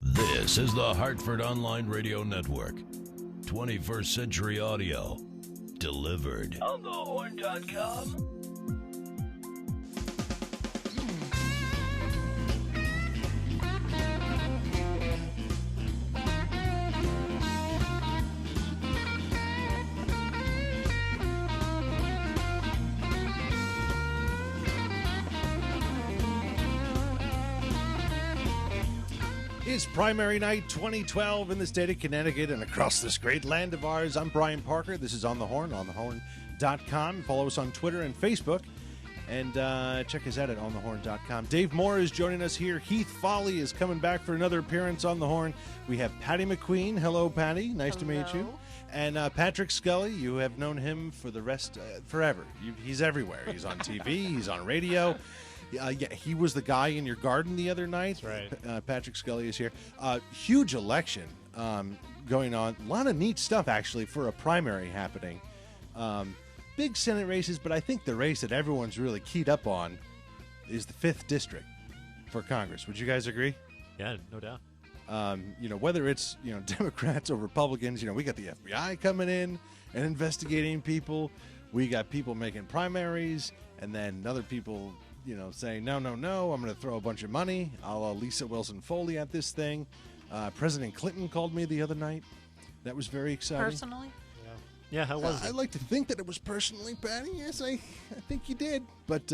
This is the Hartford Online Radio Network. 21st Century Audio. Delivered. OnTheHORN.com. It's primary night 2012 in the state of Connecticut and across this great land of ours. I'm Brian Parker. This is On the Horn, OnTheHORN.com. Follow us on Twitter and Facebook. And check us out at OnTheHORN.com. Dave Moore is joining us here. Heath Foley is coming back for another appearance on the Horn. We have Patty McQueen. Hello, Patty. Nice to meet you. And Patrick Scully, you have known him for the rest, forever. He's everywhere. He's on TV. He's on radio. Yeah, he was the guy in your garden the other night. That's right. Patrick Scully is here. Huge election going on. A lot of neat stuff, actually, for a primary happening. Big Senate races, but I think the race that everyone's really keyed up on is the 5th District for Congress. Would you guys agree? Yeah, no doubt. Whether it's, Democrats or Republicans, we got the FBI coming in and investigating people. We got people making primaries, and then other people saying, no, I'm going to throw a bunch of money, a la Lisa Wilson Foley at this thing. President Clinton called me the other night. That was very exciting. Personally? Yeah, how was it? I'd like to think that it was personally, Patty. Yes, I think you did. But,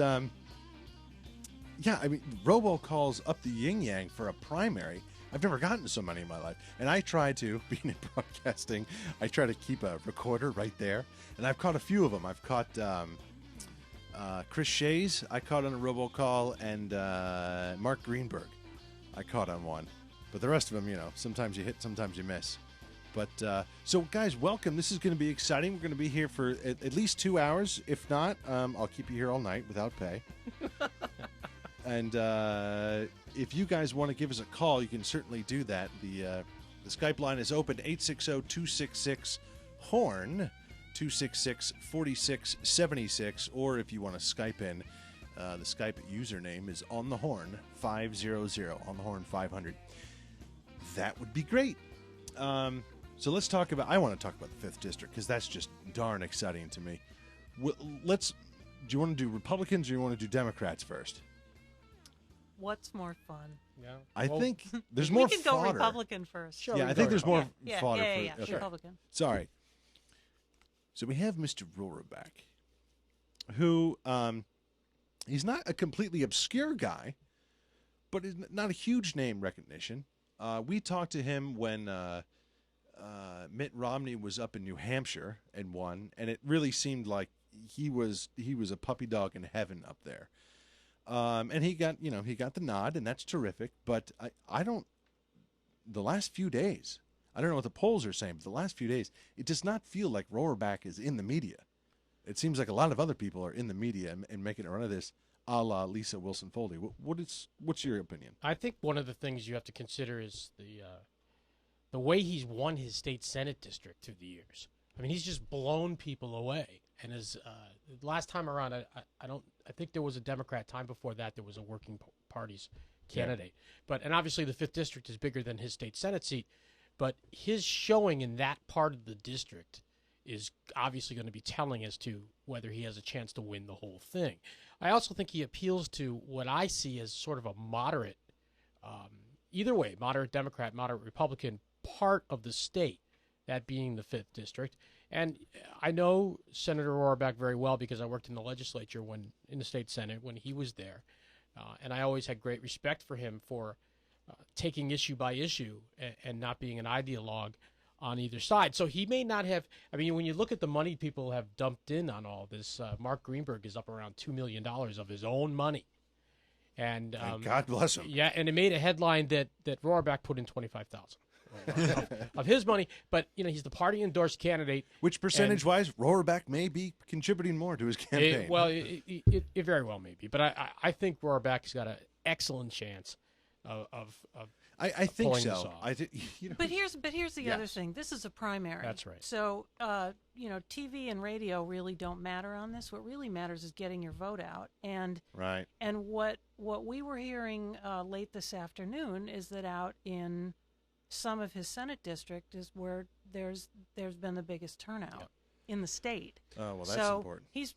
robocalls up the yin-yang for a primary. I've never gotten so many in my life. And I try to, being in broadcasting, I try to keep a recorder right there. And I've caught a few of them. I've caught Chris Shays, I caught on a robocall, and Mark Greenberg, I caught on one. But the rest of them, sometimes you hit, sometimes you miss. But, so guys, welcome. This is going to be exciting. We're going to be here for at least 2 hours. If not, I'll keep you here all night without pay. And if you guys want to give us a call, you can certainly do that. The Skype line is open, 860-266-HORN. 266-4676, or if you want to Skype in, the Skype username is OnTheHORN 500, OnTheHORN 500. That would be great. So let's talk about. I want to talk about the 5th District because that's just darn exciting to me. Do you want to do Republicans or you want to do Democrats first? What's more fun? Yeah. I think there's more. We can fodder. go Republican first. Sure. Yeah, I think there's more fodder. Yeah. Okay. Republican. Sorry. So we have Mr. Rohraback, who he's not a completely obscure guy, but is not a huge name recognition. We talked to him when Mitt Romney was up in New Hampshire and won, and it really seemed like he was a puppy dog in heaven up there. And he got the nod, and that's terrific. But I don't. The last few days. I don't know what the polls are saying, but the last few days, it does not feel like Rohraback is in the media. It seems like a lot of other people are in the media and making a run of this, a la Lisa Wilson Foley. What's your opinion? I think one of the things you have to consider is the way he's won his state Senate district through the years. I mean, he's just blown people away. And as last time around, I think there was a Democrat. Time before that, there was a working party's candidate. Yeah. And obviously the 5th District is bigger than his state Senate seat. But his showing in that part of the district is obviously going to be telling as to whether he has a chance to win the whole thing. I also think he appeals to what I see as sort of a moderate, either way, moderate Democrat, moderate Republican part of the state, that being the 5th District. And I know Senator Rohraback very well because I worked in the legislature in the state Senate when he was there. And I always had great respect for him for taking issue by issue and not being an ideologue on either side. So he may not have, when you look at the money people have dumped in on all this, Mark Greenberg is up around $2 million of his own money. And God bless him. Yeah, and it made a headline that Rohraback put in $25,000 of his money. But, he's the party-endorsed candidate. Which percentage-wise, Rohraback may be contributing more to his campaign. It very well may be. But I think Rohraback has got an excellent chance I think pulling this so. off. But here's the other thing. This is a primary. That's right. So TV and radio really don't matter on this. What really matters is getting your vote out. And right. And what we were hearing late this afternoon is that out in some of his Senate district is where there's been the biggest turnout in the state. Oh, well, that's so important. He's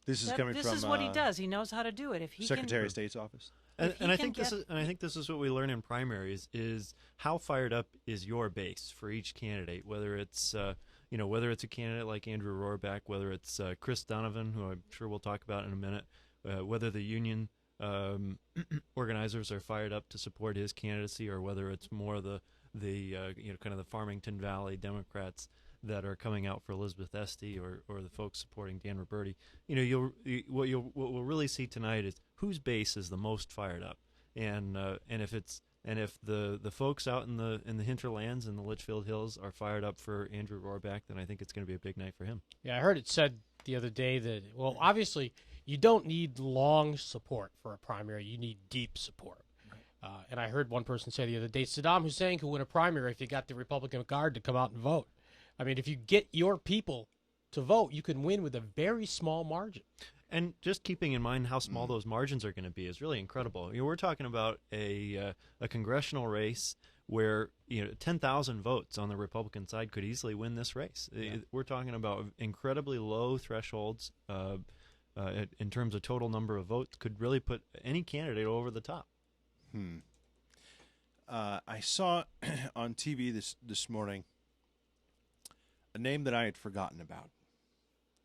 This is coming this from is what he does. He knows how to do it. If he Secretary of State's office. And I think this is what we learn in primaries is how fired up is your base for each candidate, whether it's whether it's a candidate like Andrew Rohrbeck, whether it's Chris Donovan, who I'm sure we'll talk about in a minute, whether the union organizers are fired up to support his candidacy, or whether it's more the kind of the Farmington Valley Democrats that are coming out for Elizabeth Esty, or the folks supporting Dan Roberti. What we'll really see tonight is whose base is the most fired up, and if the folks out in the hinterlands and the Litchfield Hills are fired up for Andrew Rohrbeck, then I think it's going to be a big night for him. Yeah, I heard it said the other day that, well, obviously you don't need long support for a primary; you need deep support. And I heard one person say the other day, Saddam Hussein could win a primary if you got the Republican Guard to come out and vote. I mean, if you get your people to vote, you can win with a very small margin. And just keeping in mind how small those margins are going to be is really incredible. We're talking about a congressional race where 10,000 votes on the Republican side could easily win this race. Yeah. We're talking about incredibly low thresholds in terms of total number of votes. Could really put any candidate over the top. I saw on TV this morning a name that I had forgotten about.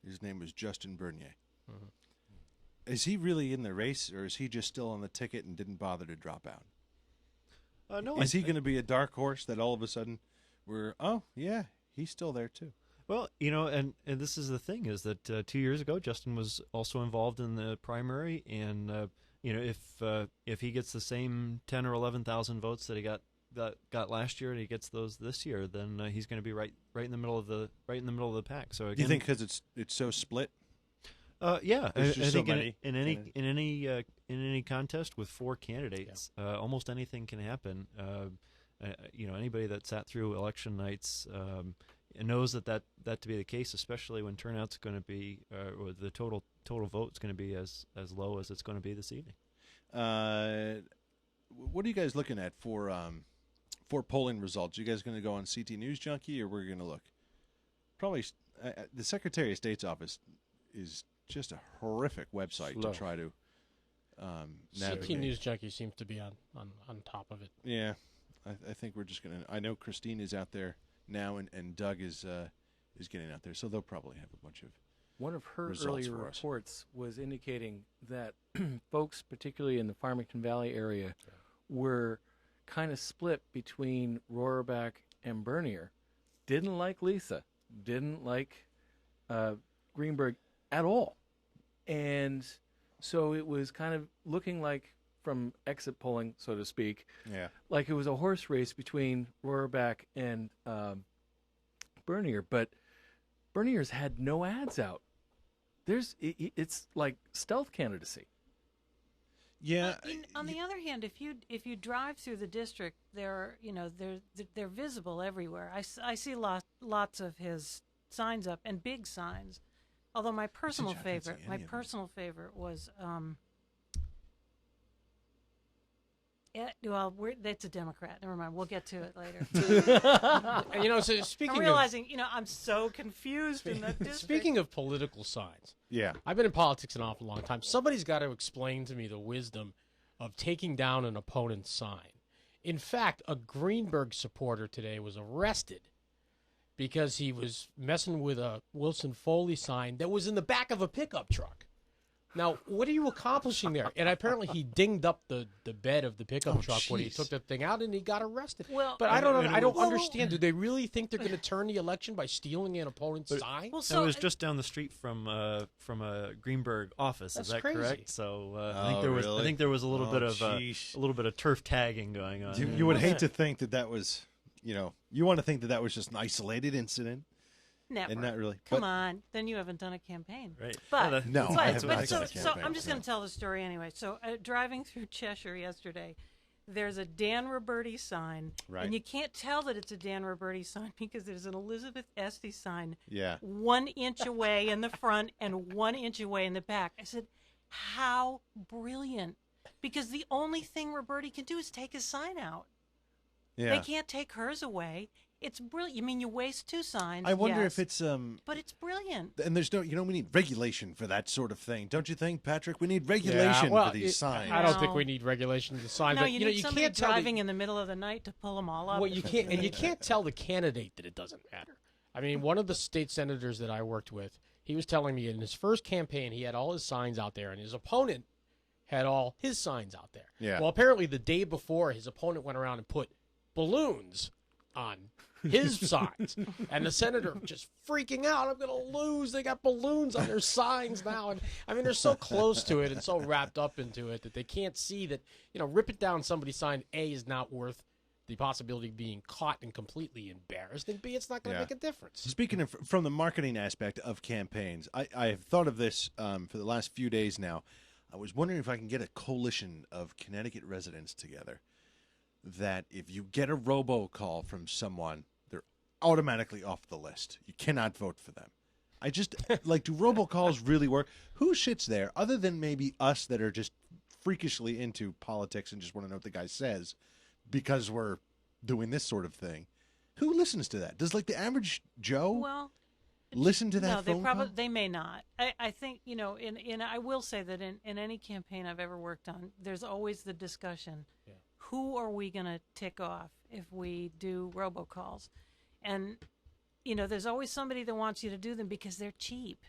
His name was Justin Bernier. Mm-hmm. Is he really in the race, or is he just still on the ticket and didn't bother to drop out? No. Is he going to be a dark horse that all of a sudden he's still there too? Well, and this is the thing, is that 2 years ago Justin was also involved in the primary, and if he gets the same 10 or 11,000 votes that he got last year, and he gets those this year, then he's going to be right in the middle of the pack. So again, do you think because it's so split? Yeah, I think so many in any contest with four candidates, almost anything can happen. Anybody that sat through election nights knows that to be the case, especially when turnout's going to be, or the total vote's going to be as low as it's going to be this evening. What are you guys looking at for polling results? You guys going to go on CT News Junkie, or we're going to look? Probably the Secretary of State's office is just a horrific website to try to navigate. CT News Junkie seems to be on top of it. Yeah, I think we're just going to. I know Christine is out there now, and Doug is getting out there, so they'll probably have a bunch of. One of her earlier reports was indicating that folks, particularly in the Farmington Valley area, were kind of split between Rohrbeck and Bernier. Didn't like Lisa, didn't like Greenberg at all. And so it was kind of looking like, from exit polling, so to speak, like it was a horse race between Rohrbeck and Bernier. But Bernier's had no ads out. It's like stealth candidacy. Yeah. On the other hand, if you drive through the district, they're visible everywhere. I see lots of his signs up, and big signs. Although my personal favorite was that's a Democrat. Never mind. We'll get to it later. So speaking, I'm realizing, I'm so confused in that district. Speaking of political signs, I've been in politics an awful long time. Somebody's got to explain to me the wisdom of taking down an opponent's sign. In fact, a Greenberg supporter today was arrested because he was messing with a Wilson Foley sign that was in the back of a pickup truck. Now, what are you accomplishing there? And apparently he dinged up the bed of the pickup truck when he took the thing out, and he got arrested. But I don't understand. Do they really think they're going to turn the election by stealing an opponent's sign? Well, it was just down the street from a Greenberg office. That's is that crazy. Correct? So I think there was a little bit of turf tagging going on. You would hate to think that was, you want to think that was just an isolated incident. Never. And not really. Come on. Then you haven't done a campaign. Right. But, I haven't done a so campaign. I'm just going to tell the story anyway. So driving through Cheshire yesterday, there's a Dan Roberti sign, Right. and you can't tell that it's a Dan Roberti sign because there's an Elizabeth Estes sign Yeah. 1 inch away in the front and 1 inch away in the back. I said, how brilliant. Because the only thing Roberti can do is take his sign out. Yeah. They can't take hers away. It's brilliant. You mean you waste 2 signs? I wonder yes, if it's but it's brilliant. and there's no, we need regulation for that sort of thing, don't you think, Patrick? We need regulation for these signs. I don't think No. we need regulation to sign. No, but you know, need you somebody can't tell driving in the middle of the night to pull them all up. Well, you can't tell the candidate that it doesn't matter. I mean, one of the state senators that I worked with, he was telling me in his first campaign he had all his signs out there, and his opponent had all his signs out there. Yeah. Well, apparently the day before, his opponent went around and put balloons on his signs, and the senator just freaking out. I'm going to lose. They got balloons on their signs now, and I mean they're so close to it and so wrapped up into it that they can't see that ripping down somebody's sign A is not worth the possibility of being caught and completely embarrassed, and B, it's not going to make a difference. Speaking of from the marketing aspect of campaigns, I have thought of this for the last few days now. I was wondering if I can get a coalition of Connecticut residents together that if you get a robocall from someone, they're automatically off the list. You cannot vote for them. I just, like, do robocalls really work? Who sits there, other than maybe us that are just freakishly into politics and just want to know what the guy says because we're doing this sort of thing? Who listens to that? Does, like, the average Joe listen to that phone call? They may not. I think, I will say that in any campaign I've ever worked on, there's always the discussion. Yeah. Who are we going to tick off if we do robocalls? And, there's always somebody that wants you to do them because they're cheap.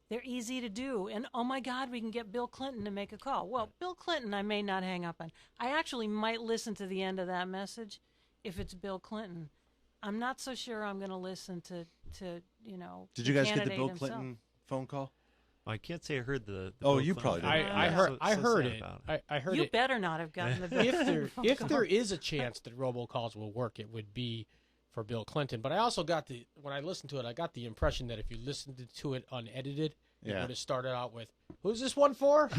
They're easy to do. And, oh, my God, we can get Bill Clinton to make a call. Well, Bill Clinton I may not hang up on. I actually might listen to the end of that message if it's Bill Clinton. I'm not so sure I'm going to listen to Did you guys get the candidate Bill himself. Clinton phone call? I can't say I heard the Oh, Bill you Clinton probably phone did. call. I heard sad it. about I heard You it. better not have gotten the Bill Clinton phone If call. there is a chance that robocalls will work, it would be for Bill Clinton. But I also got when I listened to it, I got the impression that if you listened to it unedited, it would have started out with, "Who's this one for?"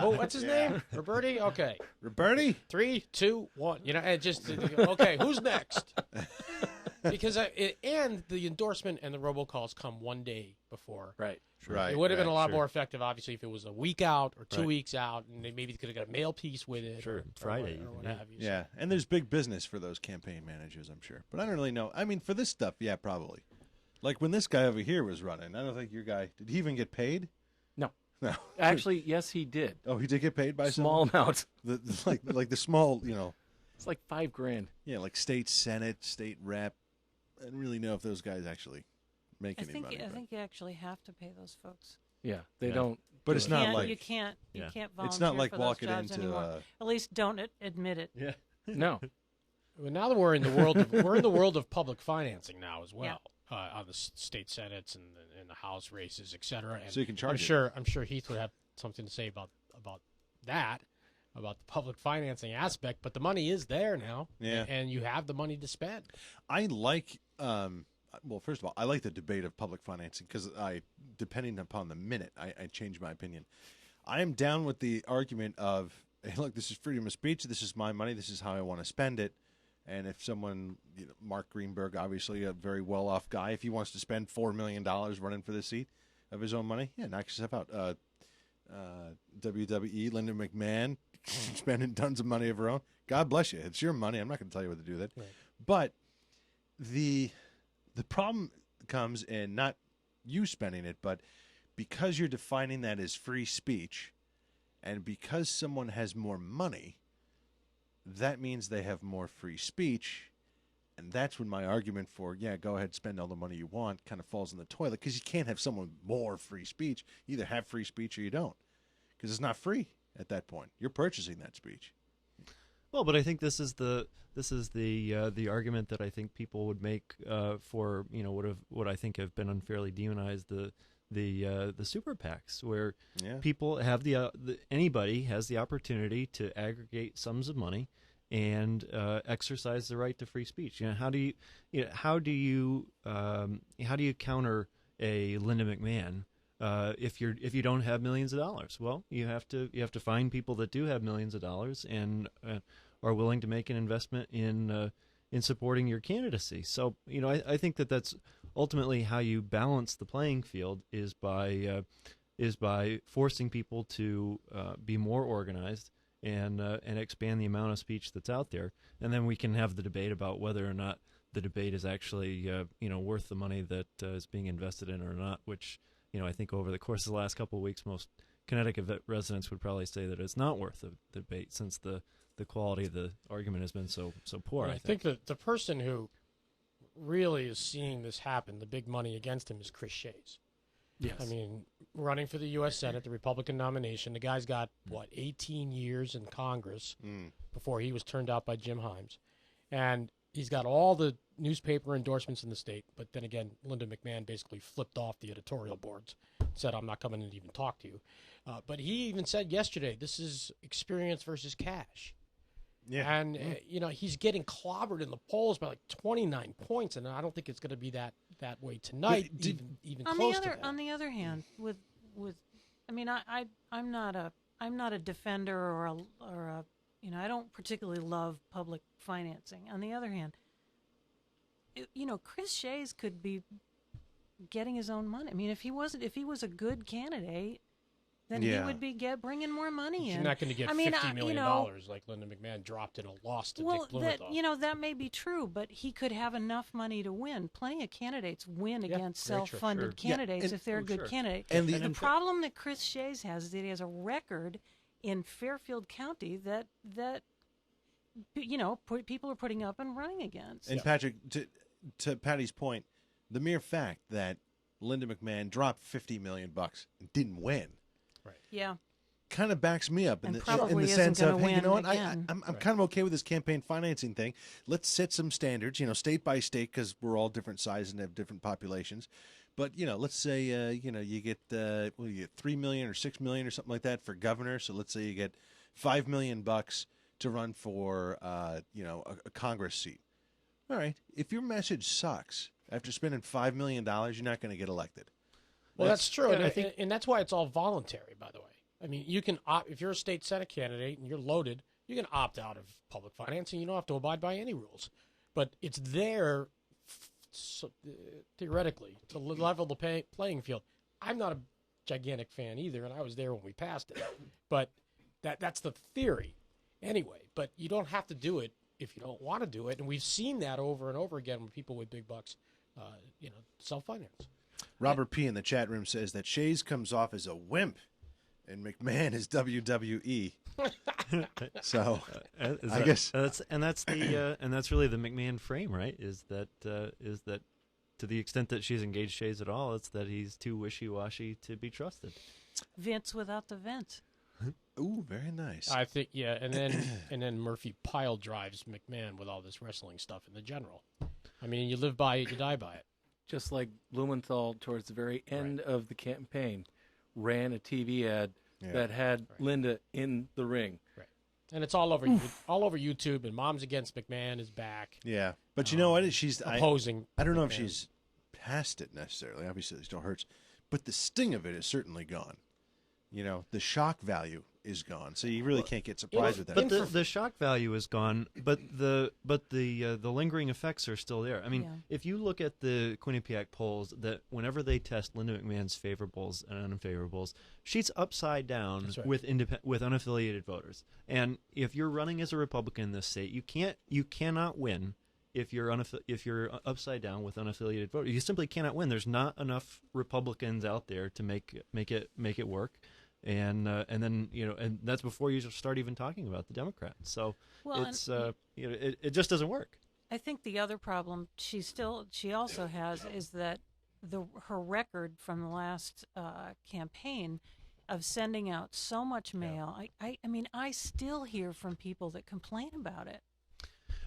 Oh, what's his name? Roberti? Okay. Roberti? 3, 2, 1. And just, okay, who's next? Because and the endorsement and the robocalls come one day before. Right. Right. It would have been a lot sure. more effective, obviously, if it was a week out or 2 Right. weeks out, and they maybe could have got a mail piece with it. Sure, or Friday or what even, have you. Yeah, and there's big business for those campaign managers, I'm sure. But I don't really know. I mean, for this stuff, yeah, probably. Like when this guy over here was running, I don't think your guy, did he even get paid? No. No. Actually, yes, he did. Oh, he did get paid by Small someone? amount. Like the small, It's like $5,000. yeah, like state senate, state rep. I don't really know if those guys actually make I any think money. I but- think you actually have to pay those folks. Yeah, they Yeah. don't. But do it's it. not Can't- like you can't Yeah. volunteer it's not like for those walking jobs into anymore. At least don't admit it. Yeah. No. Well, now that we're in the world of public financing now as well, on the state senates and the House races, et cetera. And So you can charge I'm sure Heath would have something to say about that, about the public financing aspect. But the money is there now, Yeah. and you have the money to spend. I like, well, first of all, I like the debate of public financing because depending upon the minute, I change my opinion. I am down with the argument of, hey, look, this is freedom of speech. This is my money. This is how I want to spend it. And if someone, Mark Greenberg, obviously a very well-off guy, if he wants to spend $4 million running for the seat of his own money, yeah, knock yourself out. WWE, Linda McMahon, spending tons of money of her own. God bless you. It's your money. I'm not going to tell you what to do with it. Right. But the problem comes in not you spending it, but because you're defining that as free speech, and because someone has more money, that means they have more free speech. And that's when my argument for, go ahead, spend all the money you want kind of falls in the toilet, because you can't have someone more free speech. You either have free speech or you don't, because it's not free at that point. You're purchasing that speech. Well, but I think this is the argument that I think people would make for what I think have been unfairly demonized, the super PACs, where people have anybody has the opportunity to aggregate sums of money and exercise the right to free speech. How do you counter a Linda McMahon if you don't have millions of dollars? Well, you have to find people that do have millions of dollars and are willing to make an investment in supporting your candidacy. So, I think that that's ultimately how you balance the playing field is by forcing people to be more organized and expand the amount of speech that's out there, and then we can have the debate about whether or not the debate is actually worth the money that is being invested in or not. Which I think over the course of the last couple of weeks, most Connecticut residents would probably say that it's not worth the debate since the quality of the argument has been so poor. Well, I think that the person who really is seeing this happen, the big money against him, is Chris Shays. Yes. I mean, running for the U.S. Senate, the Republican nomination, the guy's got, 18 years in Congress before he was turned out by Jim Himes. And he's got all the newspaper endorsements in the state. But then again, Linda McMahon basically flipped off the editorial boards, said, I'm not coming in to even talk to you. But he even said yesterday, this is experience versus cash. Yeah. And, he's getting clobbered in the polls by like 29 points, and I don't think it's going to be that way tonight, even close to that. On the other hand, I'm not a defender or a I don't particularly love public financing. On the other hand, Chris Shays could be getting his own money. I mean, if he was a good candidate, then he would be bringing more money in. He's not going to get $50 million like Linda McMahon dropped in a loss to Dick Blumenthal. That may be true, but he could have enough money to win. Plenty of candidates win against self-funded candidates if they're a good candidate. And the problem that Chris Shays has is that he has a record in Fairfield County that people are putting up and running against. And Patrick, to Patty's point, the mere fact that Linda McMahon dropped $50 million and didn't win. Right. Yeah. Kind of backs me up in the sense of, hey, you know what? I'm kind of okay with this campaign financing thing. Let's set some standards, state by state, because we're all different sizes and have different populations. But let's say you get $3 million or $6 million or something like that for governor. So let's say you get $5 million to run for a Congress seat. All right, if your message sucks after spending $5 million, you're not going to get elected. Well, that's true, and that's why it's all voluntary, by the way. I mean, you can opt, if you're a state Senate candidate and you're loaded, you can opt out of public financing. You don't have to abide by any rules. But it's there, theoretically, to level the playing field. I'm not a gigantic fan either, and I was there when we passed it. But that's the theory anyway. But you don't have to do it if you don't want to do it. And we've seen that over and over again when people with big bucks, self-finance. Robert P. in the chat room says that Shays comes off as a wimp and McMahon is WWE. So I guess that's really the McMahon frame, right? Is that to the extent that she's engaged Shays at all, it's that he's too wishy-washy to be trusted. Vince without the vent. Ooh, very nice. I think and then Murphy pile drives McMahon with all this wrestling stuff in the general. I mean, you live by it, you die by it. Just like Blumenthal, towards the very end of the campaign, ran a TV ad that had Linda in the ring. Right. And it's all over YouTube, and Moms Against McMahon is back. Yeah. But you know what? She's opposing. I don't know if she's past it necessarily. Obviously, it still hurts. But the sting of it is certainly gone. The shock value is gone, so you really can't get surprised with that. But the shock value is gone, but the lingering effects are still there. I mean, if you look at the Quinnipiac polls, that whenever they test Linda McMahon's favorables and unfavorables, she's upside down with unaffiliated voters. And if you're running as a Republican in this state, you cannot win if you're upside down with unaffiliated voters. You simply cannot win. There's not enough Republicans out there to make it work. And then and that's before you start even talking about the Democrats. So it just doesn't work. I think the other problem she also has is that her record from the last campaign of sending out so much mail. I mean, I still hear from people that complain about it.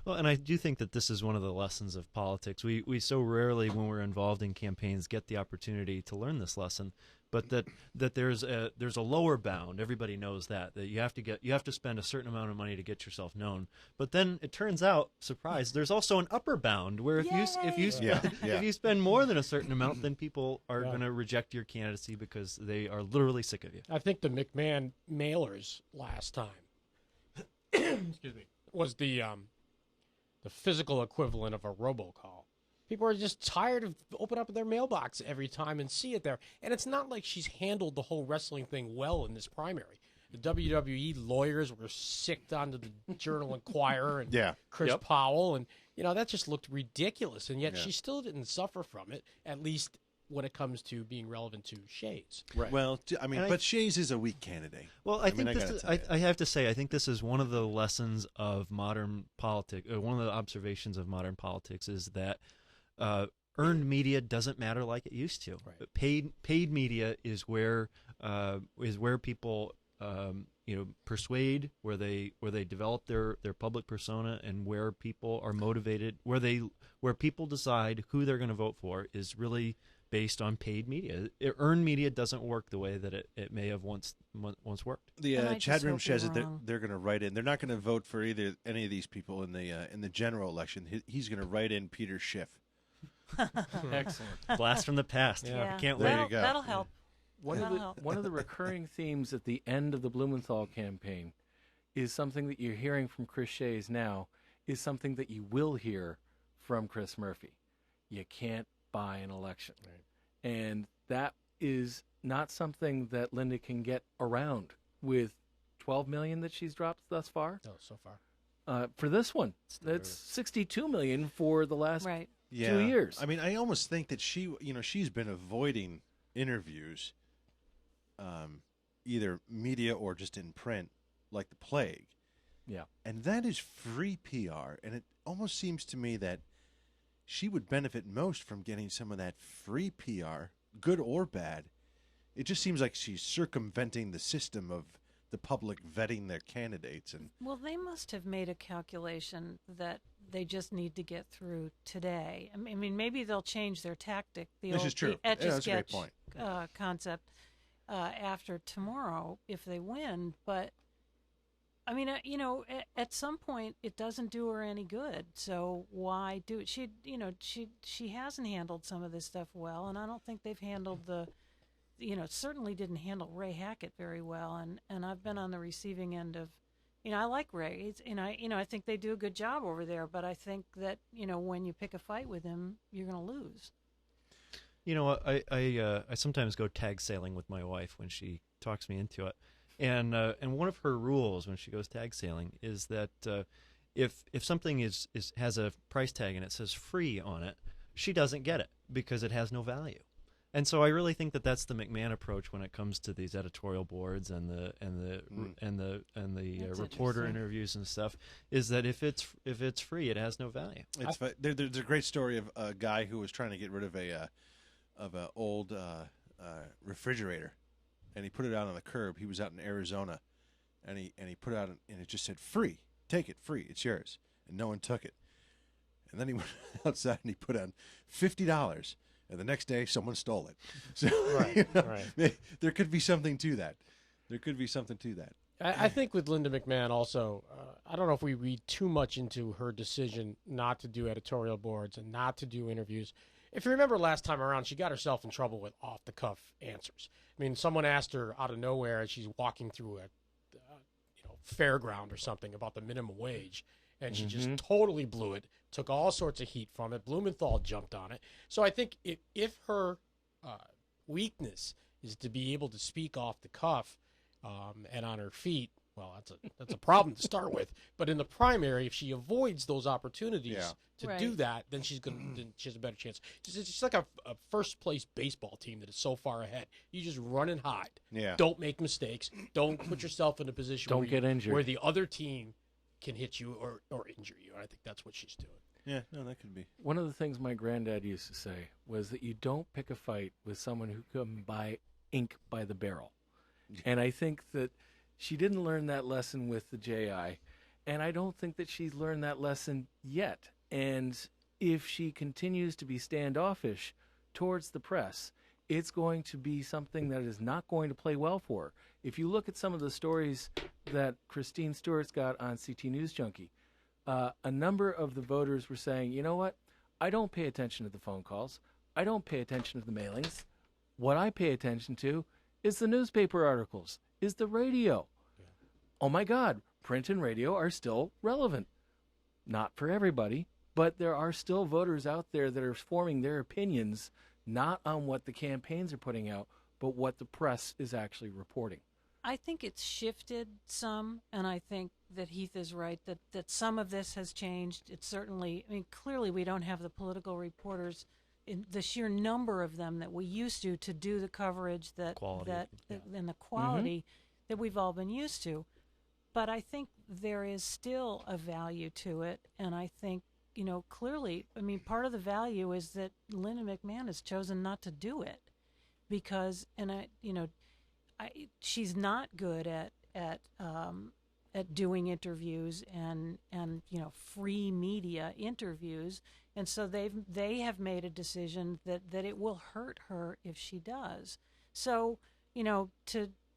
Well, and I do think that this is one of the lessons of politics. We so rarely, when we're involved in campaigns, get the opportunity to learn this lesson. But that there's a lower bound. Everybody knows that you have to spend a certain amount of money to get yourself known. But then it turns out, surprise, there's also an upper bound where if you spend more than a certain amount, then people are going to reject your candidacy because they are literally sick of you. I think the McMahon mailers last time, excuse me, was the physical equivalent of a robocall. People are just tired of opening up their mailbox every time and see it there. And it's not like she's handled the whole wrestling thing well in this primary. The WWE lawyers were sicked onto the Journal Enquirer and Chris Powell, and that just looked ridiculous. And yet she still didn't suffer from it, at least when it comes to being relevant to Shays. Right. Well, I mean, but Shays is a weak candidate. Well, I have to say, I think this is one of the lessons of modern politics. One of the observations of modern politics is that earned media doesn't matter like it used to. Right. Paid media is where people persuade, where they develop their public persona, and where people are motivated, where people decide who they're going to vote for is really based on paid media. Earned media doesn't work the way that it may have once worked. The chat room says that they're going to write in. They're not going to vote for either any of these people in the general election. He's going to write in Peter Schiff. Excellent. Blast from the past. Yeah. Can't wait. There you go. That'll help. One of the recurring themes at the end of the Blumenthal campaign is something that you're hearing from Chris Shays now is something that you will hear from Chris Murphy. You can't buy an election. Right. And that is not something that Linda can get around with $12 million that she's dropped thus far. No, so far. For this one, that's $62 million for the last 2 years. I mean, I almost think that she's been avoiding interviews, either media or just in print, like the plague. Yeah. And that is free PR. And it almost seems to me that she would benefit most from getting some of that free PR, good or bad. It just seems like she's circumventing the system of the public vetting their candidates. And well, they must have made a calculation that they just need to get through today. I mean, maybe they'll change their tactic. This is true. Etch that's a great point. Concept after tomorrow if they win. But I mean, at some point it doesn't do her any good. So why do it? She hasn't handled some of this stuff well, and I don't think they've handled certainly didn't handle Ray Hackett very well. And I've been on the receiving end of, I like Ray. I think they do a good job over there. But I think that when you pick a fight with him, you're going to lose. I sometimes go tag sailing with my wife when she talks me into it. And one of her rules when she goes tag sailing is that if something has a price tag and it says free on it, she doesn't get it because it has no value. And so I really think that that's the McMahon approach when it comes to these editorial boards and the reporter interviews and stuff. Is that if it's free, it has no value. There's a great story of a guy who was trying to get rid of an old refrigerator, and he put it out on the curb. He was out in Arizona, and he put it out, and it just said free. Take it, free. It's yours. And no one took it. And then he went outside and he put on $50. And the next day, someone stole it. So, right. There could be something to that. I think with Linda McMahon also, I don't know if we read too much into her decision not to do editorial boards and not to do interviews. If you remember last time around, she got herself in trouble with off-the-cuff answers. I mean, someone asked her out of nowhere as she's walking through a fairground or something about the minimum wage, and she just totally blew it, took all sorts of heat from it. Blumenthal jumped on it. So I think if her weakness is to be able to speak off the cuff and on her feet, well, that's a problem to start with. But in the primary, if she avoids those opportunities to do that, then she has a better chance. It's just like a first place baseball team that is so far ahead. You just run and hide. Yeah. Don't make mistakes. Don't put yourself in a position get injured, where the other team can hit you or injure you. And I think that's what she's doing. Yeah, no, that could be. One of the things my granddad used to say was that you don't pick a fight with someone who can buy ink by the barrel. And I think that she didn't learn that lesson with the JI, and I don't think that she's learned that lesson yet. And if she continues to be standoffish towards the press, it's going to be something that is not going to play well for her. If you look at some of the stories that Christine Stewart's got on CT News Junkie, a number of the voters were saying, you know what, I don't pay attention to the phone calls. I don't pay attention to the mailings. What I pay attention to is the newspaper articles, is the radio. Yeah. Oh, my God, print and radio are still relevant. Not for everybody, but there are still voters out there that are forming their opinions not on what the campaigns are putting out, but what the press is actually reporting. I think it's shifted some, and I think that Heath is right that some of this has changed. It's certainly, I mean, clearly we don't have the political reporters in the sheer number of them that we used to do the coverage and the quality that we've all been used to. But I think there is still a value to it, and I think, clearly, I mean, part of the value is that Linda McMahon has chosen not to do it because, she's not good at doing interviews and free media interviews, and so they have made a decision that it will hurt her if she does. So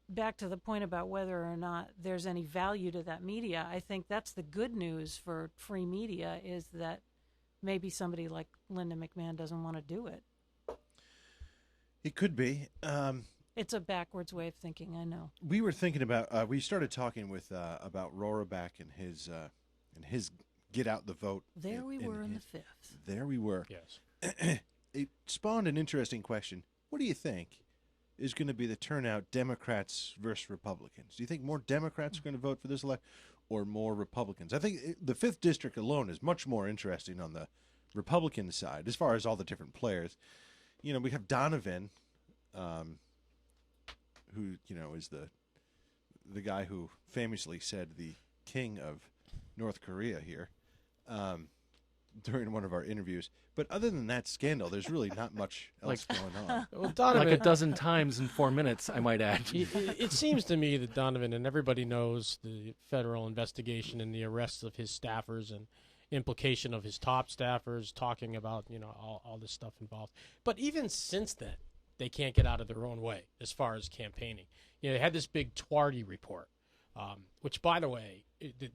back to the point about whether or not there's any value to that media, I think that's the good news for free media is that maybe somebody like Linda McMahon doesn't want to do it. It could be. It's a backwards way of thinking, I know. We were thinking about. We started talking with about Rohraback and his get out the vote. There we were in the fifth. There we were. Yes. It spawned an interesting question. What do you think is going to be the turnout, Democrats versus Republicans? Do you think more Democrats are going to vote for this election or more Republicans? I think the 5th District alone is much more interesting on the Republican side as far as all the different players. We have Donovan, who, is the guy who famously said the king of North Korea here during one of our interviews. But other than that scandal, there's really not much else going on. Well, Donovan, like a dozen times in 4 minutes, I might add. It seems to me that Donovan, and everybody knows the federal investigation and the arrests of his staffers and implication of his top staffers, talking about all this stuff involved. But even since then, they can't get out of their own way as far as campaigning. They had this big Twardy report, which, by the way,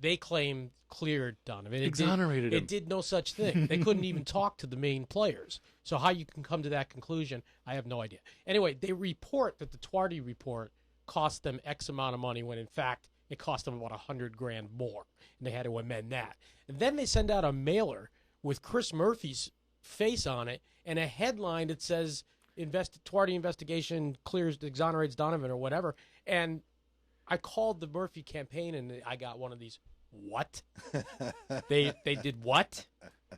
they claim cleared Donovan. Exonerated him. It did no such thing. They couldn't even talk to the main players. So how you can come to that conclusion, I have no idea. Anyway, they report that the Twardy report cost them X amount of money when, in fact, it cost them about $100,000 more, and they had to amend that. And then they send out a mailer with Chris Murphy's face on it and a headline that says Twardy investigation exonerates Donovan or whatever. And I called the Murphy campaign and I got one of these. What? They did what?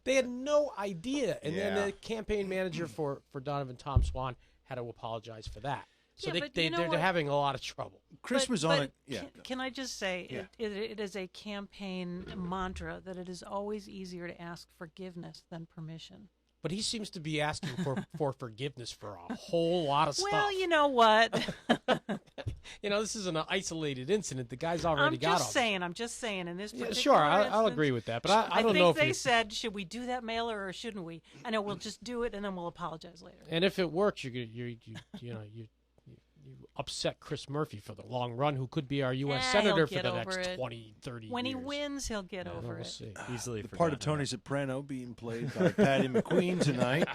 They had no idea. And then the campaign manager for Donovan, Tom Swan, had to apologize for that. So they're having a lot of trouble. Chris was on it. Yeah. Can I just say, it is a campaign mantra that it is always easier to ask forgiveness than permission. But he seems to be asking for forgiveness for a whole lot of stuff. Well, you know what? This is an isolated incident. The guy's already got it. I'm just saying in this particular sure, I'll instance, agree with that. But I don't think know if they said, should we do that mailer or shouldn't we? I know we'll just do it and then we'll apologize later. And if it works, you upset Chris Murphy for the long run, who could be our U.S. Senator for the next 20, 30 years. When he wins, he'll get over it. See. Easily the part of Tony Soprano being played by Patty McQueen tonight.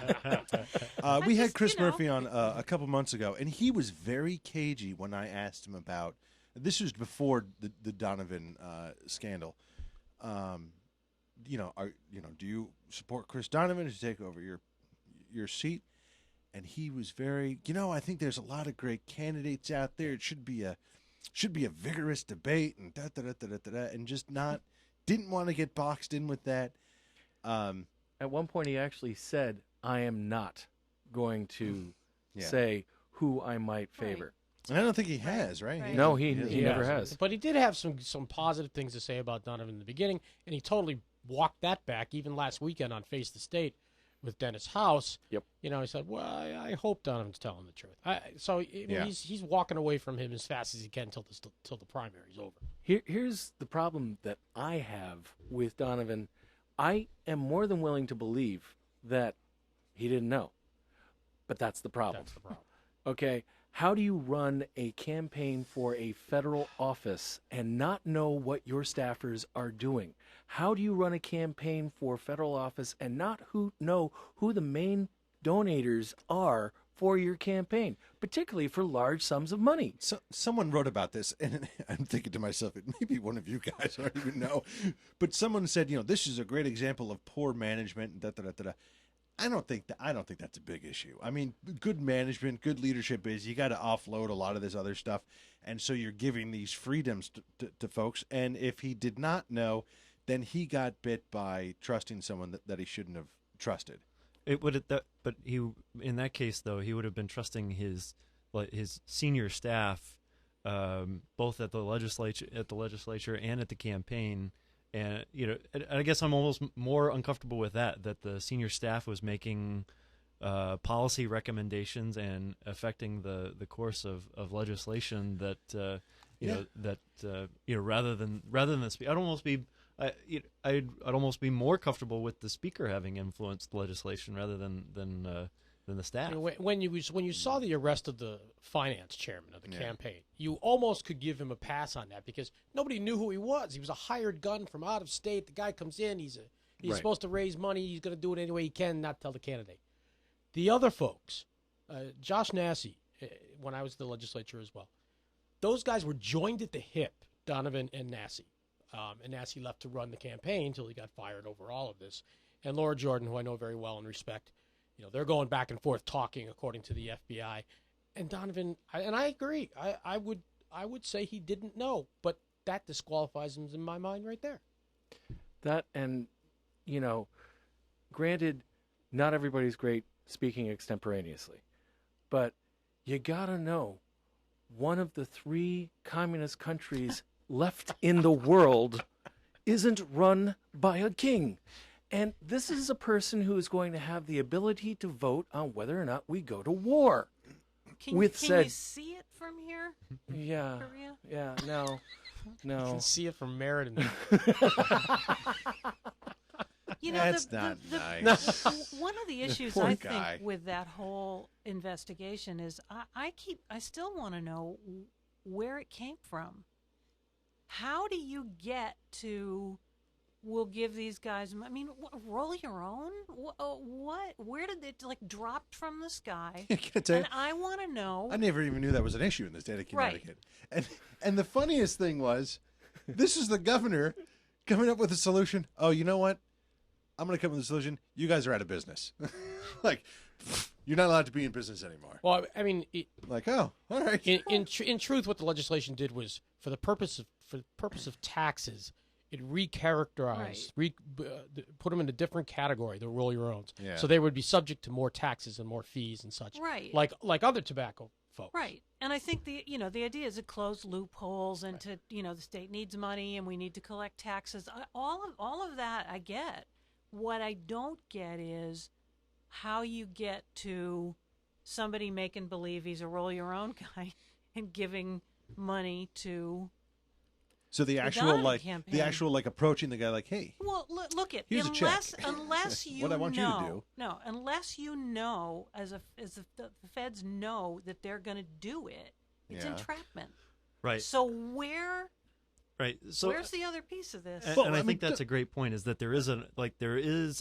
We had Chris Murphy on a couple months ago, and he was very cagey when I asked him about. This was before the Donovan scandal. Do you support Chris Donovan to take over your seat? And he was very, I think there's a lot of great candidates out there. It should be a vigorous debate and and just didn't want to get boxed in with that. At one point, he actually said, "I am not going to say who I might favor." Right. And I don't think he has, right? Right. No, he never has. But he did have some positive things to say about Donovan in the beginning, and he totally walked that back even last weekend on Face the State with Dennis House. Yep. He said, well, I hope Donovan's telling the truth. He's walking away from him as fast as he can till the primary's over. Here's the problem that I have with Donovan. I am more than willing to believe that he didn't know. But that's the problem. That's the problem. Okay? How do you run a campaign for a federal office and not know what your staffers are doing? How do you run a campaign for federal office and not know who the main donators are for your campaign, particularly for large sums of money. So, someone wrote about this, and I'm thinking to myself, it may be one of you guys, I don't even know. But someone said, this is a great example of poor management. I don't think that's a big issue. I mean, good management, good leadership is you got to offload a lot of this other stuff, and so you're giving these freedoms to folks. And if he did not know, then he got bit by trusting someone that he shouldn't have trusted. It would, but he, in that case though, he would have been trusting his senior staff, both at the legislature and at the campaign. And I guess I'm almost more uncomfortable with that the senior staff was making policy recommendations and affecting the course of legislation that rather than the I'd almost be more comfortable with the speaker having influenced legislation rather than the staff. When you saw the arrest of the finance chairman of the campaign, you almost could give him a pass on that because nobody knew who he was. He was a hired gun from out of state. The guy comes in. He's supposed to raise money. He's going to do it any way he can, not tell the candidate. The other folks, Josh Nassy, when I was in the legislature as well, those guys were joined at the hip, Donovan and Nassy. And Nassy left to run the campaign until he got fired over all of this. And Laura Jordan, who I know very well and respect, they're going back and forth talking according to the FBI. And Donovan, I agree. I would say he didn't know, but that disqualifies him in my mind right there. That, and granted, not everybody's great speaking extemporaneously, but you gotta know one of the 3 communist countries left in the world isn't run by a king. And this is a person who is going to have the ability to vote on whether or not we go to war. Can you see it from here? Yeah. Korea? Yeah, no. You can see it from Meriden. That's not nice. One of the issues Poor I guy. think with that whole investigation is I still want to know where it came from. How do you get to, we'll give these guys, roll your own? What? Where did it, dropped from the sky? And I want to know. I never even knew that was an issue in the state of Connecticut. Right. And the funniest thing was, this is the governor coming up with a solution. Oh, you know what? I'm going to come up with a solution. You guys are out of business. You're not allowed to be in business anymore. Well, all right. In truth, what the legislation did was for the purpose of taxes, it recharacterized, put them in a different category, the roll your owns. Yeah. So they would be subject to more taxes and more fees and such. Right. Like other tobacco folks. Right. And I think the idea is to close loopholes and to, the state needs money and we need to collect taxes. All of that I get. What I don't get is how you get to somebody making believe he's a roll your own guy and giving money to So the actual approaching the guy hey. Well, look at here's unless a check. unless you what I want know, you to do. No, unless you know as the feds know that they're going to do it. It's entrapment. Right. So where Right. So where's the other piece of this? And I think that's a great point. Is that there is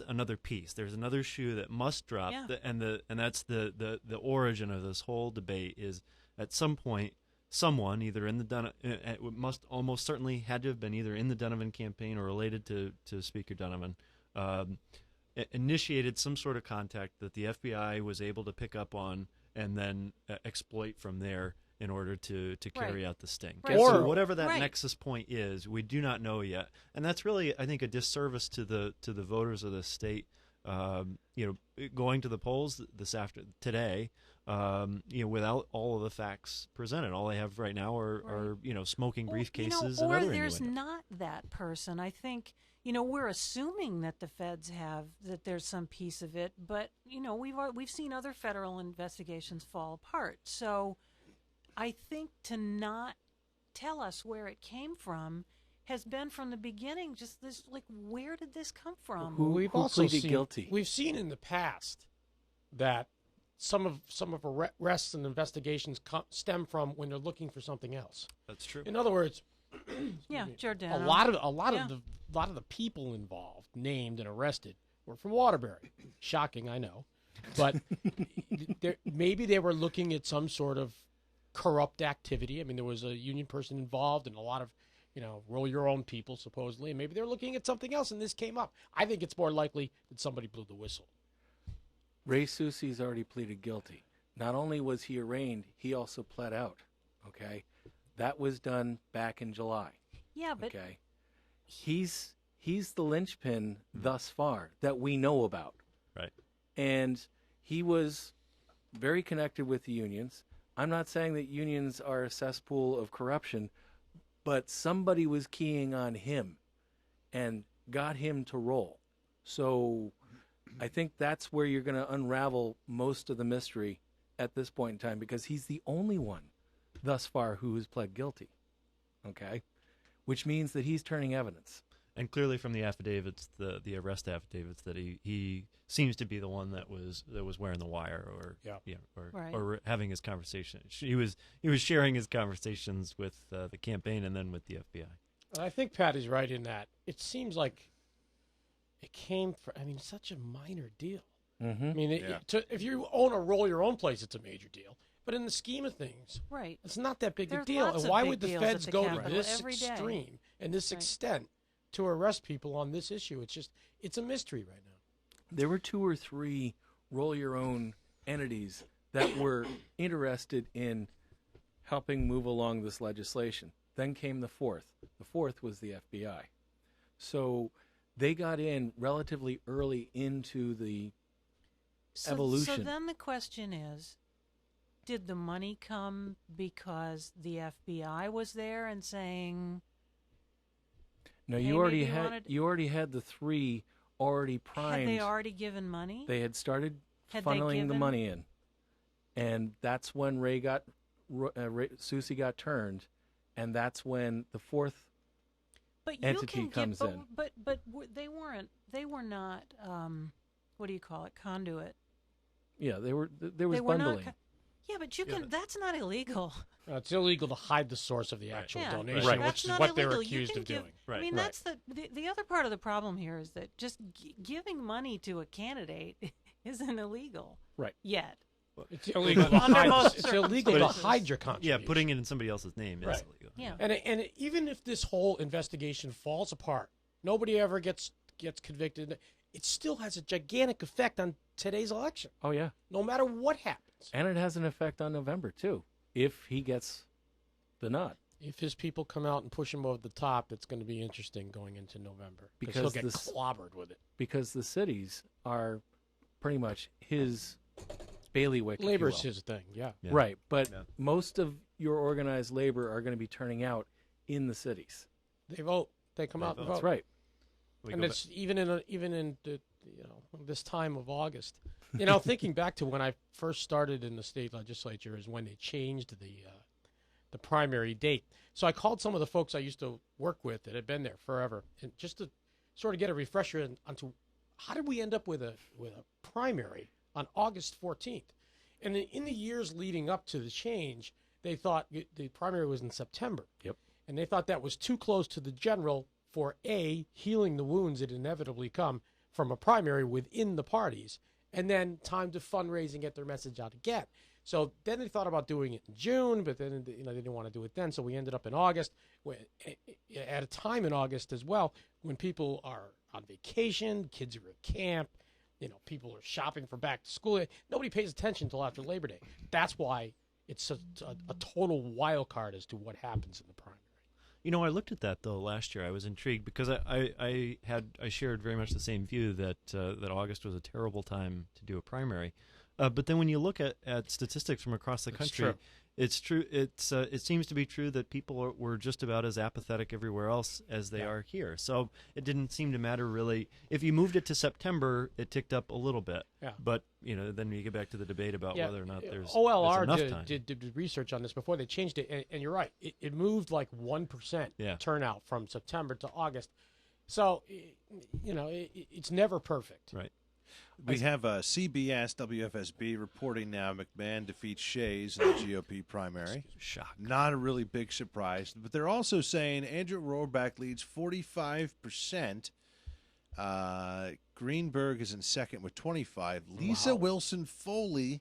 another piece. There's another shoe that must drop. Yeah. And that's the origin of this whole debate. Is at some point someone either in the it must almost certainly had to have been either in the Donovan campaign or related to Speaker Donovan, initiated some sort of contact that the FBI was able to pick up on and then exploit from there in order to carry out the sting. Right. So whatever that Right. nexus point is, we do not know yet, and that's really, I think, a disservice to the voters of the state. Going to the polls today, without all of the facts presented, all they have right now are smoking briefcases and or other there's innuendo. not that person. I think we're assuming that the feds have that there's some piece of it, but we've seen other federal investigations fall apart. So I think to not tell us where it came from has been from the beginning just this, where did this come from? We've also pleaded seen, guilty? We've seen in the past that some of arrests and investigations stem from when they're looking for something else. That's true. In other words, Giordano. a lot of the people involved, named and arrested, were from Waterbury. Shocking, I know. But maybe they were looking at some sort of corrupt activity. I mean, there was a union person involved and a lot of, roll your own people, supposedly. And maybe they're looking at something else, and this came up. I think it's more likely that somebody blew the whistle. Ray Soucy's already pleaded guilty. Not only was he arraigned, he also pled out. Okay? That was done back in July. Yeah, but okay? He's the linchpin thus far that we know about. Right. And he was very connected with the unions. I'm not saying that unions are a cesspool of corruption, but somebody was keying on him and got him to roll. So I think that's where you're going to unravel most of the mystery at this point in time, because he's the only one thus far who has pled guilty. Okay? Which means that he's turning evidence. And clearly from the affidavits, the arrest affidavits, that he seems to be the one that was wearing the wire, or having his conversation. He was sharing his conversations with the campaign and then with the FBI. I think Patty's right in that. It seems like it came from, such a minor deal. Mm-hmm. If you own or roll your own place, it's a major deal. But in the scheme of things, right, it's not that big There's a deal. lots And of why big would the deals feds at the go Capitol to this every day. extreme and this extent to arrest people on this issue? It's a mystery right now. There were 2 or 3 roll-your-own entities that were interested in helping move along this legislation. Then came the 4th. The 4th was the FBI. So they got in relatively early into the evolution. So then the question is, did the money come because the FBI was there and saying... No, hey, you already had the 3 already primed. Had they already given money? They had started funneling the money in, and that's when Soucy got turned, and that's when the 4th entity comes in. But they were not. What do you call it? Conduit. Yeah, there was bundling. Yeah, but you can. That's not illegal. It's illegal to hide the source of the actual donation, Right. which is not what illegal. they're accused of doing. I mean, that's the other part of the problem here is that just giving money to a candidate isn't illegal. Right. Yet. It's illegal to Under hide. most It's illegal to circumstances. hide your contribution. Yeah, putting it in somebody else's name is illegal. Yeah. And even if this whole investigation falls apart, nobody ever gets convicted. It still has a gigantic effect on today's election. Oh yeah. No matter what happens. And it has an effect on November too, if he gets the nod. If his people come out and push him over the top, it's going to be interesting going into November. Because he'll get clobbered with it. Because the cities are pretty much his bailiwick. Labor's his thing, yeah. Right, but most of your organized labor are going to be turning out in the cities. They vote. They come out and vote. That's right. And it's even in the, this time of August. Thinking back to when I first started in the state legislature is when they changed the primary date. So I called some of the folks I used to work with that had been there forever, and just to sort of get a refresher onto how did we end up with a primary on August 14th. And in the years leading up to the change, they thought the primary was in September. Yep. And they thought that was too close to the general for healing the wounds that inevitably come from a primary within the parties, and then time to fundraise and get their message out again. So then they thought about doing it in June, but then they didn't want to do it then. So we ended up in August, at a time in August as well when people are on vacation, kids are at camp, people are shopping for back to school. Nobody pays attention until after Labor Day. That's why it's a total wild card as to what happens in the primary. I looked at that though last year. I was intrigued because I shared very much the same view that August was a terrible time to do a primary. But then when you look at statistics from across the country, it's true. It seems to be true that people were just about as apathetic everywhere else as they are here. So it didn't seem to matter really. If you moved it to September, it ticked up a little bit. Yeah. But then you get back to the debate about whether or not there's enough time. Did research on this before they changed it, and you're right. It moved like 1% turnout from September to August. So it's never perfect. Right. We have CBS WFSB reporting now McMahon defeats Shays in the GOP primary. Shock. Not a really big surprise. But they're also saying Andrew Rohrback leads 45%. Greenberg is in second with 25. Lisa Wilson Foley,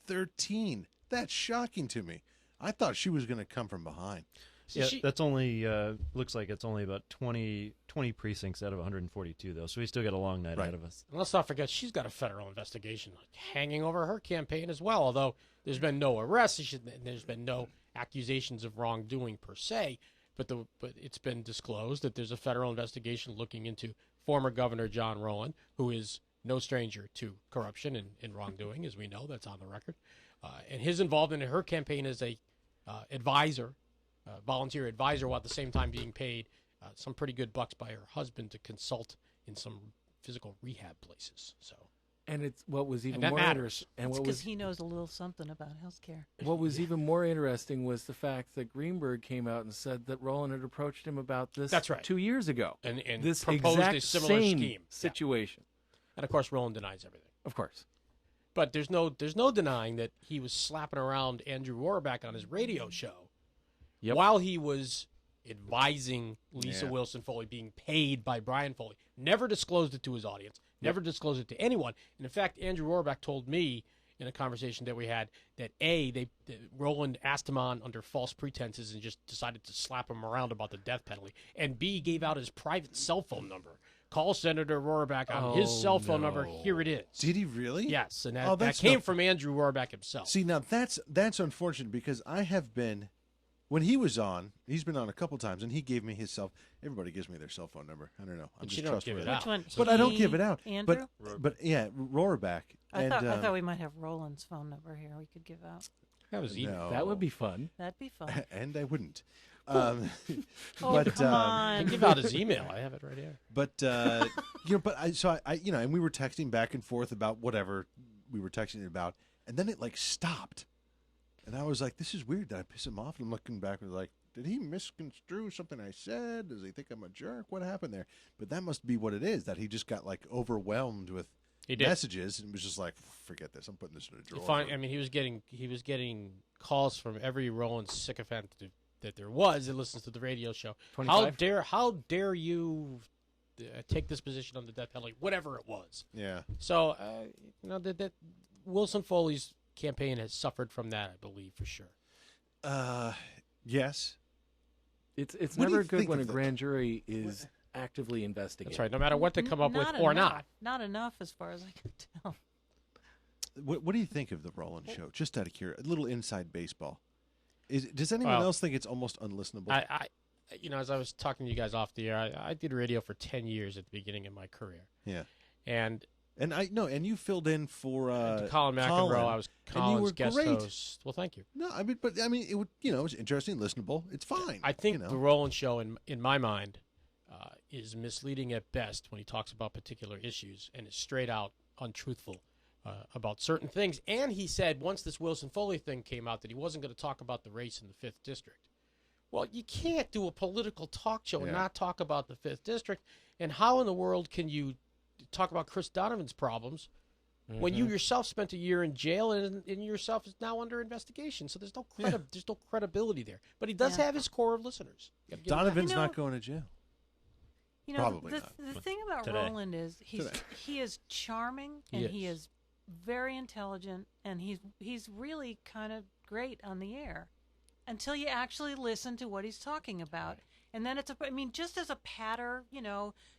13. That's shocking to me. I thought she was going to come from behind. Yeah, that's only looks like it's only about 20 precincts out of 142, though. So we still got a long night ahead of us. And let's not forget, she's got a federal investigation hanging over her campaign as well. Although there's been no arrests, there's been no accusations of wrongdoing per se, but it's been disclosed that there's a federal investigation looking into former Governor John Rowland, who is no stranger to corruption and wrongdoing, as we know. That's on the record. And his involvement in her campaign as a volunteer advisor, while at the same time being paid some pretty good bucks by her husband to consult in some physical rehab places. So, and it's what was even and that more matters. It's because he knows a little something about healthcare. What was even more interesting was the fact that Greenberg came out and said that Rowland had approached him about this. That's right. 2 years ago, and this proposed exact a similar same scheme situation. Yeah. And of course, Rowland denies everything. Of course. But there's no denying that he was slapping around Andrew Rohrabach on his radio show while he was advising Lisa Wilson Foley, being paid by Brian Foley. Never disclosed it to his audience, never disclosed it to anyone. And in fact, Andrew Rohrabach told me in a conversation that we had that Rowland asked him on under false pretenses and just decided to slap him around about the death penalty, and B, gave out his private cell phone number. Call Senator Rohrabach on his cell phone number. Here it is. Did he really? Yes, and that came from Andrew Rohrabach himself. See, now that's unfortunate, because I have been, when he was on, he's been on a couple times, and he gave me his everybody gives me their cell phone number. I don't know. I'm But just you don't give it trustworthy. out. Which one? But I don't give it out. Andrew? But yeah, Rohrabach. I thought we might have Roland's phone number here. We could give out. That was easy. No. That would be fun. That'd be fun. And I wouldn't. Come I on. can give out his email. I have it right here. But and we were texting back and forth about whatever we were texting about, and then it stopped, and I was like, "This is weird." Did I piss him off? And I'm looking back and like, did he misconstrue something I said? Does he think I'm a jerk? What happened there? But that must be what it is. That he just got overwhelmed with messages and was just like, forget this. I'm putting this in a drawer. He was getting calls from every Roland sycophant that there was that listens to the radio show. 25? How dare you take this position on the death penalty, whatever it was. Yeah. So that Wilson Foley's campaign has suffered from that, I believe, for sure. Yes. It's never good when a grand jury is actively investigating. That's right. No matter what they come up with or not. Not enough, as far as I can tell. What do you think of the Roland show? Just out of curiosity, a little inside baseball. Does anyone else think it's almost unlistenable? As I was talking to you guys off the air, I did radio for 10 years at the beginning of my career. Yeah. And and you filled in for Colin McEnroe. I was Colin's guest great. host. Well, thank you. No, it was interesting, listenable. It's fine. I think the Roland show, in my mind, is misleading at best when he talks about particular issues and is straight out untruthful about certain things. And he said once this Wilson Foley thing came out that he wasn't going to talk about the race in the 5th District. Well, you can't do a political talk show and not talk about the 5th District. And how in the world can you talk about Chris Donovan's problems when you yourself spent a year in jail and yourself is now under investigation? So there's no credibility there. But he does have his core of listeners. Donovan's not going to jail. Probably not. The thing about Roland is he is charming and he is very intelligent, and he's really kind of great on the air until you actually listen to what he's talking about. Right. And then just as a patter,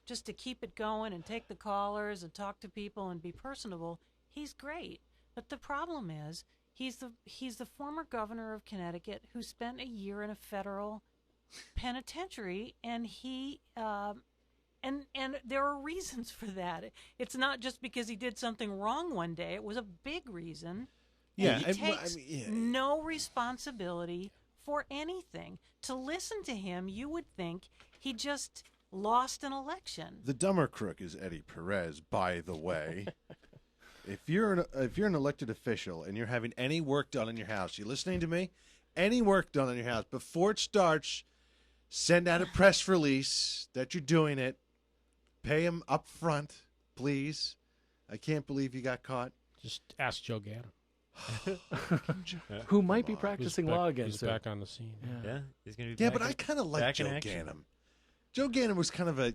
just to keep it going and take the callers and talk to people and be personable, he's great. But the problem is he's the former governor of Connecticut who spent a year in a federal penitentiary, and he and there are reasons for that. It's not just because he did something wrong one day. It was a big reason. Yeah, and he takes no responsibility for anything. To listen to him, you would think he just lost an election. The dumber crook is Eddie Perez, by the way. If you're an elected official and you're having any work done in your house, you listening to me? Any work done in your house, before it starts, send out a press release that you're doing it. Pay him up front, please. I can't believe you got caught. Just ask Joe Ganim. Who might be practicing law against him. He's back on the scene. Yeah, he's going to be back. But I kind of like Joe Ganim. Joe Gannon was kind of a,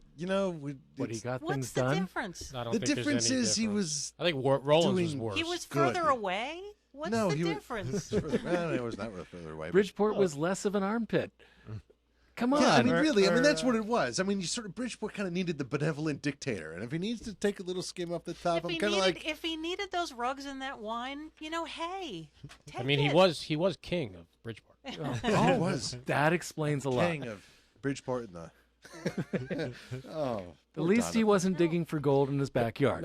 But he got What's things the done. difference? I don't the think there's difference any is he difference. was. I think Rollins was doing- worse. He was Good. further away. What's No, the he was- difference? Well, it was not further away. but- Bridgeport was less of an armpit. Come on. Yeah, I mean, really, that's what it was. I mean, Bridgeport kind of needed the benevolent dictator, and if he needs to take a little skim off the top, I'm kind of like, if he needed those rugs and that wine, hey, take I mean, it. he was king of Bridgeport. he was That explains a lot. king of Bridgeport and the. At least he wasn't digging for gold in his backyard.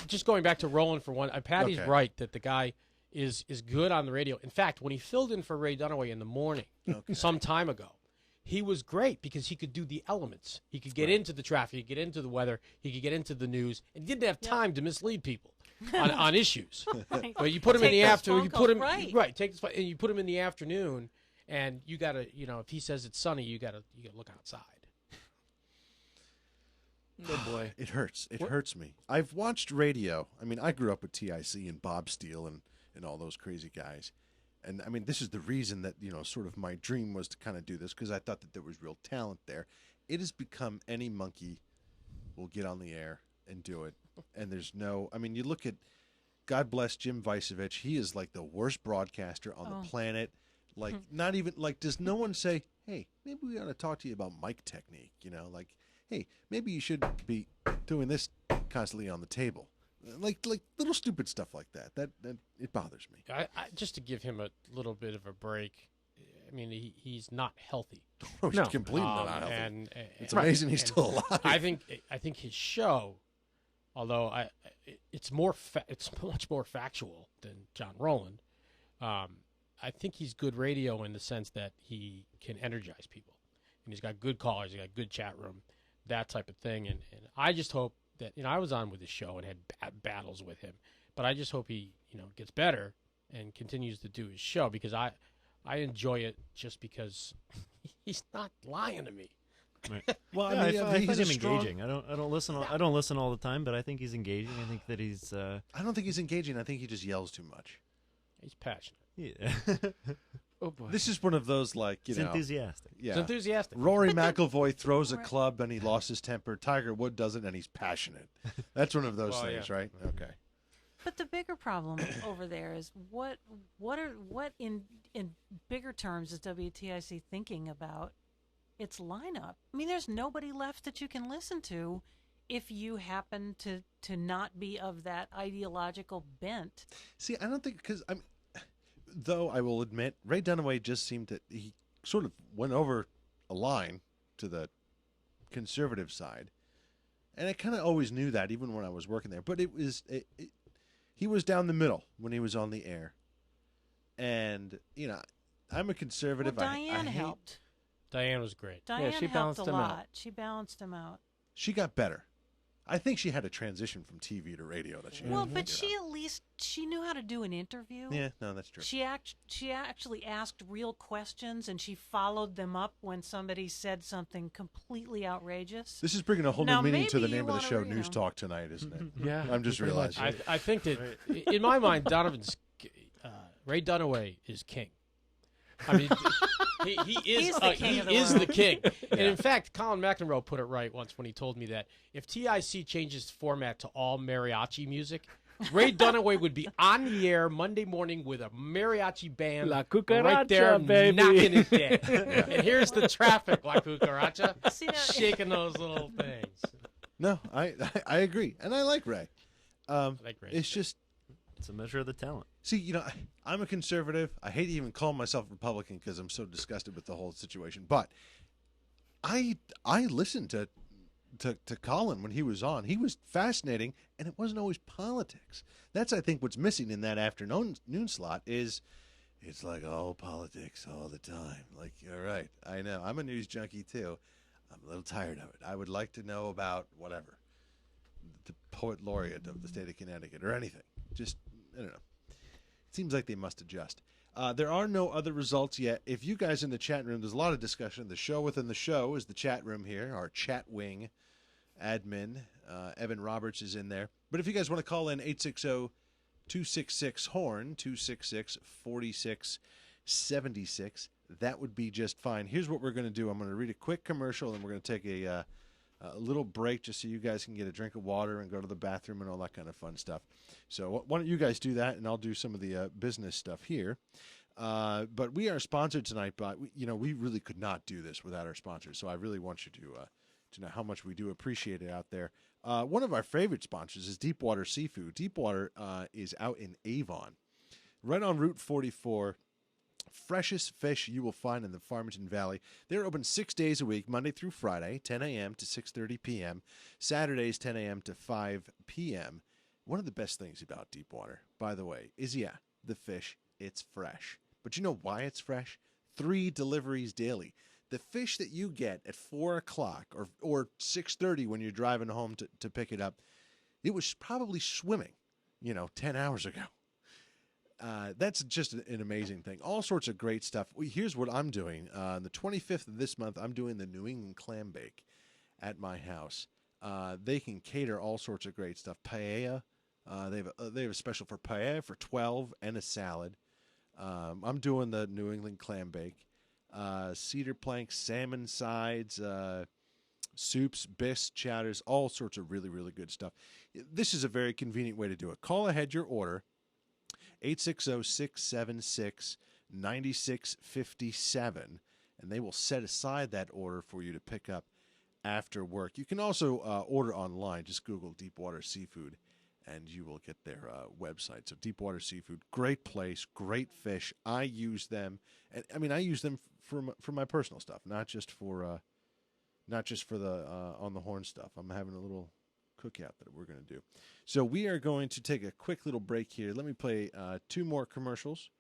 Just going back to Roland for one, Patty's Okay. right that the guy is good on the radio. In fact, when he filled in for Ray Dunaway in the morning some time ago, he was great because he could do the elements. He could get into the traffic, he could get into the weather, he could get into the news, and he didn't have time to mislead people on issues. Right. But you put him in Take the those afternoon. phone You calls, put him right. Take this, and you put him in the afternoon, and you gotta, if he says it's sunny, you gotta look outside. Oh, boy. It hurts. It hurts me. I've watched radio. I mean, I grew up with TIC and Bob Steele and all those crazy guys. And, I mean, this is the reason that, sort of my dream was to kind of do this, because I thought that there was real talent there. It has become any monkey will get on the air and do it. And there's no – I mean, you look at – God bless Jim Vicevich. He is like the worst broadcaster on the planet. Like, not even – like, does no one say, hey, maybe we ought to talk to you about mic technique, like – hey, maybe you should be doing this constantly on the table, like little stupid stuff like that. That it bothers me. Just to give him a little bit of a break. I mean, he's not healthy. Oh, he's No. completely not healthy. And It's amazing he's still alive. I think his show, although it's much more factual than John Rowland. I think he's good radio in the sense that he can energize people, and he's got good callers, he's got good chat room, that type of thing. And I just hope that I was on with his show and had battles with him, but I just hope he gets better and continues to do his show, because I enjoy it just because he's not lying to me. Right. Well, Yeah, I he's find a him strong- engaging. I don't listen. I don't listen all the time, but I think he's engaging. I think that he's. I don't think he's engaging. I think he just yells too much. He's passionate. Yeah. Oh, boy. This is one of those, like, He's enthusiastic. yeah. He's enthusiastic. Rory McIlroy throws a club and he lost his temper. Tiger Wood doesn't, and he's passionate. That's one of those Well, things, yeah. right? Okay. But the bigger problem over there is what in bigger terms is WTIC thinking about its lineup? I mean, there's nobody left that you can listen to if you happen to not be of that ideological bent. See, I don't think, because though I will admit, Ray Dunaway just seemed to, he sort of went over a line to the conservative side, and I kind of always knew that even when I was working there. But he was down the middle when he was on the air, and I'm a conservative. Well, I Diane hate- helped. Diane was great. Diane she helped balanced a him lot. out. She balanced him out. She got better. I think she had a transition from TV to radio that she. Well, had to but get she on. at least she knew how to do an interview. Yeah, no, that's true. She actually asked real questions, and she followed them up when somebody said something completely outrageous. This is bringing a whole Now, new meaning to the maybe you name of the wanna, show, you News know. Talk Tonight, isn't it? Yeah. I'm just pretty much. realizing. I think that in my mind, Donovan's Ray Dunaway is king. I mean, he is He's the king of the is world. the king. And in fact, Colin McEnroe put it right once when he told me that if TIC changes format to all mariachi music, Ray Dunaway would be on the air Monday morning with a mariachi band La right cucaracha, there baby. knocking it down. And here's the traffic, La Cucaracha, See, now- shaking those little things. No, I agree, and I like Ray. Like Ray. It's just, It's a measure of the talent. see, I'm a conservative. I hate to even call myself Republican because I'm so disgusted with the whole situation. But I listened to Colin when he was on. He was fascinating, and it wasn't always politics. That's, I think, what's missing in that afternoon slot is it's like all politics all the time. Like, all right, I know. I'm a news junkie, too. I'm a little tired of it. I would like to know about whatever, the poet laureate of the state of Connecticut or anything. Just, I don't know. It seems like they must adjust. There are no other results yet. If you guys in the chat room, there's a lot of discussion. The show within the show is the chat room here. Our chat wing admin, Evan Roberts, is in there. But if you guys want to call in, 860-266-HORN, 266-4676. that would be just fine. Here's what we're going to do. I'm going to read a quick commercial, and we're going to take a little break just so you guys can get a drink of water and go to the bathroom and all that kind of fun stuff. So why don't you guys do that, and I'll do some of the business stuff here. But we are sponsored tonight by, we really could not do this without our sponsors. So I really want you to know how much we do appreciate it out there. One of our favorite sponsors is Deepwater Seafood. Deepwater is out in Avon, right on Route 44. Freshest fish you will find in the Farmington Valley. They're open 6 days a week, Monday through Friday, 10 a.m. to 6:30 p.m., Saturdays 10 a.m. to 5 p.m. One of the best things about Deepwater, by the way, is, the fish, it's fresh. But you know why it's fresh? 3 deliveries daily. The fish that you get at 4 o'clock or 6:30 when you're driving home to pick it up, it was probably swimming, 10 hours ago. That's just an amazing thing. All sorts of great stuff. Here's what I'm doing. On the 25th of this month, I'm doing the New England Clam Bake at my house. They can cater all sorts of great stuff. Paella. They have a special for paella for $12 and a salad. I'm doing the New England Clam Bake. Cedar planks, salmon sides, soups, bisques, chowders, all sorts of really, really good stuff. This is a very convenient way to do it. Call ahead your order. 860-676-9657, and they will set aside that order for you to pick up after work. You can also order online. Just Google Deepwater Seafood, and you will get their website. So Deepwater Seafood, great place, great fish. I use them, and I use them for my personal stuff, not just for the On the Horn stuff. I'm having a little cookout that we're going to do. So we are going to take a quick little break here. Let me play 2 more commercials,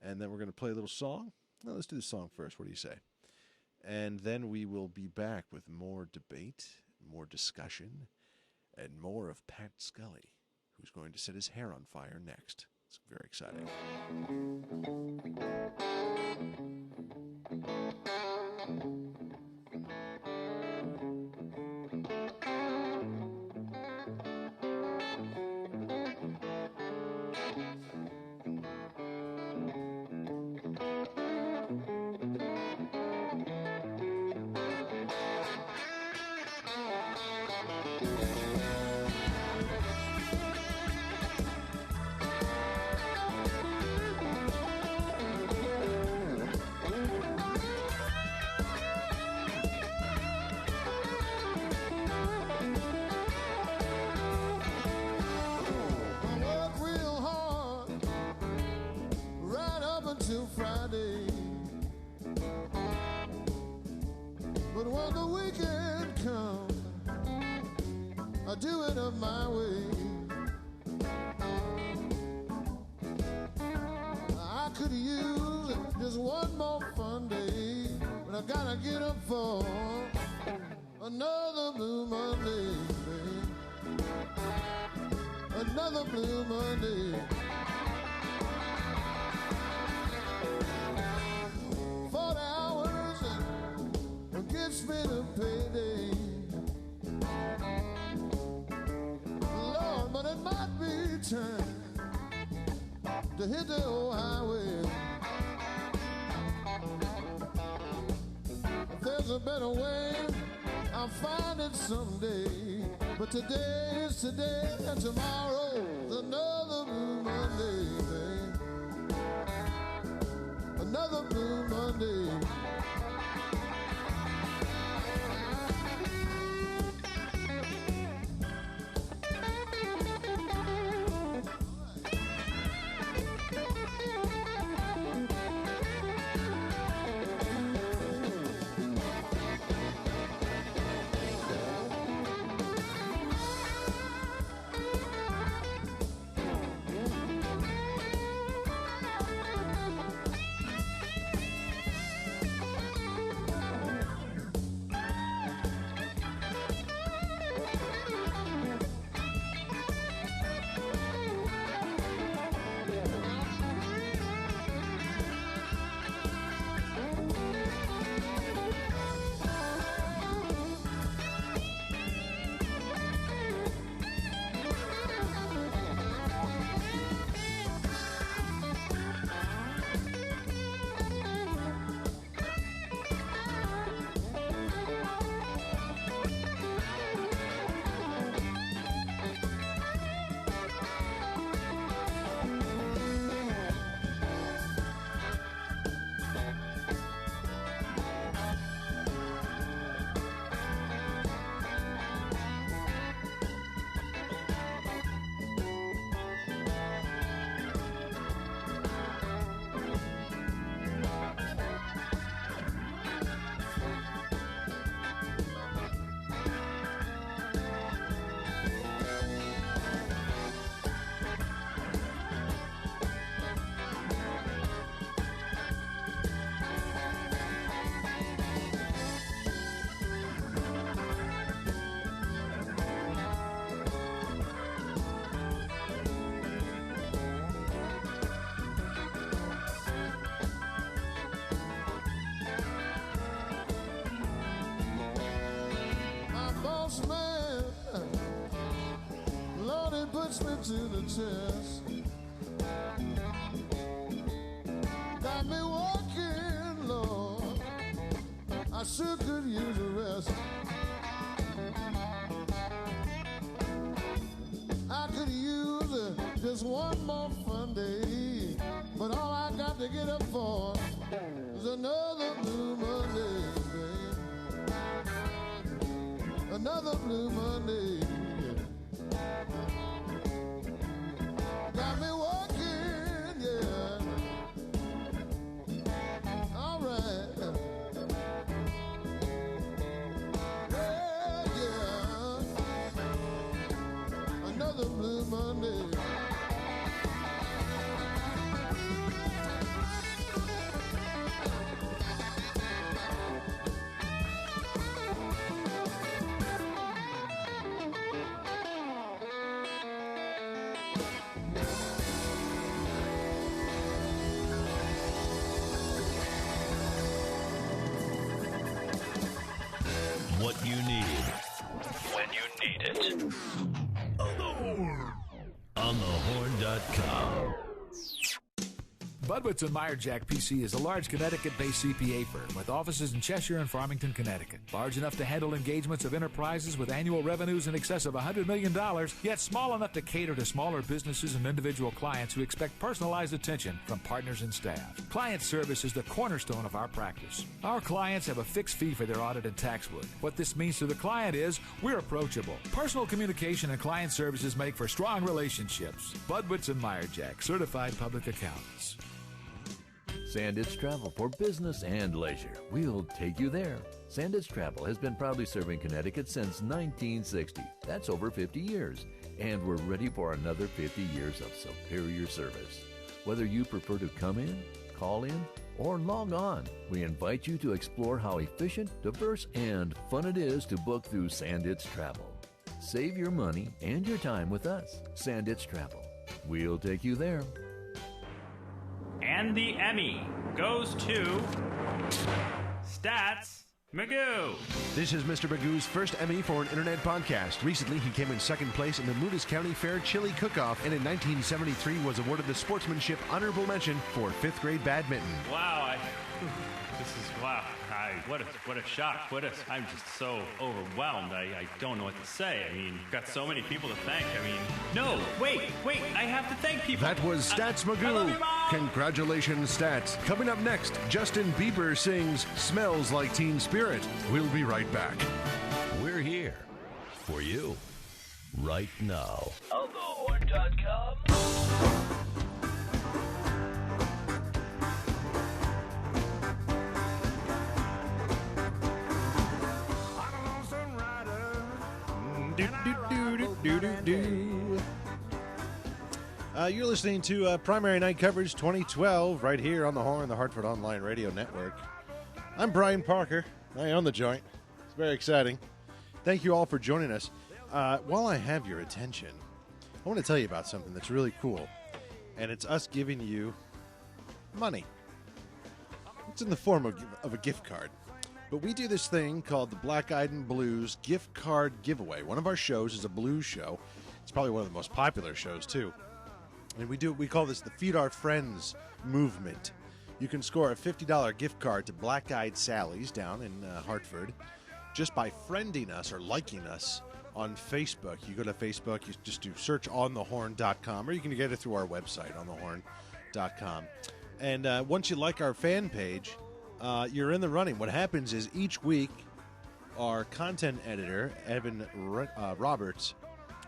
and then we're going to play a little song. Well, let's do the song first. What do you say? And then we will be back with more debate, more discussion, and more of Pat Scully, who's going to set his hair on fire next. It's very exciting. Friday, but when the weekend comes, I do it up my way. I could use just one more fun day, but I gotta get up for another blue Monday, babe. Another blue Monday. 40 hours gets me to payday. Lord, but it might be time to hit the old highway. If there's a better way, I'll find it someday. But today is today, and tomorrow's another blue Monday, babe. Another blue Monday. puts me to the test. Got me walking, Lord. I sure could use a rest. I could use just one more fun day, but all I got to get up for is another blue Monday, babe. Another blue Monday. Got me walking, yeah. All right. Yeah, yeah. Another blue Monday. What you need when you need it. On the Horn. OnTheHORN.com. Budwitz & Meyerjack PC is a large Connecticut-based CPA firm with offices in Cheshire and Farmington, Connecticut. Large enough to handle engagements of enterprises with annual revenues in excess of $100 million, yet small enough to cater to smaller businesses and individual clients who expect personalized attention from partners and staff. Client service is the cornerstone of our practice. Our clients have a fixed fee for their audit and tax work. What this means to the client is we're approachable. Personal communication and client services make for strong relationships. Budwitz & Meyerjack, certified public accountants. Sandits Travel for business and leisure. We'll take you there. Sandits Travel has been proudly serving Connecticut since 1960. That's over 50 years. And we're ready for another 50 years of superior service. Whether you prefer to come in, call in, or log on, we invite you to explore how efficient, diverse, and fun it is to book through Sandits Travel. Save your money and your time with us. Sandits Travel. We'll take you there. And the Emmy goes to Stats Magoo. This is Mr. Magoo's first Emmy for an internet podcast. Recently, he came in second place in the Moodus County Fair Chili Cook-Off, and in 1973 was awarded the Sportsmanship Honorable Mention for 5th grade badminton. Wow, this is wow. What a shock. I'm just so overwhelmed. I don't know what to say. I mean, got so many people to thank. I mean, no, wait, I have to thank people. That was Stats Magoo. I love you, Mom. Congratulations, Stats. Coming up next, Justin Bieber sings Smells Like Teen Spirit. We'll be right back. We're here for you right now. OnTheHORN.com. You're listening to Primary Night Coverage 2012 right here on the Horn, the Hartford Online Radio Network. I'm Brian Parker. I own the joint. It's very exciting. Thank you all for joining us. While I have your attention, I want to tell you about something that's really cool, and it's us giving you money. It's in the form of a gift card. But we do this thing called the Black Eyed and Blues Gift Card Giveaway. One of our shows is a blues show. It's probably one of the most popular shows, too. And we call this the Feed Our Friends movement. You can score a $50 gift card to Black Eyed Sally's down in Hartford just by friending us or liking us on Facebook. You go to Facebook, you just do search OnTheHORN.com, or you can get it through our website, OnTheHORN.com. And once you like our fan page, you're in the running. What happens is each week, our content editor, Evan Roberts,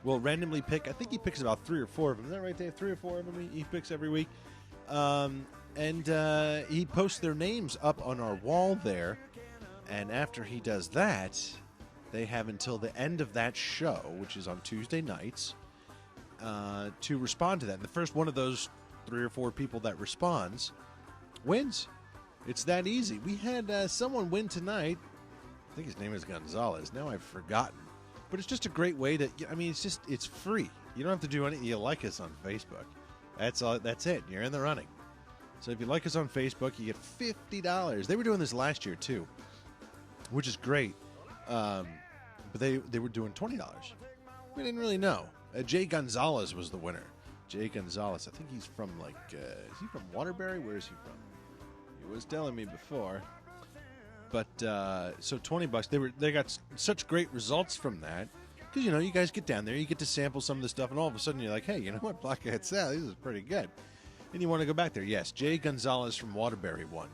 will randomly pick, I think he picks about 3 or 4 of them. Is that right, Dave? 3 or 4 of them he picks every week. And he posts their names up on our wall there. And after he does that, they have until the end of that show, which is on Tuesday nights, to respond to that. And the first one of those 3 or 4 people that responds wins. It's that easy. We had someone win tonight. I think his name is Gonzalez. Now I've forgotten. But it's just a great way to, I mean, it's free. You don't have to do anything. You like us on Facebook. That's it. You're in the running. So if you like us on Facebook, you get $50. They were doing this last year, too, which is great. But they were doing $20. We didn't really know. Jay Gonzalez was the winner. Jay Gonzalez. I think he's from is he from Waterbury? Where is he from? He was telling me before. But so $20. They got such great results from that because you guys get down there, you get to sample some of the stuff, and all of a sudden you're like, hey, you know what, Blockhead Sally, this is pretty good, and you want to go back there. Yes, Jay Gonzalez from Waterbury won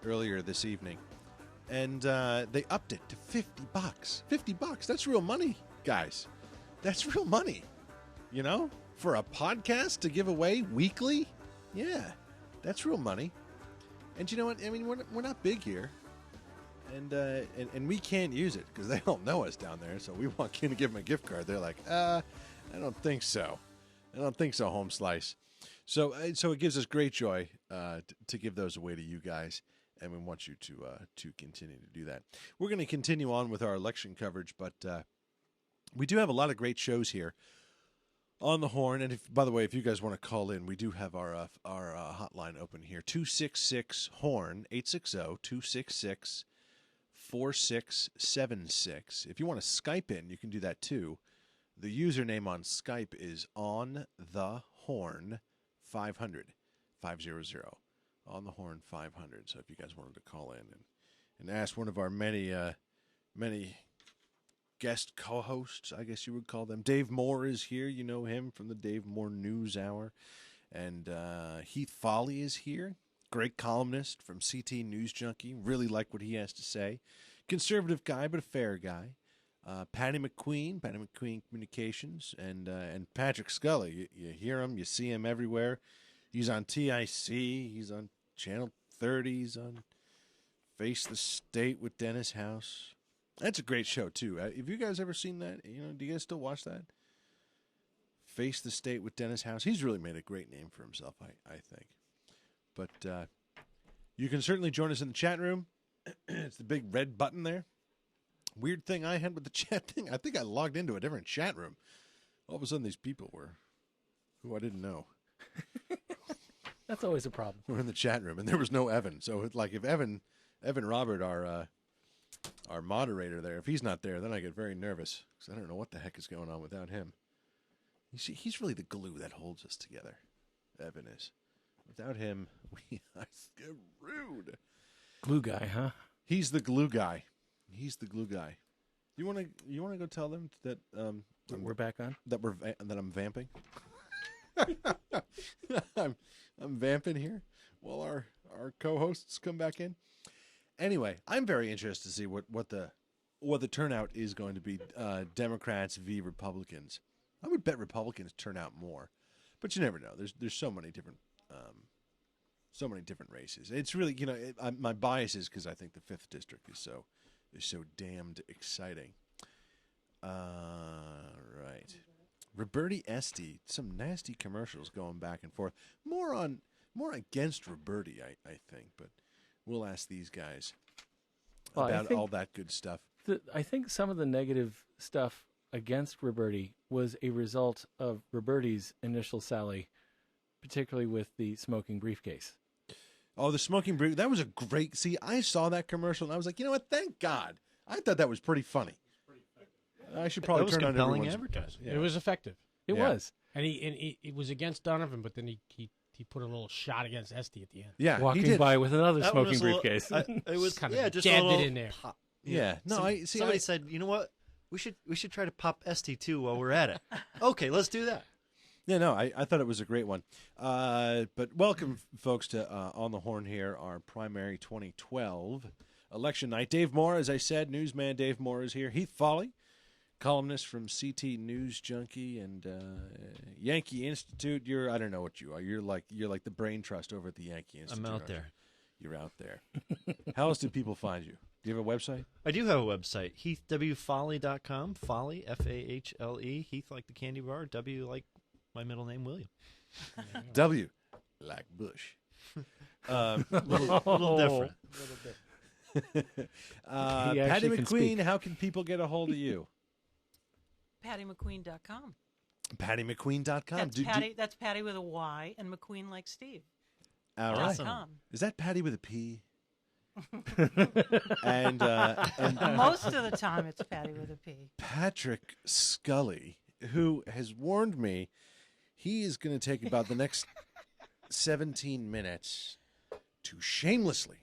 earlier this evening, and they upped it to $50. $50. That's real money, guys. That's real money. For a podcast to give away weekly. Yeah, that's real money. And you know what? I mean, we're not big here, and we can't use it because they don't know us down there. So we walk in to give them a gift card. They're like, I don't think so. I don't think so, Home Slice. So it gives us great joy to give those away to you guys, and we want you to continue to do that. We're going to continue on with our election coverage, but we do have a lot of great shows here on the Horn. And by the way, if you guys want to call in, we do have our hotline open here. 266-HORN, 860-266-4676. If you want to Skype in, you can do that too. The username on Skype is OnTheHORN 500. On the Horn 500. So if you guys wanted to call in and ask one of our many guest co-hosts, I guess you would call them. Dave Moore is here. You know him from the Dave Moore News Hour. And Heath Foley is here. Great columnist from CT News Junkie. Really like what he has to say. Conservative guy, but a fair guy. Patty McQueen Communications, and Patrick Scully. You hear him, you see him everywhere. He's on TIC. He's on Channel 30. He's on Face the State with Dennis House. That's a great show, too. Have you guys ever seen that? Do you guys still watch that? Face the State with Dennis House. He's really made a great name for himself, I think. But you can certainly join us in the chat room. It's the big red button there. Weird thing I had with the chat thing, I think I logged into a different chat room. All of a sudden, these people were who I didn't know. That's always a problem. We're in the chat room, and there was no Evan. So, if Evan Robert, our moderator there, if he's not there, then I get very nervous because I don't know what the heck is going on without him. He's really the glue that holds us together. Evan is. Without him, we are screwed. Glue guy, huh? He's the glue guy. He's the glue guy. You want to go tell them that we're back on? That I'm vamping. I'm vamping here while our co-hosts come back in. Anyway, I'm very interested to see what the turnout is going to be. Democrats v. Republicans. I would bet Republicans turn out more, but you never know. There's so many different races. It's really my bias is because I think the 5th district is so damned exciting. Right. Roberti Esty, some nasty commercials going back and forth. More against Roberti, I think, but we'll ask these guys about all that good stuff. I think some of the negative stuff against Roberti was a result of Roberti's initial sally, particularly with the smoking briefcase. Oh, the smoking brief. That was a great... See, I saw that commercial, and I was like, you know what? Thank God. I thought that was pretty funny. I should probably turn on compelling advertising. Yeah. It was effective. It was. And he was against Donovan, but then he put a little shot against Esty at the end. Yeah, walking by with another smoking briefcase. It was kind of just jabbed it in there. Pop. Yeah. No, somebody said, you know what? We should try to pop Esty too while we're at it. Okay, let's do that. Yeah, no, I thought it was a great one. But welcome, folks, to On the Horn here, our primary 2012 election night. Dave Moore, as I said, newsman Dave Moore is here. Heath Foley, columnist from CT News Junkie and Yankee Institute. I don't know what you are. You're like the brain trust over at the Yankee Institute. I'm out there. You're out there. How else do people find you? Do you have a website? I do have a website, heathwfoley.com. Foley, F-A-H-L-E. Heath like the candy bar. W like my middle name, William. W like Bush. Little different. Patty McQueen, how can people get a hold of you? PattyMcQueen.com. PattyMcQueen.com. That's Patty with a Y and McQueen like Steve. All right. Awesome. Is that Patty with a P? and most of the time it's Patty with a P. Patrick Scully who has warned me he is going to take about the next 17 minutes to shamelessly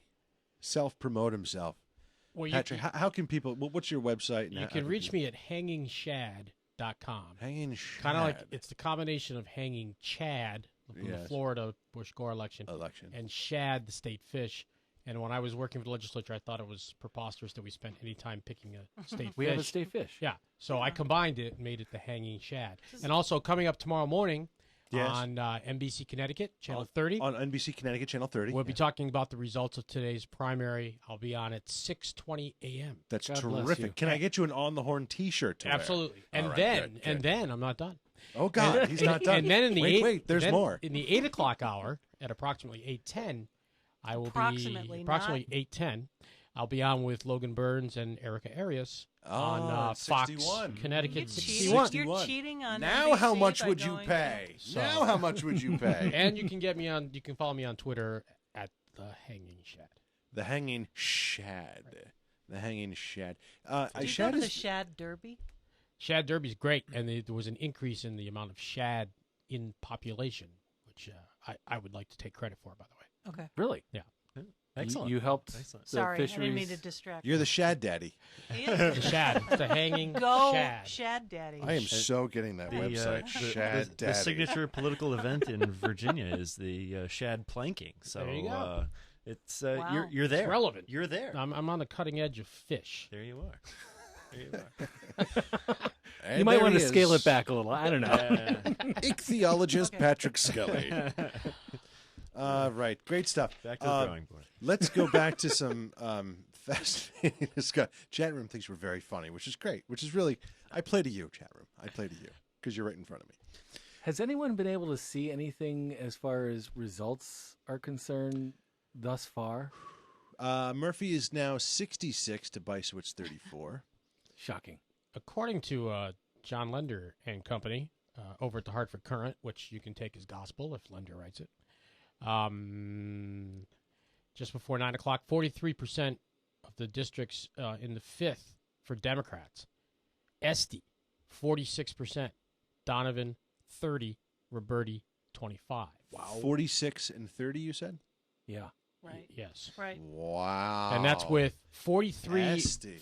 self-promote himself. Well, Patrick, how can people? What's your website? And you can reach me at hangingshad.com. Hanging Shad. Kind of like it's the combination of hanging Chad from the Florida Bush-Gore election, and shad, the state fish. And when I was working for the legislature, I thought it was preposterous that we spent any time picking a state fish. We have a state fish. Yeah. So I combined it and made it the hanging shad. And also coming up tomorrow morning on NBC Connecticut, Channel 30. On NBC Connecticut, Channel 30. We'll be talking about the results of today's primary. I'll be on at 6:20 a.m. That's God bless you. terrific. Can I get you an On the Horn T-shirt to wear? Absolutely. And All right, then, good. I'm not done. Oh God, he's not done. And then in the wait, there's more. In the 8 o'clock hour at approximately 8:10, I will approximately 8:10. I'll be on with Logan Burns and Erica Arias on Fox 61. Connecticut You're 61. You're cheating on Now NBC how much by would you going- pay? So- Now how much would you pay? And you can get me on. You can follow me on Twitter at the Hanging Shad. The Hanging Shad. The Hanging Shad. Do you Shad go to the is Shad Derby? Shad Derby's great, and there was an increase in the amount of shad in population, which I would like to take credit for, by the way. Okay. Really? Yeah. Excellent. You helped Excellent. the Sorry, fisheries. I didn't mean to distract You're the Shad Daddy. you. The shad, the hanging Go shad. Shad Daddy. I am so getting that website. Shad the Daddy. signature political event in Virginia is the shad planking. So There you go. it's Wow. you're there. It's relevant. You're there. I'm on the cutting edge of fish. There you are. There you are. And You might there want to he scale is. it back a little. I don't know. Ichthyologist Patrick Scully. Right, great stuff. Back to the drawing board. Let's go back to some fascinating discussion. Chat room thinks we're very funny, which is great. Which is really, I play to you, chat room. I play to you because you're right in front of me. Has anyone been able to see anything as far as results are concerned thus far? Murphy is now 66 to Bysowitz 34. Shocking. According to John Lender and Company over at the Hartford Courant, which you can take as gospel if Lender writes it, just before 9 o'clock, 43% of the districts in the 5th for Democrats. Estee, 46%. Donovan, 30. Roberti, 25. Wow. 46 and 30, you said? Yeah. Right. Yes. Right. Wow. And that's with 43 Nasty.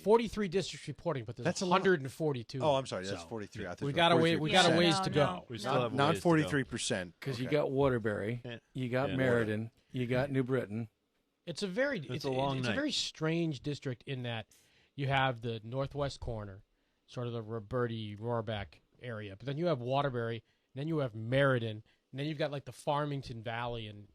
districts reporting, but there's That's a lot. 142. Oh, I'm sorry. That's So, 43. I thought we it was got a 43%. ways No, to no, go. We no. still have Not ways to go. 43%. Because you got Waterbury, Yeah. you got Yeah. Meriden, you got New Britain. It's a very It's a long night. very strange district in that you have the northwest corner, sort of the Roberti Rohrbach area, but then you have Waterbury, and then you have Meriden, and then you've got like the Farmington Valley, and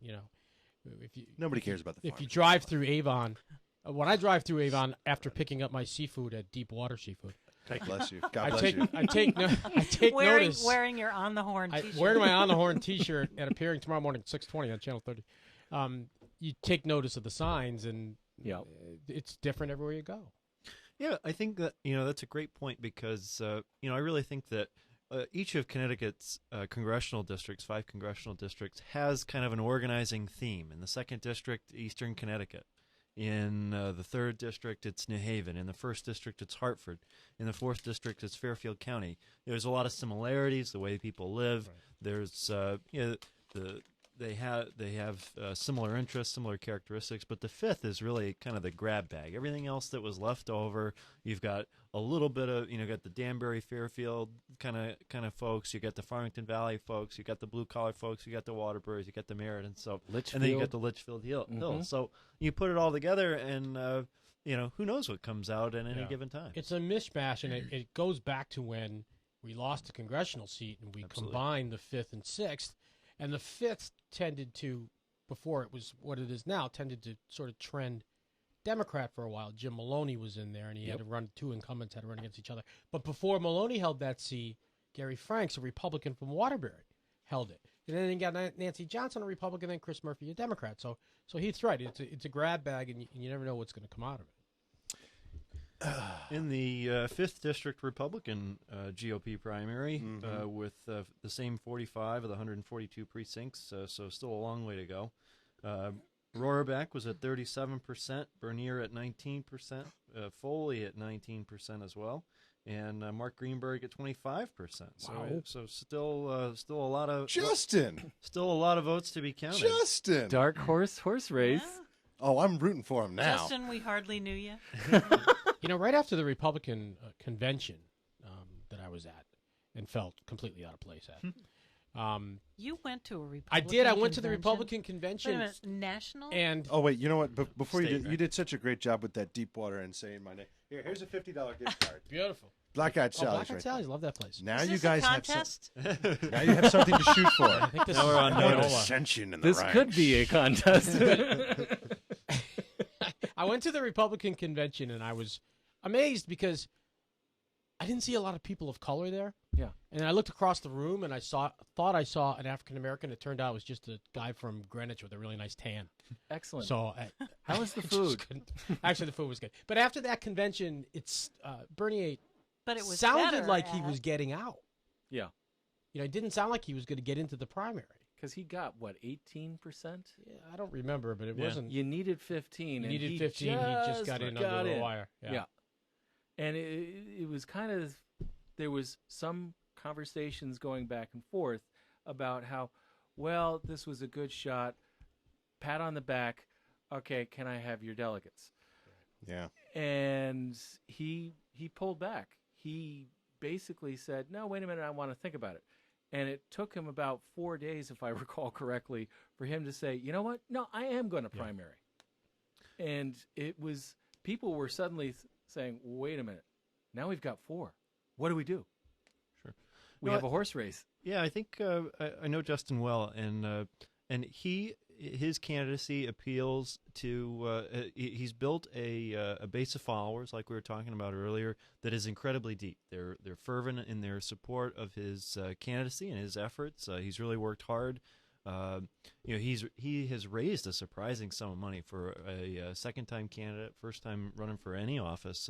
if you Nobody cares about the if you farmers. drive through Avon, when I drive through Avon after picking up my seafood at Deepwater Seafood, God bless you. God bless you. I take notice. Wearing your On the Horn T-shirt. Wearing my On the Horn T-shirt and appearing tomorrow morning at 6:20 on Channel 30. You take notice of the signs, and it's different everywhere you go. Yeah, I think that that's a great point because I really think that each of Connecticut's congressional districts, 5 congressional districts, has kind of an organizing theme. In the 2nd district, Eastern Connecticut. In the 3rd district, it's New Haven. In the 1st district, it's Hartford. In the 4th district, it's Fairfield County. There's a lot of similarities, the way people live. Right. There's they have similar interests, similar characteristics, but the 5th is really kind of the grab bag. Everything else that was left over, you've got a little bit of, got the Danbury, Fairfield kind of folks, you got the Farmington Valley folks, you got the blue collar folks, you got the Waterburys, you got the Meriden, and then you got the Litchfield Hill. So you put it all together, and who knows what comes out at any given time. It's a mishmash, and it goes back to when we lost a congressional seat and we combined the 5th and 6th. And the 5th tended to, before it was what it is now, tended to sort of trend Democrat for a while. Jim Maloney was in there, and he had to run, 2 incumbents had to run against each other. But before Maloney held that seat, Gary Franks, a Republican from Waterbury, held it. And then you got Nancy Johnson, a Republican, and Chris Murphy, a Democrat. So Heath's right. It's a grab bag, and you never know what's going to come out of it. In the 5th District Republican GOP primary, with the same 45 of the 142 precincts, so still a long way to go. Rohrbach was at 37%, Bernier at 19%, Foley at 19% as well, and Mark Greenberg at 25%. Wow. So still a lot of Justin. Still a lot of votes to be counted. Justin. Dark horse race. Yeah. Oh, I'm rooting for him now. Justin, we hardly knew you. You know, right after the Republican convention that I was at and felt completely out of place at. You went to a Republican I did. I went to the convention? Republican Wait a convention. minute, national? And Oh wait, you know what? Before you State, did, right? you did such a great job with that Deepwater and saying my name. Here's a $50 gift card. beautiful. Black Eyed Oh, Sally's Black Eyed right Sally's, love that place. there. Now Is you this guys a have contest? now you have something to shoot for. I think this Now we're on More notice. dissension in the This ranks. could be a contest. I went to the Republican convention and I was amazed because I didn't see a lot of people of color there. Yeah. And I looked across the room and thought I saw an African American. It turned out it was just a guy from Greenwich with a really nice tan. Excellent. So How was the I just food? couldn't- Actually, the food was good. But after that convention, Bernier But it was sounded better like he at- was getting out. Yeah. You know, it didn't sound like he was going to get into the primary. Because he got, what, 18%? Yeah, I don't remember, but it Yeah. wasn't. You needed 15. He and needed he 15. He just got in under the wire. Yeah. And it was kind of, there was some conversations going back and forth about how, well, this was a good shot. Pat on the back. Okay, can I have your delegates? Yeah. And he pulled back. He basically said, no, wait a minute, I want to think about it. And it took him about 4 days, if I recall correctly, for him to say, you know what? No, I am going to primary. And it was, people were suddenly saying, wait a minute, now we've got 4. What do we do? Sure. We have a horse race. Yeah, I think I know Justin well, and his candidacy appeals to. He's built a base of followers, like we were talking about earlier, that is incredibly deep. They're fervent in their support of his candidacy and his efforts. He's really worked hard. He has raised a surprising sum of money for a second-time candidate, first time running for any office.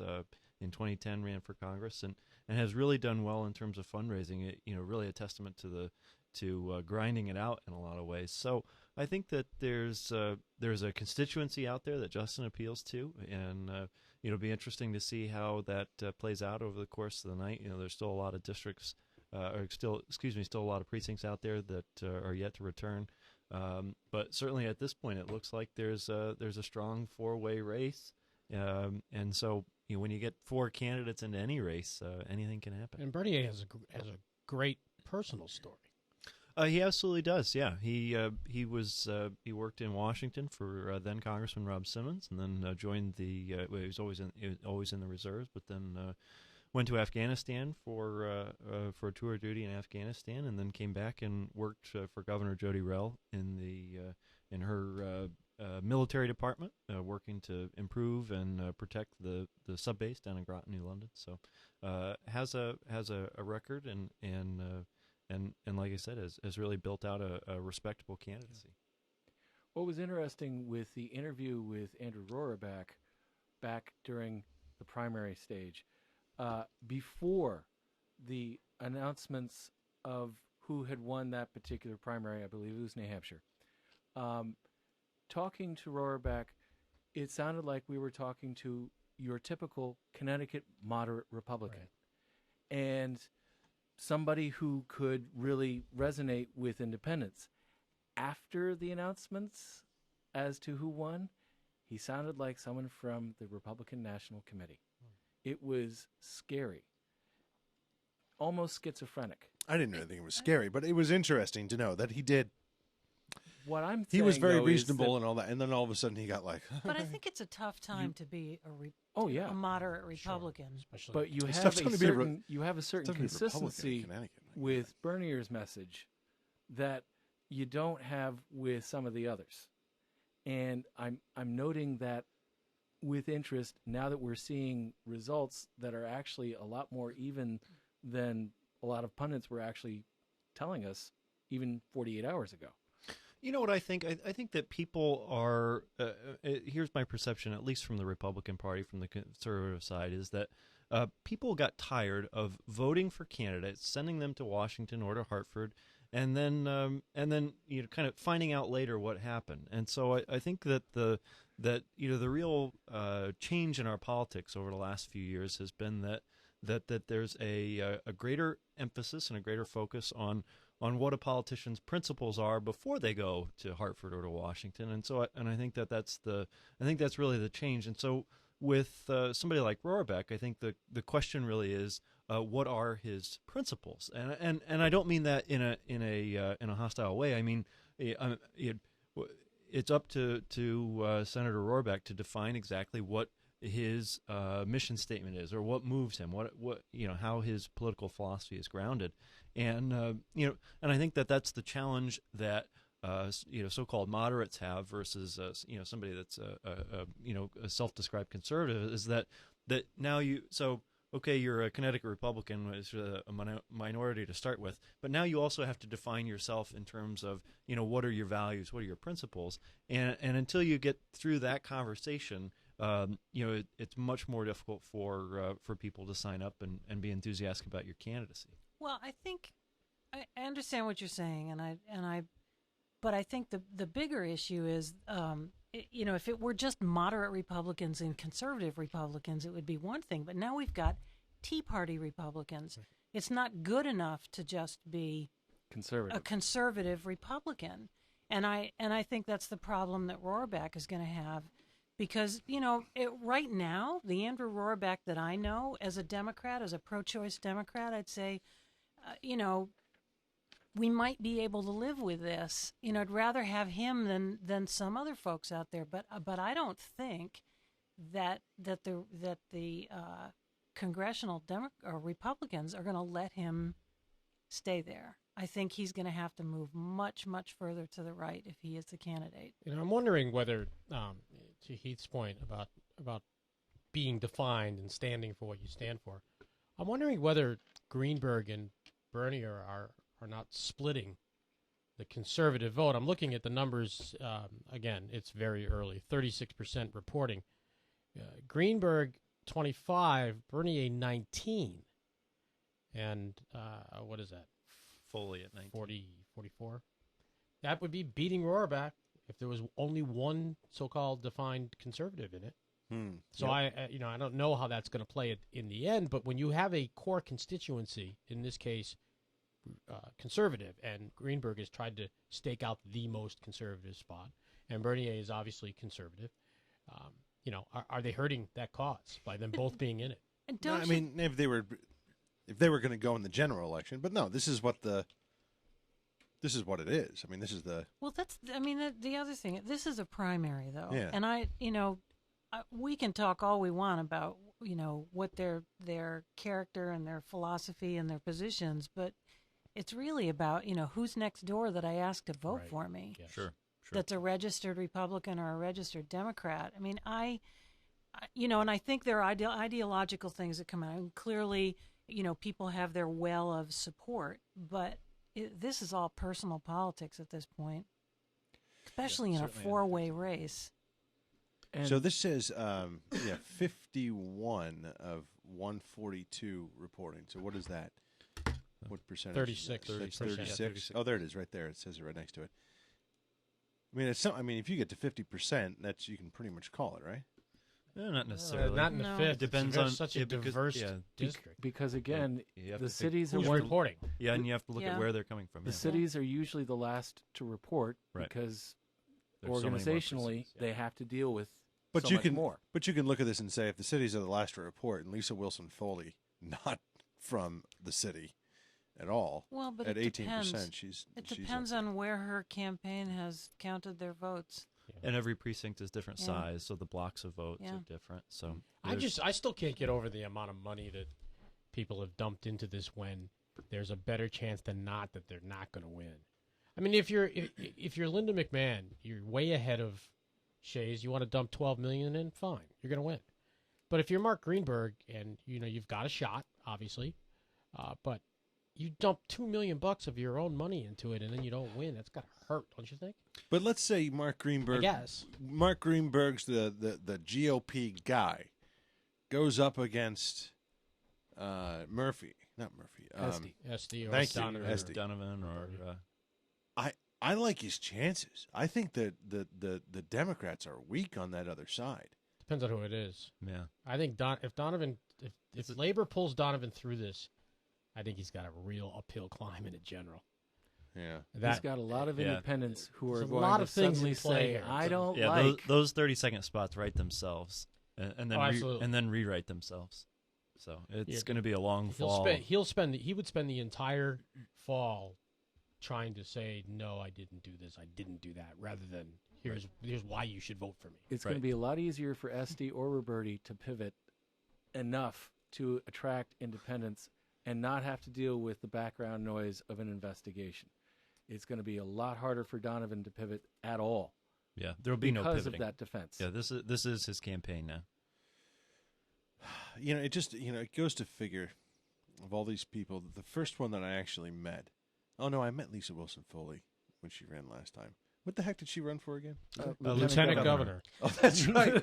In 2010, ran for Congress and has really done well in terms of fundraising. It, really a testament to grinding it out in a lot of ways. So I think that there's a constituency out there that Justin appeals to, and it'll be interesting to see how that plays out over the course of the night. There's still a lot of districts, still a lot of precincts out there that are yet to return. But certainly at this point, it looks like there's a strong 4-way race, and so. When you get 4 candidates into any race, anything can happen. And Bernier has a great personal story. He absolutely does. Yeah, he worked in Washington for then Congressman Rob Simmons, and then joined the. He was always in the reserves, but then went to Afghanistan for a tour of duty in Afghanistan, and then came back and worked for Governor Jody Rell in her. Military department, working to improve and protect the sub base down in Groton, New London. So has a record and like I said, has really built out a respectable candidacy. What was interesting with the interview with Andrew Rohraback back during the primary stage, before the announcements of who had won that particular primary, I believe it was New Hampshire. Talking to Rohraback, it sounded like we were talking to your typical Connecticut moderate Republican. Right. And somebody who could really resonate with independence. After the announcements as to who won, he sounded like someone from the Republican National Committee. It was scary, almost schizophrenic. I didn't really think it was scary, but it was interesting to know that he did. What I'm saying, he was very though, reasonable and all that, and then all of a sudden he got like. But I think it's a tough time to be a moderate Republican. Especially but you It's have tough a to be a certain you have a certain consistency with Bernier's message that you don't have with some of the others, and I'm noting that with interest now that we're seeing results that are actually a lot more even than a lot of pundits were actually telling us even 48 hours ago. You know what I think? I think that people are. Here's my perception, at least from the Republican Party, from the conservative side, is that people got tired of voting for candidates, sending them to Washington or to Hartford, and then kind of finding out later what happened. And so I think that the real change in our politics over the last few years has been that that there's a greater emphasis and a greater focus on what a politician's principles are before they go to Hartford or to Washington, and I think that's really the change. And so with somebody like Rohraback, I think the question really is what are his principles, and I don't mean that in a hostile way. I mean it's up to Senator Rohraback to define exactly what his mission statement is, or what moves him, what how his political philosophy is grounded, and and I think that's the challenge that so-called moderates have versus somebody that's a self-described conservative, is that now you're a Connecticut Republican, which is a minority to start with, but now you also have to define yourself in terms of what are your values, what are your principles, and until you get through that conversation, it's much more difficult for people to sign up and be enthusiastic about your candidacy. Well, I think I understand what you're saying, but I think the bigger issue is, if it were just moderate Republicans and conservative Republicans, it would be one thing. But now we've got Tea Party Republicans. Right. It's not good enough to just be a conservative Republican, and I think that's the problem that Rohraback is going to have. Because, right now, the Andrew Rohraback that I know as a Democrat, as a pro-choice Democrat, I'd say, we might be able to live with this. I'd rather have him than some other folks out there. But I don't think that the congressional Republicans are going to let him stay there. I think he's going to have to move much, much further to the right if he is the candidate. I'm wondering whether, to Heath's point about being defined and standing for what you stand for, I'm wondering whether Greenberg and Bernier are not splitting the conservative vote. I'm looking at the numbers. Again, it's very early, 36% reporting. Greenberg 25, Bernier 19. And what is that? Foley at 19. 44. That would be beating Rohraback if there was only one so-called defined conservative in it. So I don't know how that's going to play it in the end, but when you have a core constituency, in this case, conservative, and Greenberg has tried to stake out the most conservative spot, and Bernier is obviously conservative, are they hurting that cause by them both being in it? No, I mean, if they were going to go in the general election, but no, this is what it is. I mean, this is the... Well, the other thing, this is a primary, though. Yeah. And we can talk all we want about, what their character and their philosophy and their positions, but it's really about, who's next door that I ask to vote for me. Yes. Sure. That's a registered Republican or a registered Democrat. I mean, and I think there are ideological things that come out. And clearly, people have their well of support, but this is all personal politics at this point, especially in a four-way race. And so this says, 51 of 142 reporting. So what is that? What percentage? 36. 36. Oh, there it is, right there. It says it right next to it. I mean, if you get to 50%, you can pretty much call it, right? No, not necessarily. Not in the fifth. It depends on on such a diverse district. Because again, the to cities are who's reporting. Yeah, and you have to look at where they're coming from. The cities are usually the last to report because organizationally they have to deal with much more. But you can look at this and say, if the cities are the last to report, and Lisa Wilson Foley, not from the city at all, well, but at 18%, it depends on where her campaign has counted their votes. And every precinct is different size, so the blocks of votes are different. So I still can't get over the amount of money that people have dumped into this when there's a better chance than not that they're not going to win. I mean, if you're Linda McMahon, you're way ahead of Shays. You want to dump $12 million in, fine, you're going to win. But if you're Mark Greenberg and you've got a shot, obviously, but you dump $2 million of your own money into it and then you don't win, that's got to hurt, don't you think? But let's say Mark Greenberg. I guess Mark Greenberg's the GOP guy, goes up against Murphy, not Murphy. Esty or Donovan or. I like his chances. I think that the Democrats are weak on that other side. Depends on who it is. Yeah. I think if Labor pulls Donovan through this, I think he's got a real uphill climb in general. Yeah. He's got a lot of independents who are There's a going lot to of things suddenly in play say, here. I don't Yeah, like. those 30-second spots write themselves, and then absolutely. and then rewrite themselves. So it's going to be a long fall. He would spend the entire fall trying to say, no, I didn't do this, I didn't do that, rather than here's why you should vote for me. It's going to be a lot easier for Esty or Roberti to pivot enough to attract independents and not have to deal with the background noise of an investigation. It's going to be a lot harder for Donovan to pivot at all. Yeah, there'll be no pivoting because of that defense. Yeah, this is his campaign now. It goes to figure of all these people. The first one that I actually met. Oh no, I met Lisa Wilson Foley when she ran last time. What the heck did she run for again? Lieutenant Governor. Oh, that's right.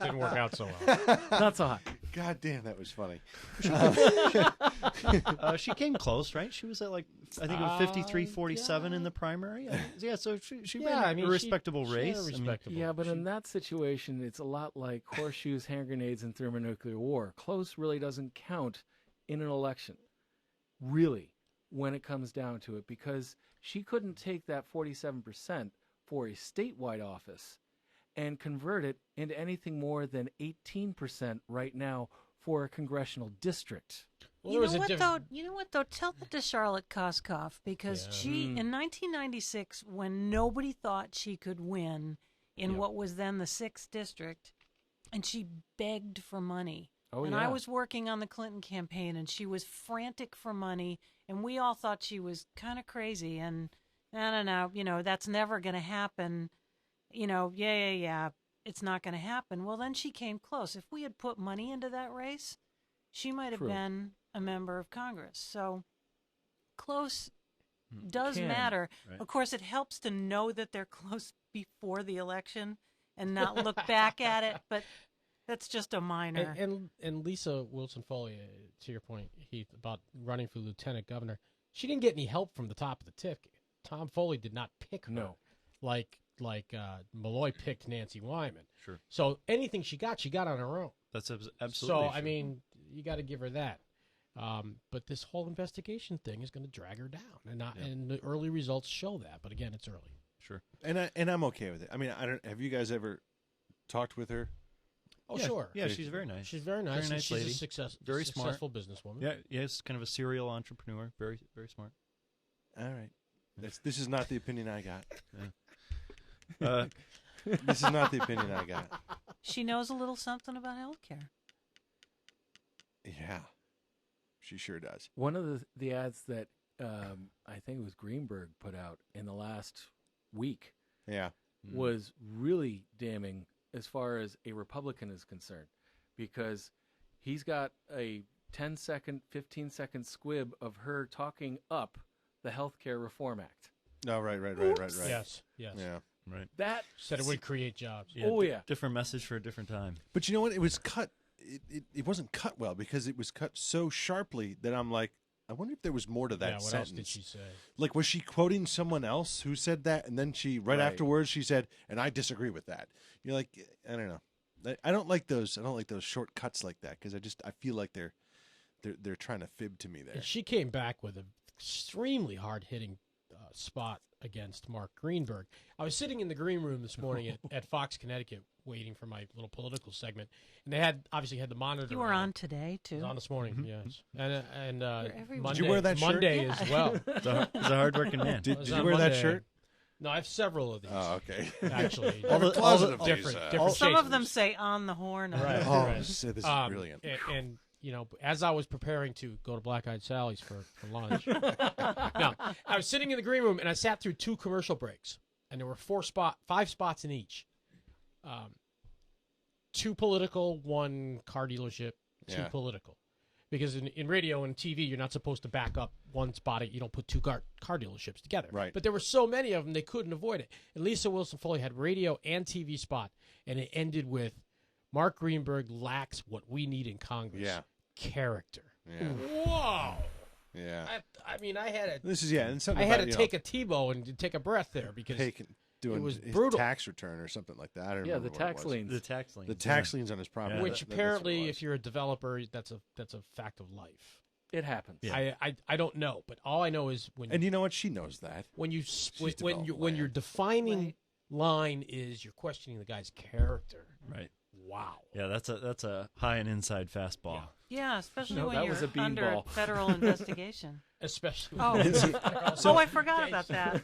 Didn't work out so well. Not so hot. God damn, that was funny. She came close, right? She was at I think it was 53-47 in the primary. So she ran a respectable race. But in that situation, it's a lot like horseshoes, hand grenades, and thermonuclear war. Close really doesn't count in an election, really, when it comes down to it, because she couldn't take that 47% for a statewide office and convert it into anything more than 18% right now for a congressional district. Well, You know what though? Tell that to Charlotte Koskoff, because she in 1996, when nobody thought she could win in what was then the 6th district, and she begged for money. I was working on the Clinton campaign, and she was frantic for money, and we all thought she was kind of crazy. And I don't know, that's never going to happen. It's not going to happen. Well, then she came close. If we had put money into that race, she might have been a member of Congress. So close does matter. Right. Of course, it helps to know that they're close before the election and not look back at it, but that's just a minor. And Lisa Wilson Foley, to your point, Heath, about running for lieutenant governor, she didn't get any help from the top of the ticket. Tom Foley did not pick her. No. Like Malloy picked Nancy Wyman. Sure. So anything she got on her own. That's absolutely So, true. I mean, you got to give her that. But this whole investigation thing is going to drag her down, and the early results show that. But again, it's early. Sure. And I'm okay with it. I mean, have you guys ever talked with her? Oh, sure. Yeah, she's very nice. She's very nice. Very nice she's lady. a successful smart businesswoman. Yeah, it's kind of a serial entrepreneur. Very, very smart. All right. This is not the opinion I got. Yeah. This is not the opinion I got. She knows a little something about healthcare. Yeah, she sure does. One of the ads that I think it was Greenberg put out in the last week was really damning as far as a Republican is concerned, because he's got a 10-second, 15-second squib of her talking up the Healthcare Reform Act. No, right. Yes. Yeah, right. That said it would create jobs. Yeah, different message for a different time. But you know what? It was cut. It wasn't cut well, because it was cut so sharply that I'm like, I wonder if there was more to that what sentence. else did she say? Like, was she quoting someone else who said that, and then she afterwards she said, "And I disagree with that." You're like, I don't know. I don't like those. I don't like those short cuts like that, because I feel like they're trying to fib to me there. And she came back with an extremely hard-hitting spot against Mark Greenberg. I was sitting in the green room this morning at Fox, Connecticut, waiting for my little political segment, and they obviously had the monitor. You were on today too. I was on this morning, yes, and Monday, did you wear that shirt? Monday as well. He's a hardworking man. Did you wear that shirt? No, I have several of these. Oh, okay. Actually, all the different some shapes. of them say "on the horn." Right. Oh, this is brilliant. And as I was preparing to go to Black Eyed Sally's for lunch, no, I was sitting in the green room, and I sat through 2 commercial breaks, and there were 5 spots in each. 2 political, 1 car dealership, 2 political. Because in radio and TV, you're not supposed to back up one spot. You don't put 2 car dealerships together. Right. But there were so many of them, they couldn't avoid it. And Lisa Wilson Foley had radio and TV spot, and it ended with, Mark Greenberg lacks what we need in Congress. Yeah. Character. Yeah. Whoa. Yeah. I mean, I had to. This is and I had to take a Tebow and take a breath there, because doing was his brutal. tax return or something like that. I don't Yeah, remember the what it tax was. liens. The tax liens. The tax liens on his property. Which That's what it apparently, was. if you're a developer, that's a fact of life. It happens. Yeah. I don't know, but all I know is when And you know what? She knows that. when you developed when your land. defining Right. line is you're questioning the guy's character. Right. Wow. Yeah, that's a high and inside fastball. Yeah, especially No, when that you're was a under beanball. federal investigation. Especially. Oh, oh, I forgot about that.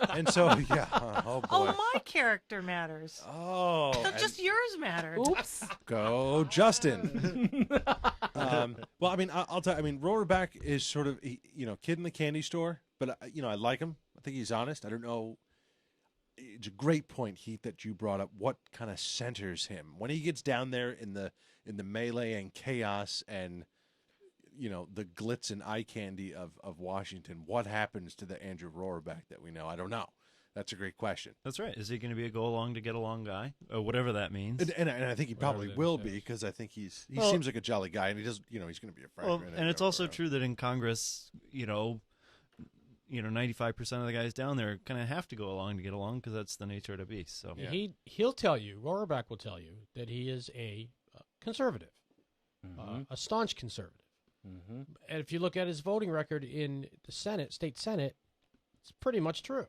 And so, yeah. Oh, boy. Oh, my character matters. Oh. So and just yours mattered. Oops. go, Justin. Well, I mean, I'll tell you, I mean, Rohraback is sort of, kid in the candy store, but, I like him. I think he's honest. I don't know. It's a great point, Heath, that you brought up. What kind of centers him when he gets down there in the melee and chaos and the glitz and eye candy of Washington? What happens to the Andrew Rohraback that we know? I don't know. That's a great question. That's right. Is he going to be a go along to get along guy, whatever that means? And I think he probably that will is. be, because I think he Well- seems like a jolly guy, and he does he's going to be a freshman. Well, and it's also true that in Congress, 95% of the guys down there kind of have to go along to get along because that's the nature of the beast. So Yeah. He'll tell you, Rohraback will tell you that he is a conservative, a staunch conservative. Mm-hmm. And if you look at his voting record in the Senate, state Senate, it's pretty much true.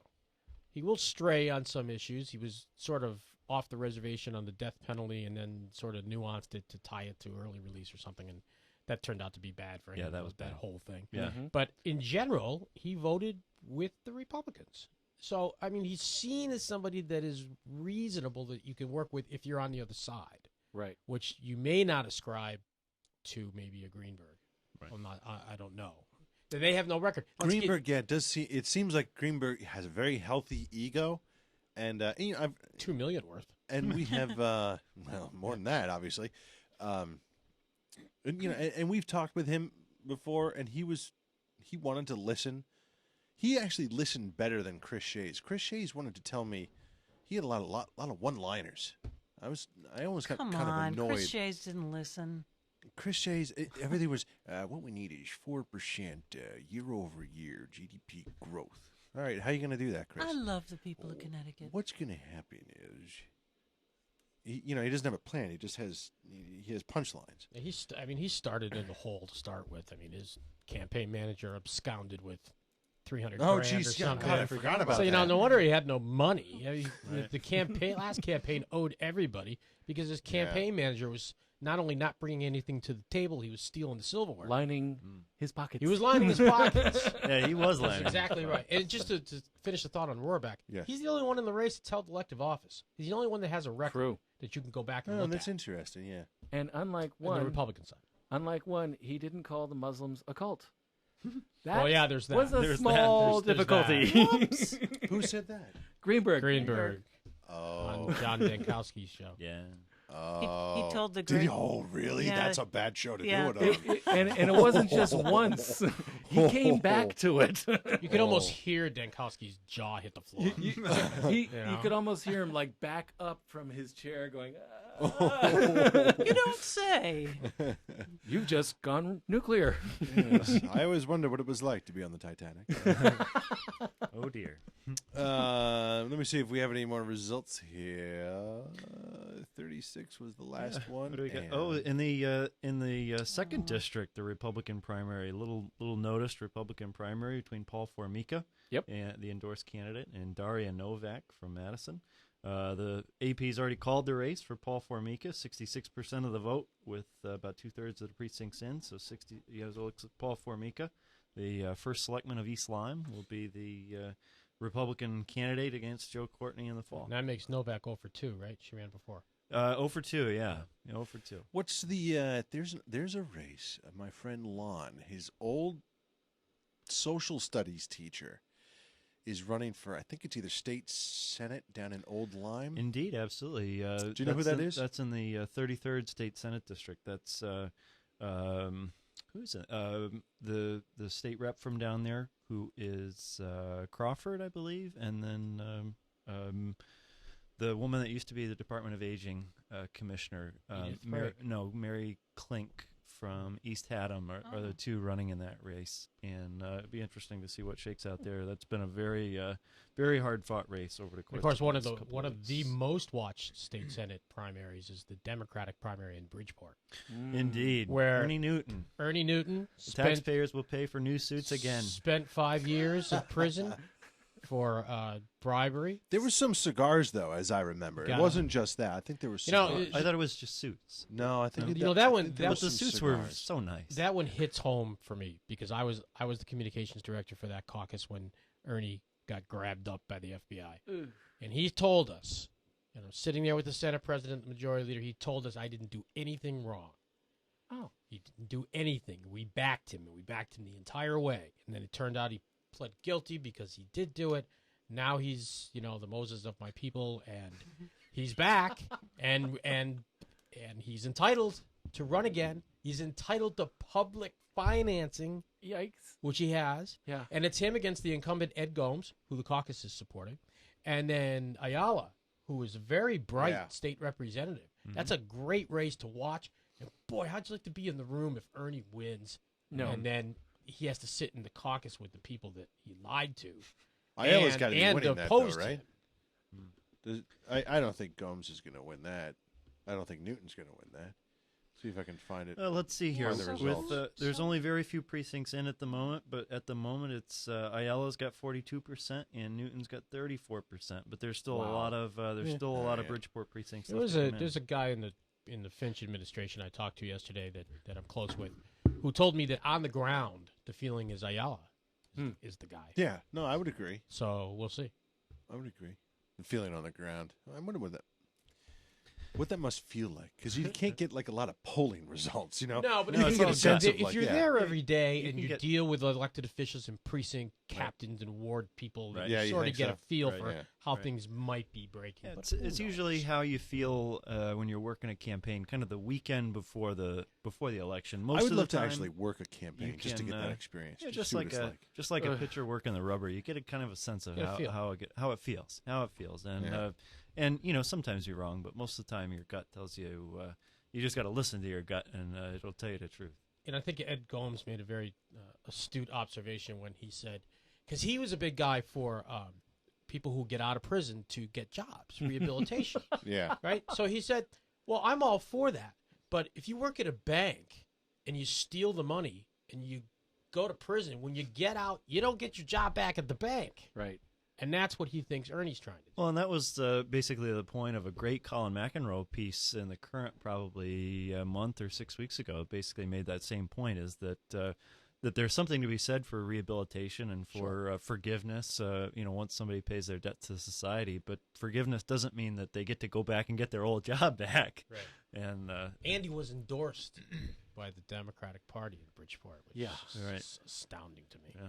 He will stray on some issues. He was sort of off the reservation on the death penalty and then sort of nuanced it to tie it to early release or something, and that turned out to be bad for him. Yeah, that was bad. whole thing. yeah, But in general, he voted with the Republicans. So, I mean, he's seen as somebody that is reasonable that you can work with if you're on the other side, Right. which you may not ascribe to maybe a Greenberg. Right. I'm not, I don't know. They have no record. Greenberg, it seems like Greenberg has a very healthy ego, and I've $2 million worth. and we have more than that, obviously, and we've talked with him before, and he wanted to listen. He actually listened better than Chris Shays. Chris Shays wanted to tell me he had a lot of one-liners. I almost got Come kind on, of annoyed. Chris Shays didn't listen. Chris Shays, everything was, what we need is 4% year-over-year GDP growth. All right, how are you going to do that, Chris? I love the people of Connecticut. What's going to happen is, he doesn't have a plan. He just has punchlines. He started in the hole to start with. I mean, his campaign manager absconded with $300 Oh, grand or geez, yeah, something. God, I forgot about So that. no wonder he had no money. I mean, the last campaign owed everybody because his campaign manager was not only not bringing anything to the table, he was stealing the silverware. Lining his pockets. He was lining his pockets. yeah, he was That's lying. exactly right. And just to finish the thought on Rohraback, Yes. he's the only one in the race that's held elective office. He's the only one that has a record True. that you can go back and Oh, look that's at. interesting, yeah. And unlike On the one, Republican side. he didn't call the Muslims a cult. Oh yeah, there's that. was a There's small that. There's difficulty. Who said that? Greenberg. Greenberg Oh. on John Dankowski's show. Yeah. He told the Did great. oh, really? Yeah. That's a bad show to Yeah. do it on. And it wasn't just once. He came back to it. You could almost hear Dankowski's jaw hit the floor. You know? could almost hear him like back up from his chair going, You don't say. You've just gone nuclear. Yes. I always wonder what it was like to be on the Titanic. Oh dear. Let me see if we have any more results here. 36 was the last one. What do we got? and- Oh, in the second district, the Republican primary, little noticed Republican primary between Paul Formica, Yep. and the endorsed candidate, and Daria Novak from Madison. The AP's already called the race for Paul Formica, 66% of the vote, with about 2/3 of the precincts in. So 60. So it looks at Paul Formica, the first selectman of East Lyme, will be the Republican candidate against Joe Courtney in the fall. And that makes Novak 0 for 2, right? She ran before. 0 for 2, yeah. 0 for 2. What's the there's a race. My friend Lon, his old social studies teacher, is running for, I think it's either state senate down in Old Lyme. Indeed, absolutely. Do you know who that's that is? That's in the 33rd State Senate District. That's who's it? The state rep from down there, who is Crawford, I believe, and then the woman that used to be the Department of Aging commissioner, Edith Mary, Craig. Mary Klink from East Haddam are the two running in that race, and it'd be interesting to see what shakes out there. That's been a very very hard fought race over the course. Of course, one of the most watched state senate primaries is the Democratic primary in Bridgeport. Indeed, Where Ernie Newton. Taxpayers will pay for new suits again. Spent 5 years in prison for bribery. There were some cigars, though, as I remember. It wasn't just that. I think there were cigars. I thought it was just suits. No, I think that one. But the suits were so nice. That one hits home for me because I was the communications director for that caucus when Ernie got grabbed up by the FBI, and he told us, sitting there with the Senate president, the majority leader, he told us I didn't do anything wrong. Oh, he didn't do anything. We backed him, and we backed him the entire way. And then it turned out he pled guilty because he did do it. Now he's, the Moses of my people, and he's back, and he's entitled to run again. He's entitled to public financing. Yikes. Which he has. Yeah. And it's him against the incumbent Ed Gomes, who the caucus is supporting, and then Ayala, who is a very bright state representative. Mm-hmm. That's a great race to watch. And boy, how'd you like to be in the room if Ernie wins? No. And then he has to sit in the caucus with the people that he lied to. Ayala's got to be winning that, though, right? Him. I don't think Gomes is going to win that. I don't think Newton's going to win that. See if I can find it. Let's see here. The there's only very few precincts in at the moment, but at the moment it's Ayala's got 42% and Newton's got 34%. But there's still a lot of Bridgeport precincts. There's a guy in the Finch administration I talked to yesterday that I'm close with, who told me that on the ground the feeling is Ayala is the guy. Yeah, no, I would agree. So we'll see. I would agree. The feeling on the ground. I wonder what that must feel like, because you can't get like a lot of polling results, No, but you can get a sense of if you're there every day and you deal with elected officials and precinct captains and ward people, you sort of get a feel for how things might be breaking. Yeah, it's usually how you feel when you're working a campaign, kind of the weekend before the election. I would love to actually work a campaign just to get that experience. Yeah, just like a pitcher working the rubber, you get a kind of a sense of how it feels, and sometimes you're wrong, but most of the time your gut tells you you just got to listen to your gut, and it'll tell you the truth. And I think Ed Gomes made a very astute observation when he said, because he was a big guy for people who get out of prison to get jobs, rehabilitation. Yeah. Right? So he said, well, I'm all for that, but if you work at a bank and you steal the money and you go to prison, when you get out, you don't get your job back at the bank. Right. And that's what he thinks Ernie's trying to do. Well, and that was basically the point of a great Colin McEnroe piece in The Current probably a month or 6 weeks ago. It basically made that same point, is that that there's something to be said for rehabilitation and for forgiveness, once somebody pays their debt to society. But forgiveness doesn't mean that they get to go back and get their old job back. Right. And he was endorsed by the Democratic Party in Bridgeport, which is astounding to me. Yeah.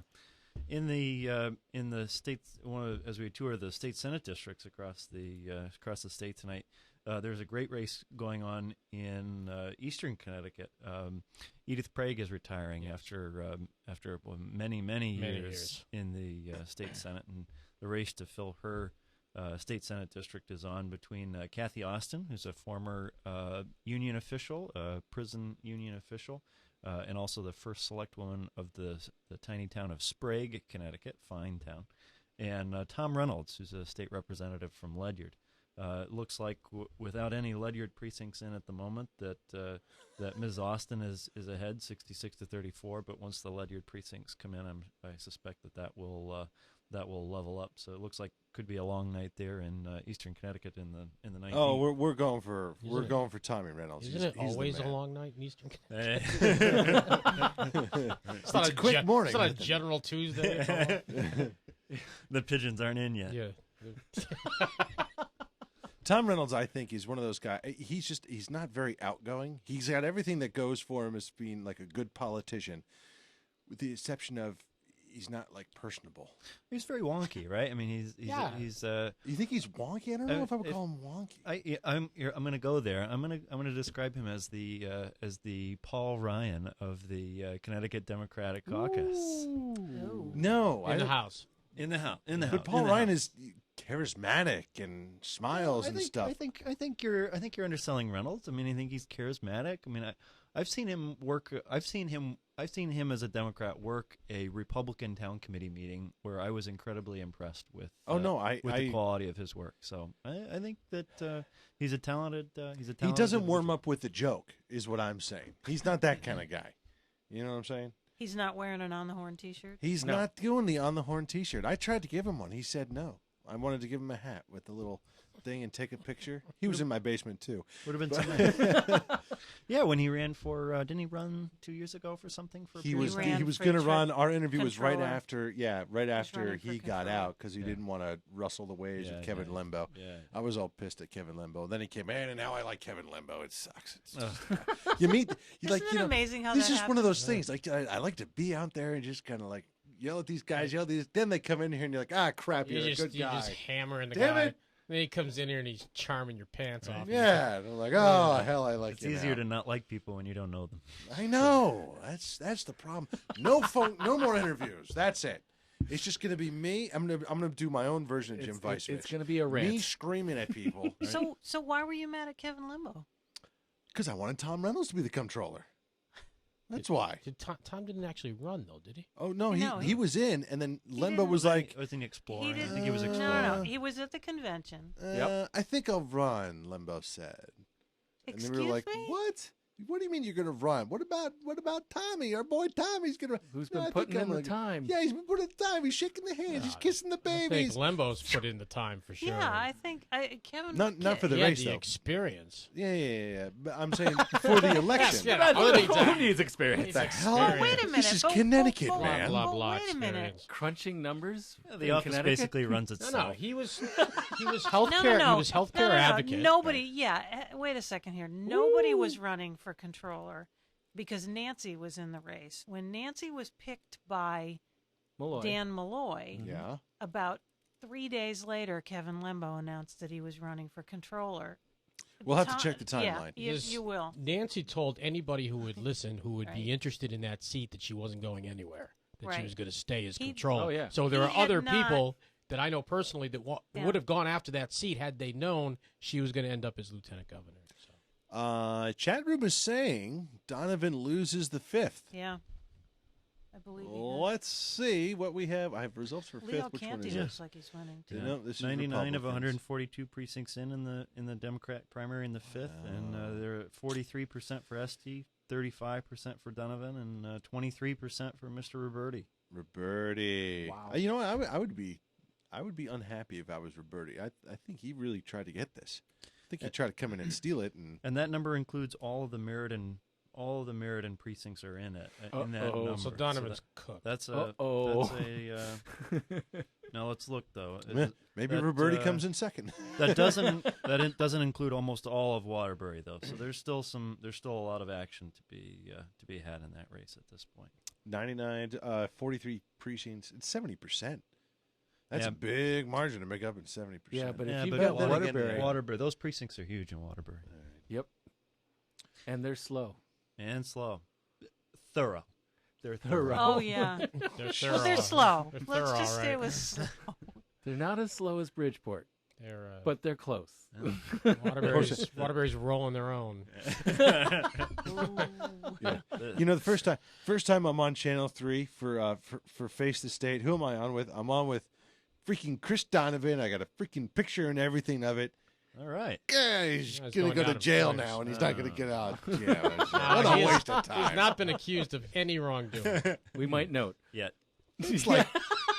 In the states, as we tour the state senate districts across the state tonight, there's a great race going on in eastern Connecticut. Edith Prague is retiring after many years in the state senate, and the race to fill her state senate district is on between Kathy Austin, who's a former union official, prison union official. And also the first select woman of the tiny town of Sprague, Connecticut, fine town, and Tom Reynolds, who's a state representative from Ledyard. It looks like without any Ledyard precincts in at the moment, that Ms. Austin is ahead, 66-34. But once the Ledyard precincts come in, I suspect that will level up. So it looks like could be a long night there in eastern Connecticut in the 19th. Oh, we're going for Tommy Reynolds. Isn't it always a long night in eastern Connecticut? It's not a quick morning. It's not a general Tuesday. The pigeons aren't in yet. Yeah. Tom Reynolds, I think, is one of those guys. He's not very outgoing. He's got everything that goes for him as being like a good politician, with the exception of he's not like personable. He's very wonky, right? I mean, he's. You think he's wonky? I don't know if I would call him wonky. I'm going to go there. I'm going to describe him as the Paul Ryan of the Connecticut Democratic Caucus. Ooh. No, in the House. In the House. But Paul Ryan is charismatic and smiles and stuff. I think you're underselling Reynolds. I mean, I think he's charismatic. I mean, I've seen him work. I've seen him as a Democrat work a Republican town committee meeting where I was incredibly impressed with. The quality of his work. So I think that he's a talented. He doesn't warm up with the joke, is what I'm saying. He's not that kind of guy. You know what I'm saying? He's not wearing an On the Horn T-shirt. He's not doing the On the Horn T-shirt. I tried to give him one. He said no. I wanted to give him a hat with the little thing and take a picture. He was in my basement too. Would have been something. Yeah, when he ran for, didn't he run 2 years ago for something? He was going to run. Our interview was right after he got out because he didn't want to rustle the waves with Kevin Limbo. Yeah. I was all pissed at Kevin Limbo. Then he came in, and now I like Kevin Limbo. It sucks. It's just, amazing how this that is one of those things. Like I like to be out there and just kind of like yell at these guys, Then they come in here and you're like, ah, crap, you're a good guy. You're just hammering the Damn guy. It. Then he comes in here and he's charming your pants off. Yeah, and I'm like, oh hell, I like It's easier to not like people when you don't know them. I know. That's the problem. No phone, no more interviews. That's it. It's just gonna be me. I'm gonna do my own version of Jim Weissman. It's gonna be a rant. Me screaming at people. Right? So why were you mad at Kevin Limbo? Because I wanted Tom Reynolds to be the comptroller. That's why. Tom didn't actually run though, did he? Oh no, he was in, and then Limbo was like, I think exploring. I think he was exploring. No, he was at the convention. I think I'll run. Limbo said. Excuse and they were like, me? What? What do you mean you're going to run? What about Tommy? Our boy Tommy's going to run. Who's been putting in the time? Yeah, he's been putting in the time. He's shaking the hands. He's kissing the babies. I think Limbo's put in the time for sure. Yeah, I think Kevin. Not for the he race, had the though. experience. Yeah. But I'm saying for the election. Who needs experience? Oh, wait a minute. This is Connecticut, man. Blah, blah, wait a minute. Crunching numbers. The office basically runs itself. No, he was healthcare. No. He was healthcare advocate. Nobody. Yeah. Wait a second here. Nobody was running for controller because Nancy was in the race. When Nancy was picked by Dan Malloy, about 3 days later, Kevin Limbo announced that he was running for controller. We'll have to check the timeline. Yeah, you will. Nancy told anybody who would listen, who would be interested in that seat, that she wasn't going anywhere, that she was going to stay as controller. Oh, yeah. So there are other people that I know personally that would have gone after that seat had they known she was going to end up as lieutenant governor. So. Chat room is saying Donovan loses the 5th. Yeah. I believe he Let's see what we have. I have results for 5th. Leo Which Canty one is looks it? like he's winning too. Yeah. No, this is 99 of Republicans. 142 precincts in the Democrat primary in the 5th, and they're at 43% for Esty, 35% for Donovan, and 23% for Mr. Roberti. Roberti. Wow. You know what? I would be unhappy if I was Roberti. I think he really tried to get this. I think he tried to come in and steal it, and that number includes all of the Meriden precincts are in it. In that number. So Donovan's cooked. That's a. Now let's look though. Maybe Roberti comes in second. That doesn't include almost all of Waterbury though. So there's still a lot of action to be had in that race at this point. 99, 43 precincts. It's 70%. That's a big margin to make up in 70%. Yeah, but if you got Waterbury, those precincts are huge in Waterbury. Yep. And they're slow. And slow. Thorough. They're thorough. Oh, yeah. They're thorough. Well, they're slow. They're Let's thorough, just stay right. with slow. They're not as slow as Bridgeport, but they're close. Waterbury's rolling their own. You know, the first time I'm on Channel 3 for Face the State, who am I on with? I'm on with freaking Chris Donovan. I got a freaking picture and everything of it. All right. Yeah, he's going to go to jail now, and he's not going to get out. Yeah, what a waste of time. He's not been accused of any wrongdoing. We might note. Yet. It's like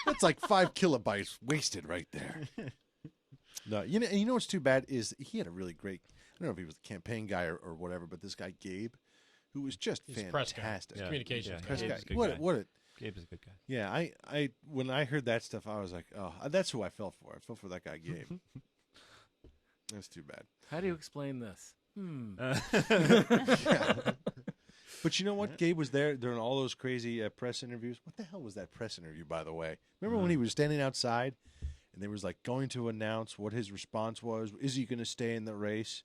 that's like 5 kilobytes wasted right there. No, you know what's too bad is he had a really great. I don't know if he was the campaign guy or whatever, but this guy Gabe, who was just fantastic. Yeah. Communications. Press guy. Gabe's Gabe's a good guy. Yeah, I when I heard that stuff, I was like, oh, that's who I fell for. I fell for that guy Gabe. That's too bad. How do you explain this? Yeah. But you know what? Gabe was there during all those crazy press interviews. What the hell was that press interview, by the way? Remember when he was standing outside and they was like going to announce what his response was? Is he going to stay in the race?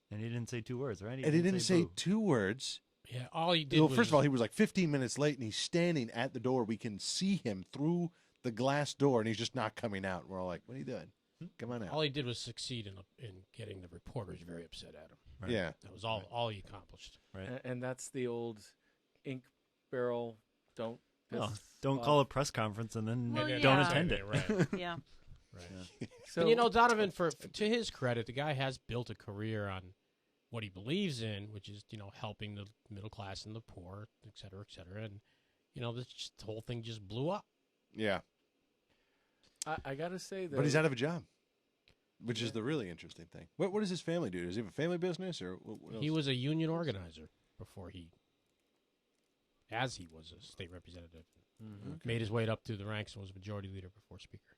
And he didn't say 2 words, right? He didn't say 2 words. Yeah, all he did was... First of all, he was like 15 minutes late, and he's standing at the door. We can see him through the glass door, and he's just not coming out. We're all like, what are you doing? Come on out. All he did was succeed in getting the reporters very upset at him. Right. Yeah. That was all he accomplished. Right. And that's the old ink barrel. Don't piss Don't off. call a press conference and then Well, don't yeah. attend it. Right. Yeah. Right. So And you know, Donovan, to his credit, the guy has built a career on what he believes in, which is, helping the middle class and the poor, et cetera, et cetera. And, the whole thing just blew up. Yeah. I got to say that. But he's out of a job, which is the really interesting thing. What does his family do? Does he have a family business or what else? He was a union organizer before he was a state representative. Made his way up through the ranks and was majority leader before speaker.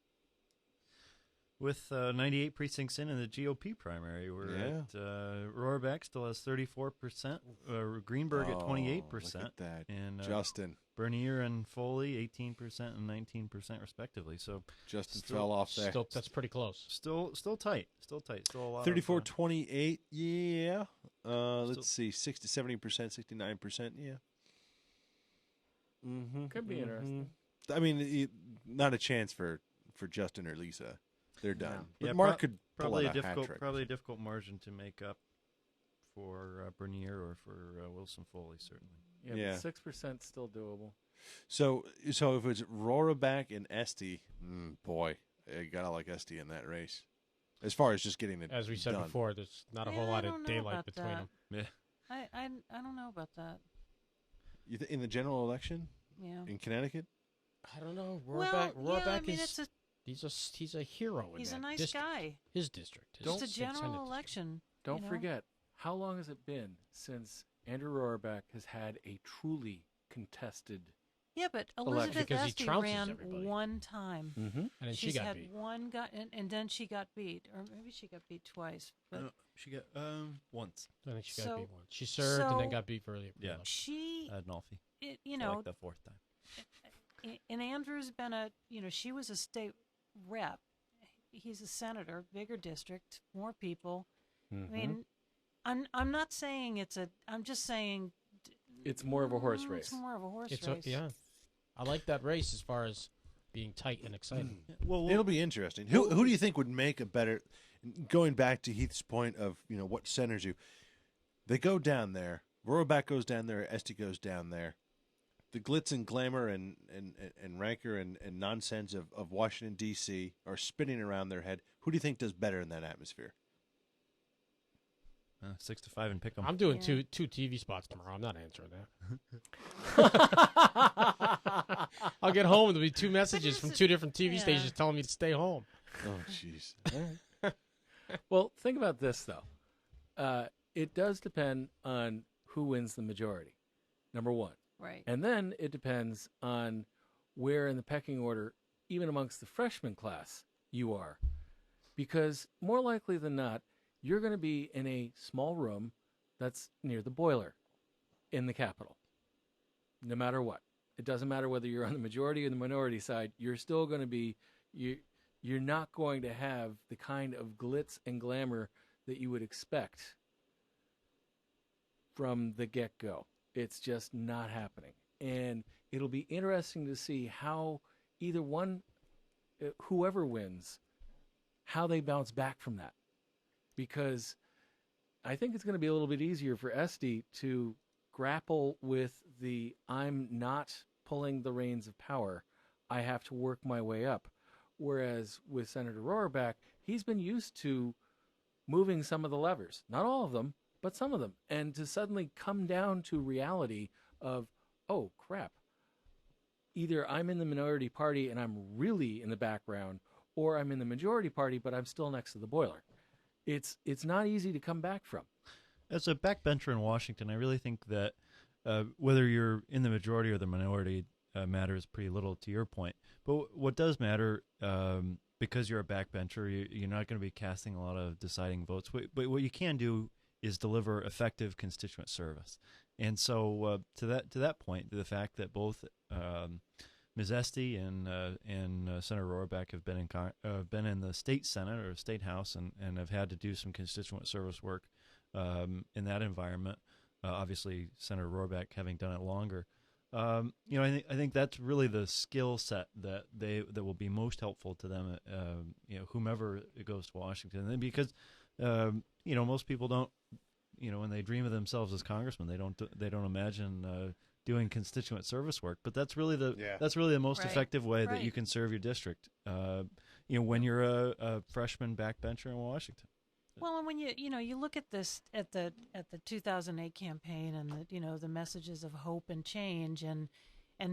With 98 precincts in the GOP primary, we're at Rohraback still has 34%, Greenberg at 28%, look at that. and Justin Bernier and Foley 18% and 19% respectively. So Justin still- fell off there. That's pretty close. Still tight. Still a lot. 34-28, yeah. Let's see, 60, 70%, 69%, yeah. Mm-hmm. Could be interesting. I mean, not a chance for Justin or Lisa. They're done. But Yeah, Mark could pull probably out a hat trick. probably a difficult margin to make up for Bernier or for Wilson Foley, certainly. Yeah, but 6% still doable. So if it's Rohraback and Esty, boy, you gotta like Esty in that race. As far as just getting it As we said done. before, there's not a whole Yeah, I lot don't of know daylight about between that. them. Yeah. I don't know about that. In the general election Yeah. in Connecticut, I don't know. Well, Rohraback I mean, is he's a hero. he's in a that nice district. guy. His district. His It's a state general Senate district. election. Don't you know? forget, how long has it been since Andrew Rohraback has had a truly contested Yeah, but election? Elizabeth Because he Esty trounces ran everybody. one time. Mm-hmm. And then She's she got had beat. one and then she got beat, or maybe she got beat twice. But She got once. I think she got So- beat once. She served and then so- got beat for earlier. Yeah. she, Adnolfi. you For know, like the fourth time. and Andrew's been she was a state rep. He's a senator, bigger district, more people. Mm-hmm. I mean, I'm not saying I'm just saying It's more of a horse race. It's more of a horse It's race. yeah. I like that race as far as being tight and exciting. Well, it'll be interesting. Who do you think would make a better? Going back to Heath's point of what centers you, they go down there. Rohraback goes down there. Esty goes down there. The glitz and glamour and rancor and nonsense of Washington D.C. are spinning around their head. Who do you think does better in that atmosphere? 6 to 5 and pick 'em. I'm doing two TV spots tomorrow. I'm not answering that. I'll get home and there'll be two messages from two different TV stations telling me to stay home. Oh, jeez. Well, think about this, though. It does depend on who wins the majority, number one. Right. And then it depends on where in the pecking order, even amongst the freshman class, you are. Because more likely than not, you're going to be in a small room that's near the boiler in the Capitol, no matter what. It doesn't matter whether you're on the majority or the minority side. You're still going to be you're not going to have the kind of glitz and glamour that you would expect from the get-go. It's just not happening. And it'll be interesting to see how either one, whoever wins, how they bounce back from that. Because I think it's going to be a little bit easier for Esty to grapple with the I'm not pulling the reins of power. I have to work my way up. Whereas with Senator Rohraback, he's been used to moving some of the levers. Not all of them, but some of them. And to suddenly come down to reality of, oh, crap. Either I'm in the minority party and I'm really in the background, or I'm in the majority party, but I'm still next to the boiler. It's not easy to come back from. As a backbencher in Washington, I really think that whether you're in the majority or the minority matters pretty little, to your point. But what does matter, because you're a backbencher, you're not going to be casting a lot of deciding votes. But what you can do is deliver effective constituent service. And so to that point, the fact that both Ms. Esty and Senator Rohraback have been in the state Senate or state House and have had to do some constituent service work in that environment. Obviously, Senator Rohraback having done it longer. I think that's really the skill set that will be most helpful to them. Whomever goes to Washington, and because most people when they dream of themselves as congressmen, they don't imagine doing constituent service work. But that's really the most effective way that you can serve your district. When you're a freshman backbencher in Washington. Well, and when you look at this at the 2008 campaign and the messages of hope and change, and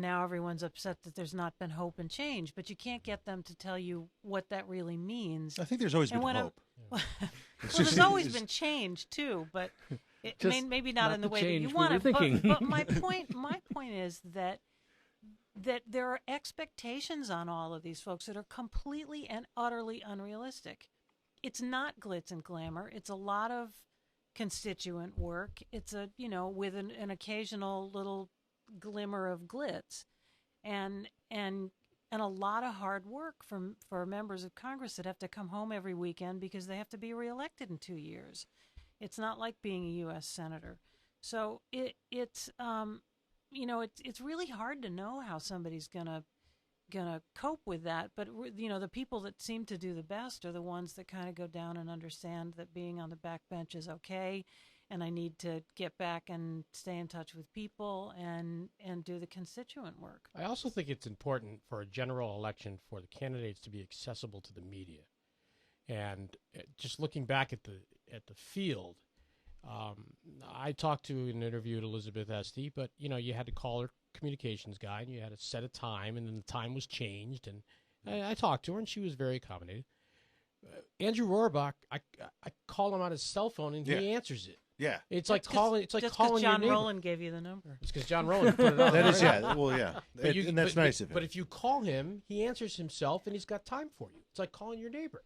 now everyone's upset that there's not been hope and change, but you can't get them to tell you what that really means. I think there's always been hope. Well, there's always been change too, but maybe not in the way that you want it. But my point is that there are expectations on all of these folks that are completely and utterly unrealistic. It's not glitz and glamour. It's a lot of constituent work. It's with an occasional little glimmer of glitz, and a lot of hard work for members of Congress that have to come home every weekend because they have to be reelected in 2 years. It's not like being a U.S. senator. So it's really hard to know how somebody's gonna cope with that. But the people that seem to do the best are the ones that kind of go down and understand that being on the backbench is okay, and I need to get back and stay in touch with people and do the constituent work. I also think it's important for a general election for the candidates to be accessible to the media. And just looking back at the field, I talked to and interviewed Elizabeth Esty, but you had to call her communications guy, and you had to set a time, and then the time was changed. And I talked to her, and she was very accommodating. Andrew Rohrbach, I call him on his cell phone, and he answers it. Yeah, it's like calling. It's like calling John your neighbor. Rowland gave you the number. It's because John Rowland put it on. That is, well, yeah, and that's nice of him. But if you call him, he answers himself, and he's got time for you. It's like calling your neighbor.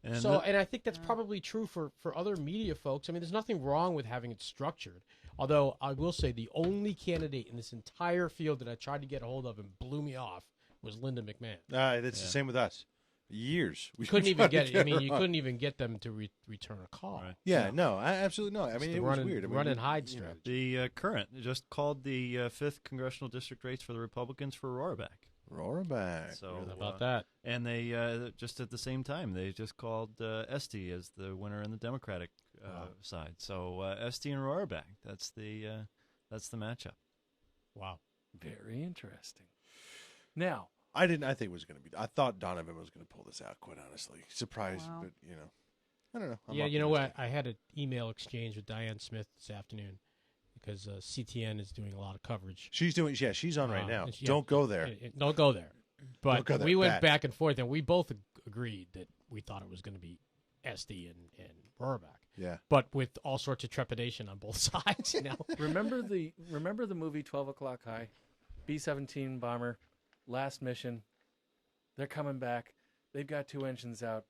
And and I think that's probably true for other media folks. I mean, there's nothing wrong with having it structured. Although I will say the only candidate in this entire field that I tried to get a hold of and blew me off was Linda McMahon. That's the same with us. Years we couldn't even get. I mean, you couldn't even get them to return a call. Right. Yeah, no, absolutely no. I mean, it was weird. Run and hide strategy. The current just called the 5th congressional district race for the Republicans for Rohrbach. So how about that? And they just at the same time they just called Esty as the winner in the Democratic side. So Esty and Rohrbach. That's the matchup. Wow, very interesting. Now. I think it was going to be. I thought Donovan was going to pull this out. Quite honestly, surprised, but I don't know. You know what? I had an email exchange with Diane Smith this afternoon because CTN is doing a lot of coverage. She's on right now. Don't go there. Don't go there. But we went back and forth, and we both agreed that we thought it was going to be Esty and Rohrbach. Yeah. But with all sorts of trepidation on both sides. Remember the movie 12 O'Clock High? B-17 bomber. Last mission. They're coming back. They've got 2 engines out.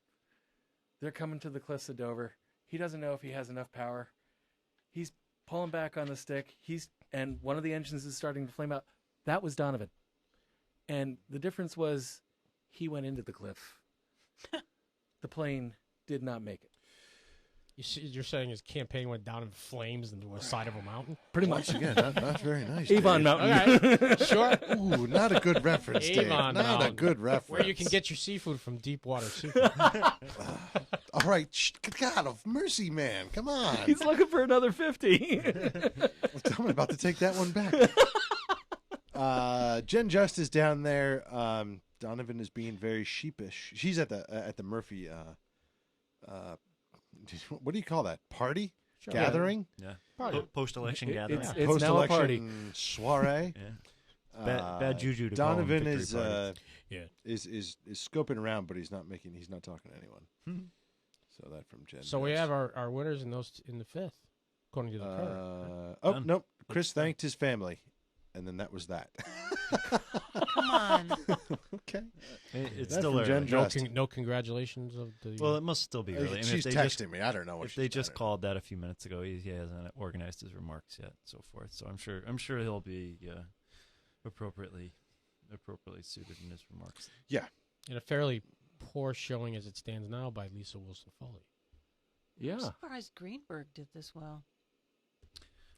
They're coming to the cliffs of Dover. He doesn't know if he has enough power. He's pulling back on the stick. And one of the engines is starting to flame out. That was Donovan. And the difference was he went into the cliff. The plane did not make it. You're saying his campaign went down in flames into the side of a mountain? Pretty much. Again, that's very nice. Avon Mountain. Okay. Sure. Ooh, not a good reference, Dave. Avon Not Mountain. a good reference. Where you can get your seafood from Deepwater Seafood. All right. God of mercy, man. Come on. He's looking for another 50. I'm about to take that one back. Jen Just is down there. Donovan is being very sheepish. She's at the Murphy what do you call that? Party? Sure. Gathering? Yeah. Post-election gathering. It's Post-election now a party. Soiree. Yeah. Bad juju to Donovan call them is scoping around, but he's not talking to anyone. So that from Jen. So we have our winners in the 5th, according to the card. Nope. Chris thanked his family, and then that was that. Come on. Okay. It's That's still from early. Jen No congratulations of the. Well, it must still be early. I mean, she's texting me. I don't know what if they just called that a few minutes ago. He hasn't organized his remarks yet, so forth. So I'm sure he'll be appropriately suited in his remarks. Yeah. In a fairly poor showing as it stands now by Lisa Wilson Foley. Yeah. I'm surprised Greenberg did this well.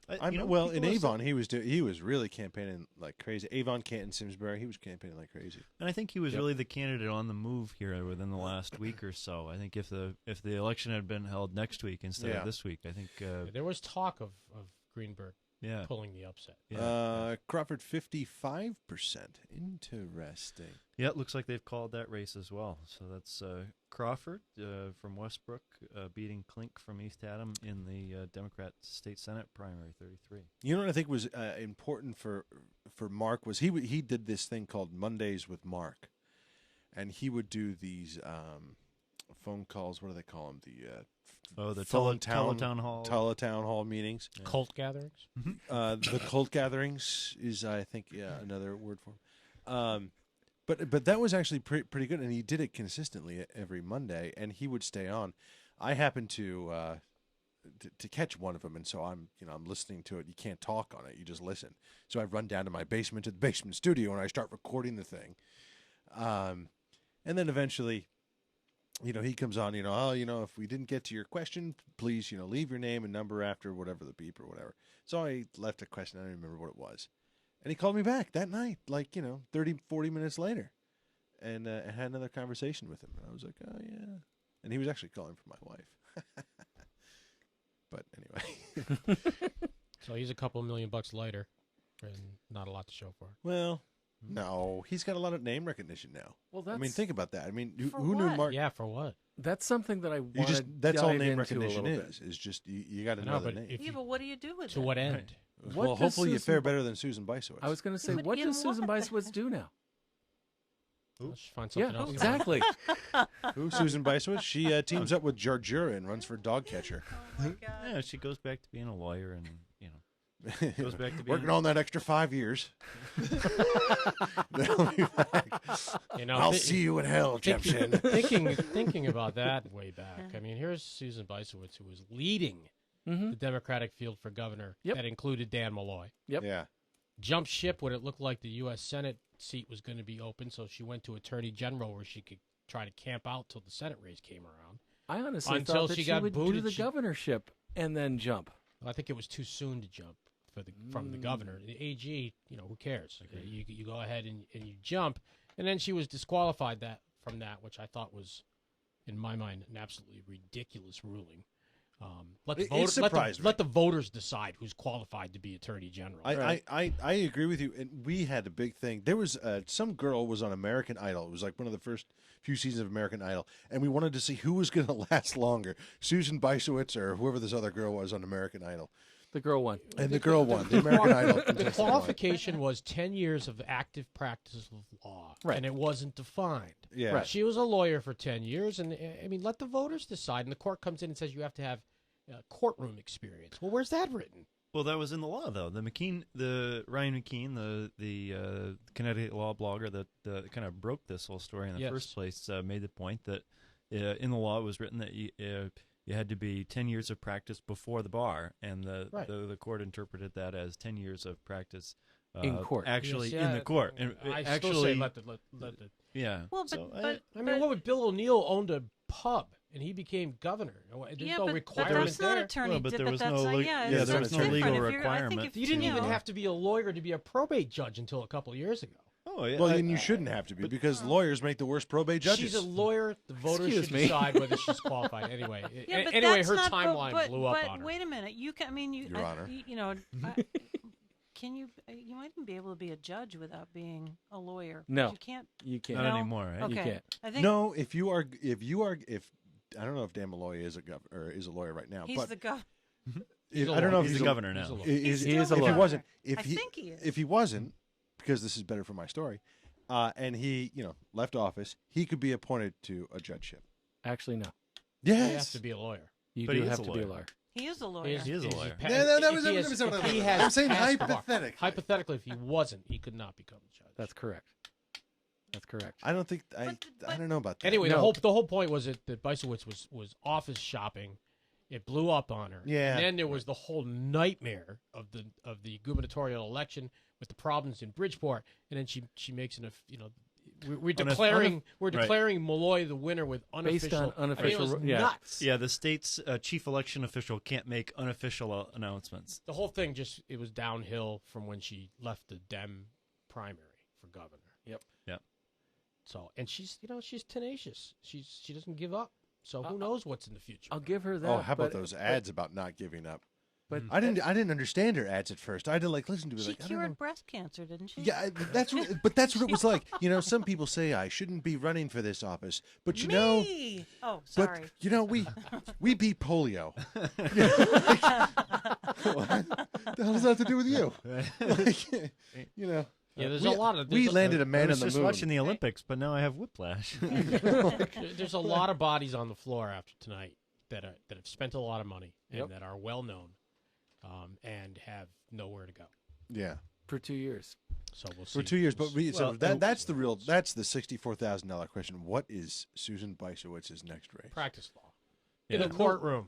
Well, in Avon, he was really campaigning like crazy. Avon, Canton, Simsbury, he was campaigning like crazy. And I think he was really the candidate on the move here within the last week or so. I think if the election had been held next week instead of this week, I think there was talk of Greenberg pulling the upset. Crawford 55%. Interesting. Yeah, it looks like they've called that race as well. So that's Crawford from Westbrook beating Klink from East Haddam in the Democrat State Senate primary 33. You know what I think was important for Mark was he did this thing called Mondays with Mark, and he would do these phone calls. What do they call them? The teletown hall meetings. Yeah. Cult gatherings. The cult gatherings is, I think, another word for them. But that was actually pretty good, and he did it consistently every Monday, and he would stay on. I happened to catch one of them, and so I'm listening to it. You can't talk on it; you just listen. So I run down to my basement, to the basement studio, and I start recording the thing. And then eventually, he comes on. If we didn't get to your question, please, leave your name and number after whatever the beep or whatever. So I left a question. I don't remember what it was. And he called me back that night, 30, 40 minutes later, and I had another conversation with him. And I was like, oh, yeah. And he was actually calling for my wife. But anyway. So he's a couple $1 million lighter and not a lot to show for it. Well, no. He's got a lot of name recognition now. Well, think about that. I mean, For who knew what? Mark? Yeah, for what? That's something that I want to That's all dive name into recognition a little is. bit. Is just you got to know the name. But what do you do with it? To what end? Right. What Well, does hopefully you Susan fare better than Susan Bysowitz. I was going to say, But what in does Susan what? Bysowitz do now? Let's find something Yeah, else. exactly. Who? Susan Bysowitz? She teams up with Jarjura and runs for dog catcher. Oh my God. Yeah, she goes back to being a lawyer and goes back to being Working on that extra 5 years. They'll be back. I'll see you in hell, Jepson. Thinking about that way back. I mean, here's Susan Bysowitz, who was leading the Democratic field for governor. That included Dan Malloy. Yeah. Jumped ship when it looked like the U.S. Senate seat was going to be open, so she went to Attorney General where she could try to camp out till the Senate race came around. I honestly Until thought that she she got would booted, do the governorship and then jump. I think it was too soon to jump from the governor. The AG, who cares? You go ahead and you jump. And then she was disqualified from that, which I thought was, in my mind, an absolutely ridiculous ruling. Let the voters decide who's qualified to be Attorney General. I agree with you. And we had a big thing. There was some girl was on American Idol. It was like one of the first few seasons of American Idol, and we wanted to see who was going to last longer, Susan Bysowitz or whoever this other girl was on American Idol. The girl won. And the girl won. The American Idol. The qualification was 10 years of active practice of law, and it wasn't defined. Yeah. Right. She was a lawyer for 10 years, and I mean, let the voters decide. And the court comes in and says you have to have courtroom experience. Well, where's that written? Well, that was in the law, though. The Ryan McKean, the Connecticut law blogger that kind of broke this whole story in the first place, made the point that in the law it was written that you had to be 10 years of practice before the bar, and the court interpreted that as 10 years of practice in court. Actually, in the court. And I actually, still say let the yeah. Well, I mean, what would Bill O'Neill owned a pub and he became governor? There's no requirement but that's not there. attorney. But there but was that's no there was no legal requirement. You didn't even have to be a lawyer to be a probate judge until a couple of years ago. Oh, yeah. Well, and you shouldn't have to be because lawyers make the worst probate judges. She's a lawyer. The voters should decide whether she's qualified. Anyway, but anyway, that's her not, timeline blew up on her. But wait a minute. You can. I mean, Your Honor. Can you? You might even be able to be a judge without being a lawyer. No, you can't. You can't. Not anymore, right? Okay. You can't. I think No, if I don't know if Dan Malloy is a lawyer right now. he's but the governor. I don't know if he's the governor now. He is a If lawyer. he wasn't, I think he is. If he wasn't, because this is better for my story, and he left office, he could be appointed to a judgeship. Actually, no. Yes, You have to be a lawyer. You But do he is have a to be a lawyer. lawyer. He is a lawyer. He is a lawyer. I'm saying hypothetically. Hypothetically, if he wasn't, he could not become a judge. That's correct. That's correct. I don't think I don't know about that. Anyway, No. the whole point was that Bysowitz was office shopping. It blew up on her. Yeah. And then there was the whole nightmare of the gubernatorial election with the problems in Bridgeport, and then she makes we're declaring Malloy the winner with unofficial. Based on unofficial, it was nuts. Yeah, the state's chief election official can't make unofficial announcements. The whole thing it was downhill from when she left the Dem primary for governor. Yep. So, and she's tenacious. She doesn't give up. So who knows what's in the future? I'll give her that. Oh, how about those ads about not giving up? But I didn't understand her ads at first. I had to listen to it. She I don't know. cured breast cancer, didn't she? Yeah, that's what it was like. Some people say I shouldn't be running for this office, but Me! Oh, sorry. But we beat polio. What the hell does that have to do with you? Yeah, there's a lot of. We landed a man I on was the just moon. watching the Olympics, but now I have whiplash. There's a lot of bodies on the floor after tonight that have spent a lot of money and that are well known, and have nowhere to go. Yeah, for 2 years. So we'll see. For 2 years, but that's the $64,000 question. What is Susan Bysiewicz's next race? Practice law. In the courtroom.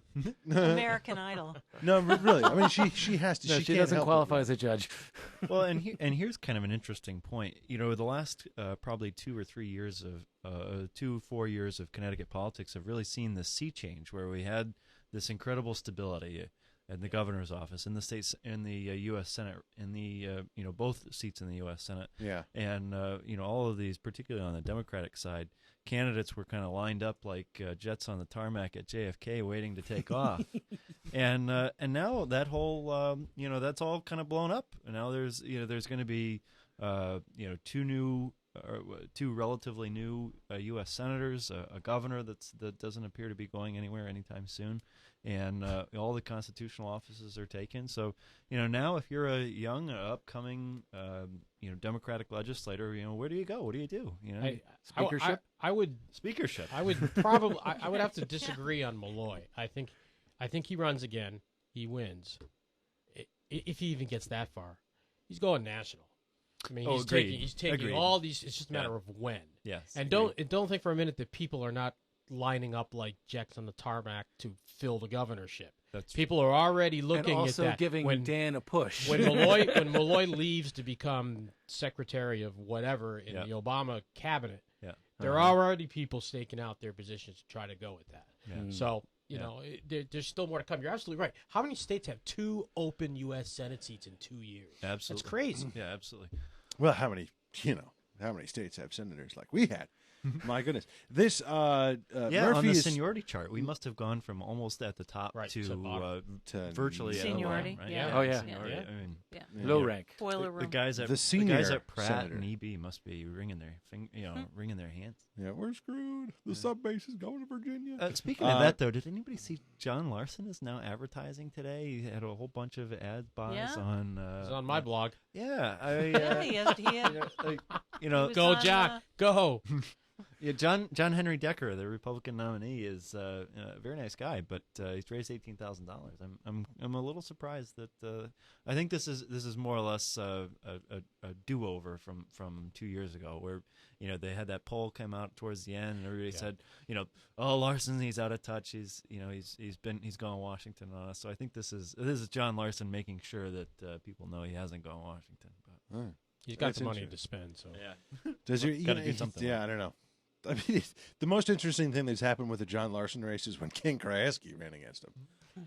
American Idol. No, really. I mean, she has to. No, she doesn't qualify as a judge. Well, and here's kind of an interesting point. The last probably 2 or 3 years of 4 years of Connecticut politics have really seen this sea change, where we had this incredible stability in the governor's office, in the states, in the U.S. Senate, in the both seats in the U.S. Senate. Yeah. And all of these, particularly on the Democratic side, candidates were kind of lined up like jets on the tarmac at JFK, waiting to take off. And now that whole that's all kind of blown up. And now there's going to be two relatively new U.S. senators, a governor that doesn't appear to be going anywhere anytime soon, and all the constitutional offices are taken. So now if you're a young upcoming Democratic legislator, where do you go? What do you do? Speakership. I would speakership. I would probably. I would have to disagree on Malloy. I think he runs again. He wins. If he even gets that far, he's going national. I mean, he's taking all these. It's just a matter of when. Yes. And don't think for a minute that people are not lining up like jets on the tarmac to fill the governorship. People are already looking and also at that. Giving Dan a push. When Malloy leaves to become secretary of whatever in the Obama cabinet, there are already people staking out their positions to try to go with that. Yeah. So there's still more to come. You're absolutely right. How many states have 2 open U.S. Senate seats in 2 years? Absolutely, that's crazy. Yeah, absolutely. Well, how many states have senators like we had? My goodness. This Murphy on the is seniority chart, we must have gone from almost at the top to virtually seniority. At the bottom, right? Yeah. Oh, yeah. Seniority. Yeah. I mean, low rank. Boiler room. the guys at Pratt senator. and EB must be wringing their hands. Yeah, we're screwed. The sub base is going to Virginia. Speaking of that, though, did anybody see John Larson is now advertising today? He had a whole bunch of ad buys on. It's on my blog. Yeah, He has. Go, John. Go. Yeah, John Henry Decker, the Republican nominee, is a very nice guy, but he's raised $18,000. I'm a little surprised that I think this is more or less a do-over from 2 years ago, where they had that poll come out towards the end, and everybody said Larson, he's out of touch, he's gone Washington on us. So I think this is John Larson making sure that people know he hasn't gone Washington. But he's got the money to spend, so Does he gotta do something? Yeah, I don't know. I mean, the most interesting thing that's happened with the John Larson race is when Ken Kraski ran against him.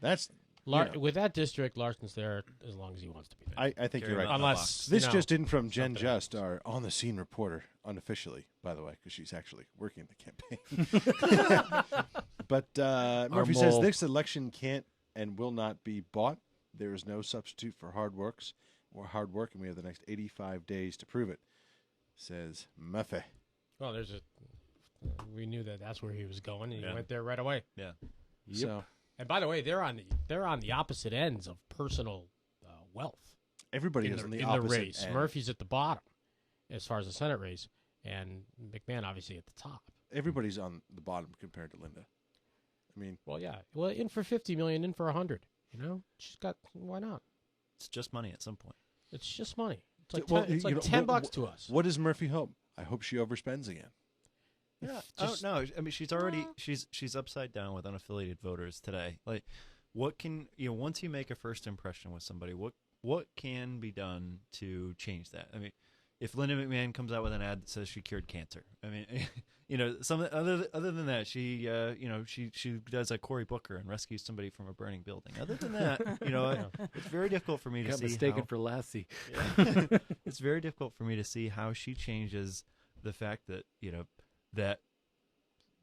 That's with that district, Larson's there as long as he wants to be there. I think you're right. Unless this just in from Jen Just, our on-the-scene reporter, unofficially, by the way, because she's actually working the campaign. But Murphy says this election can't and will not be bought. There is no substitute for hard work, and we have the next 85 days to prove it, says Murphy. Well, we knew that's where he was going, and he went there right away. Yeah. Yep. So, and by the way, they're on the opposite ends of personal wealth. Everybody is on the opposite race. end. Murphy's at the bottom as far as the Senate race, and McMahon obviously at the top. Everybody's on the bottom compared to Linda. I mean, in for $50 million, in for $100. She's got. Why not? It's just money at some point. It's just money. It's like $10 to us. What does Murphy hope? I hope she overspends again. Yeah. No. I mean, she's already she's upside down with unaffiliated voters today. Like, what can once you make a first impression with somebody, what can be done to change that? I mean, if Linda McMahon comes out with an ad that says she cured cancer. I mean, you know, other than that, she she does a Cory Booker and rescues somebody from a burning building. Other than that, you know, it's very difficult for me to see. Mistaken for Lassie. Yeah. It's very difficult for me to see how she changes the fact that, you know, that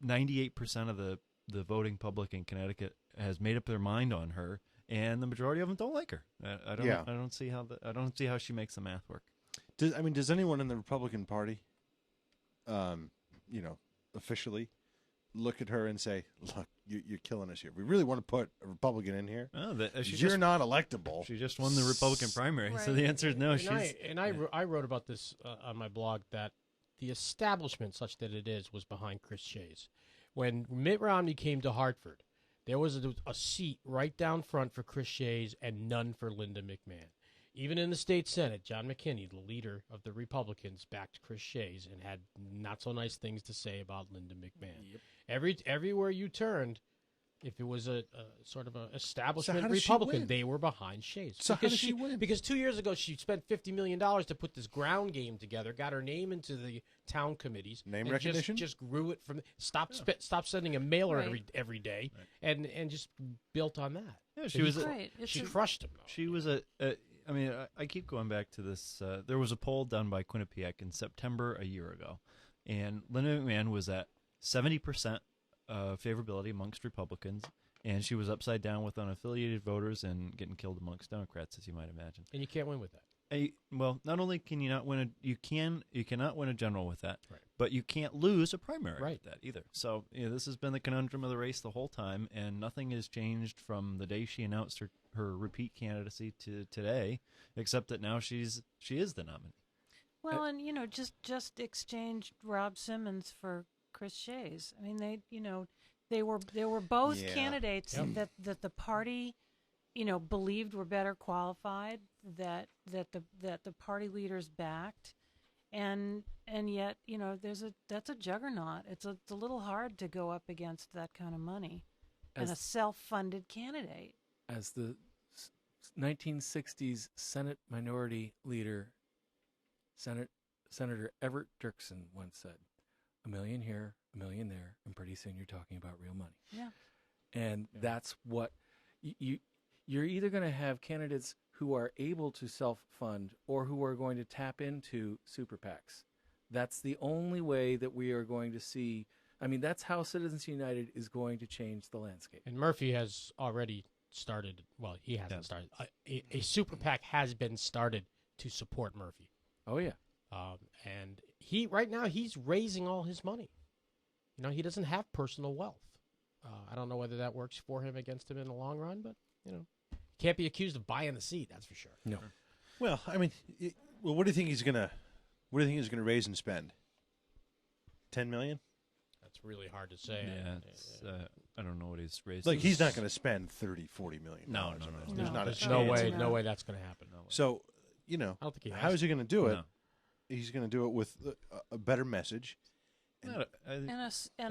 98% of the voting public in Connecticut has made up their mind on her, and the majority of them don't like her. I don't see how she makes the math work. Does anyone in the Republican Party, officially look at her and say, "Look, you're killing us here. We really want to put a Republican in here. You're not electable." She just won the Republican primary, so the answer is no. I wrote about this on my blog, that the establishment, such that it is, was behind Chris Shays. When Mitt Romney came to Hartford, there was a seat right down front for Chris Shays and none for Linda McMahon. Even in the state Senate, John McKinney, the leader of the Republicans, backed Chris Shays and had not so nice things to say about Linda McMahon. Yep. Everywhere you turned, if it was a sort of an establishment Republican, they were behind Shays. So how did she win? Because 2 years ago, she spent $50 million to put this ground game together, got her name into the town committees. Name recognition? Just grew it from stop sending a mailer every day, and just built on that. Yeah, she crushed him, though. She was I keep going back to this. There was a poll done by Quinnipiac in September a year ago, and Linda McMahon was at 70% favorability amongst Republicans, and she was upside down with unaffiliated voters and getting killed amongst Democrats, as you might imagine. And you can't win with that. Well, not only can you not win you cannot win a general with that, right, but you can't lose a primary with that either. So this has been the conundrum of the race the whole time, and nothing has changed from the day she announced her repeat candidacy to today, except that now she is the nominee. Well, and just exchanged Rob Simmons for Chris Shays. I mean, they were both candidates that the party believed were better qualified, that the party leaders backed, and yet that's a juggernaut. It's a little hard to go up against that kind of money and a self-funded candidate. As the 1960s Senate Minority Leader, Senator Everett Dirksen once said, "$1 million here, $1 million there, and pretty soon you're talking about real money." Yeah, and that's what you're either going to have candidates who are able to self-fund or who are going to tap into super PACs. That's the only way that we are going to see. I mean, that's how Citizens United is going to change the landscape. And Murphy has already started. Well, he hasn't started. A super PAC has been started to support Murphy. Oh yeah, and right now he's raising all his money. He doesn't have personal wealth. I don't know whether that works for him, against him in the long run, but can't be accused of buying the seat. That's for sure. No. Well, I mean, what do you think he's gonna raise and spend? $10 million? That's really hard to say. Yeah, I don't know what he's raised. Like, he's not going to spend $30-40 million. No. There's no way that's going to happen. No way. So, I don't think how is he going to do it? No. He's going to do it with a better message. And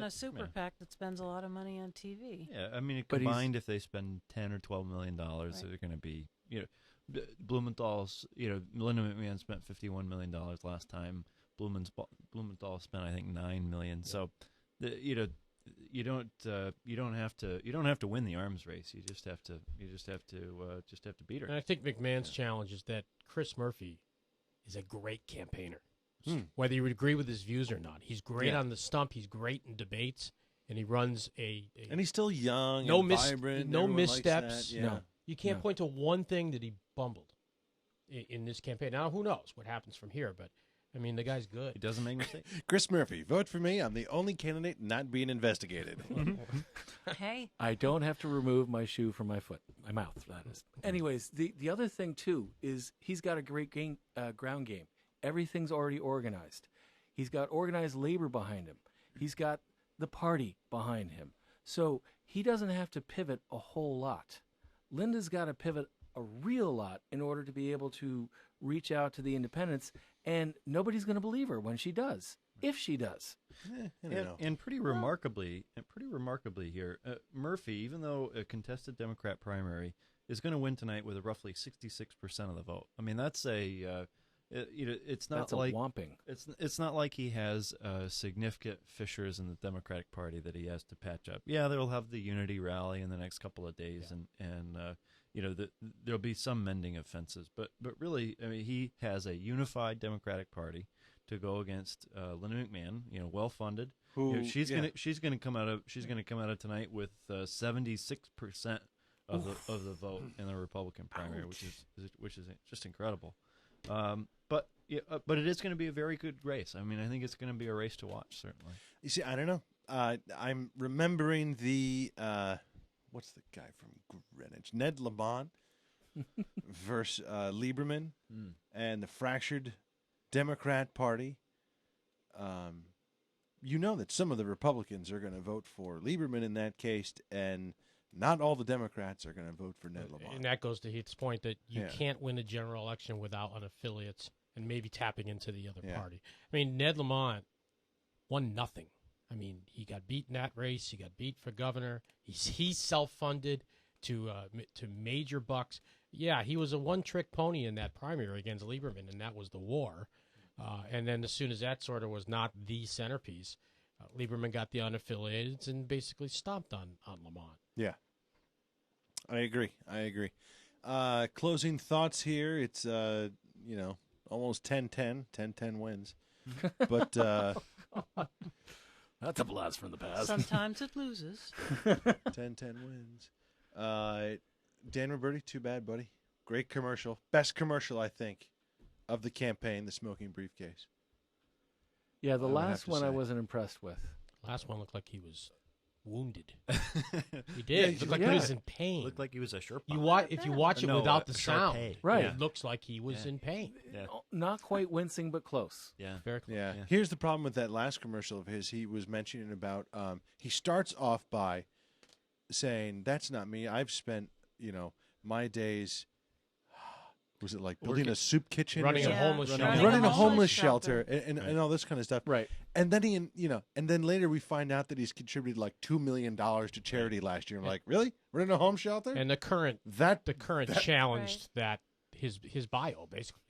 a super PAC that spends a lot of money on TV. Yeah, I mean, combined, if they spend $10 or $12 million, they're going to be, Blumenthal's, Linda McMahon spent $51 million last time. Blumenthal spent, I think, $9 million. Yeah. So, you don't have to win the arms race. You just have to beat her. And I think McMahon's challenge is that Chris Murphy is a great campaigner. Whether you would agree with his views or not, he's great on the stump. He's great in debates, and he runs and he's still young, vibrant. No missteps. No, you can't point to one thing that he bumbled in this campaign. Now, who knows what happens from here? But I mean, the guy's good. He doesn't make mistakes. Chris Murphy, vote for me. I'm the only candidate not being investigated. Hey, I don't have to remove my shoe from my mouth. That is. Anyways, the other thing too is he's got a great ground game. Everything's already organized. He's got organized labor behind him. He's got the party behind him. So he doesn't have to pivot a whole lot. Linda's got to pivot a real lot in order to be able to reach out to the independents, and nobody's going to believe her when she does, if she does. And pretty remarkably here, Murphy, even though a contested Democrat primary, is going to win tonight with roughly 66% of the vote. I mean, that's it's not That's like a whomping. It's not like he has significant fissures in the Democratic Party that he has to patch up. Yeah, they'll have the unity rally in the next couple of days, and there'll be some mending of fences. But really, I mean, he has a unified Democratic Party to go against Linda McMahon. Well funded. She's gonna come out of tonight with 76% of the vote in the Republican primary, which is just incredible. But it is going to be a very good race. I mean, I think it's going to be a race to watch, certainly. You see, I don't know. I'm remembering the what's the guy from Greenwich, Ned Lamont versus Lieberman and the fractured Democrat Party. That some of the Republicans are going to vote for Lieberman in that case, and not all the Democrats are going to vote for Ned Lamont. And that goes to Heath's point that you can't win a general election without an affiliate and maybe tapping into the other party. I mean, Ned Lamont won nothing. I mean, he got beat in that race. He got beat for governor. He's self-funded to major bucks. Yeah, he was a one-trick pony in that primary against Lieberman, and that was the war. And then as soon as that sort of was not the centerpiece, Lieberman got the unaffiliated and basically stomped on Lamont. Yeah, I agree. Closing thoughts here. It's almost 10-10. 10-10 wins, but that's a blast from the past. Sometimes it loses. 10-10 wins. Dan Roberti, too bad, buddy. Great commercial, best commercial I think of the campaign. The smoking briefcase. Yeah, the last one I wasn't impressed with. Last one looked like he was wounded. He did. It looked like he was in pain. Looked like he was a Sherpa. If you watch it without the sound, right? It looks like he was in pain. Yeah. Not quite wincing, but close. Yeah, very close. Yeah. Here's the problem with that last commercial of his. He was mentioning about. He starts off by saying, "That's not me. I've spent my days." Was it like building a soup kitchen, running a homeless shelter, running a homeless shelter, and all this kind of stuff, right? And then and then later we find out that he's contributed like $2 million to charity last year. I'm like, really? Running a home shelter? And the current challenged that his bio basically,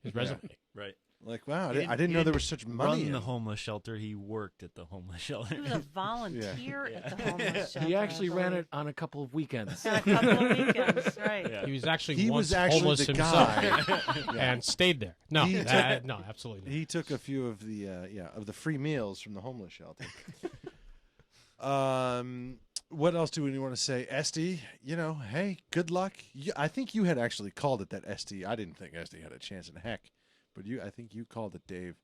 his resume, right? Like, wow, I didn't know there was such money in the homeless shelter. He worked at the homeless shelter. He was a volunteer at the homeless shelter. He actually ran it on a couple of weekends. A couple of weekends, right. Yeah. He was actually homeless himself and stayed there. No, no, absolutely not. He took a few of the of the free meals from the homeless shelter. What else do we want to say? Esty, hey, good luck. I think you had actually called it that Esty. I didn't think Esty had a chance in heck. But I think you called it, Dave,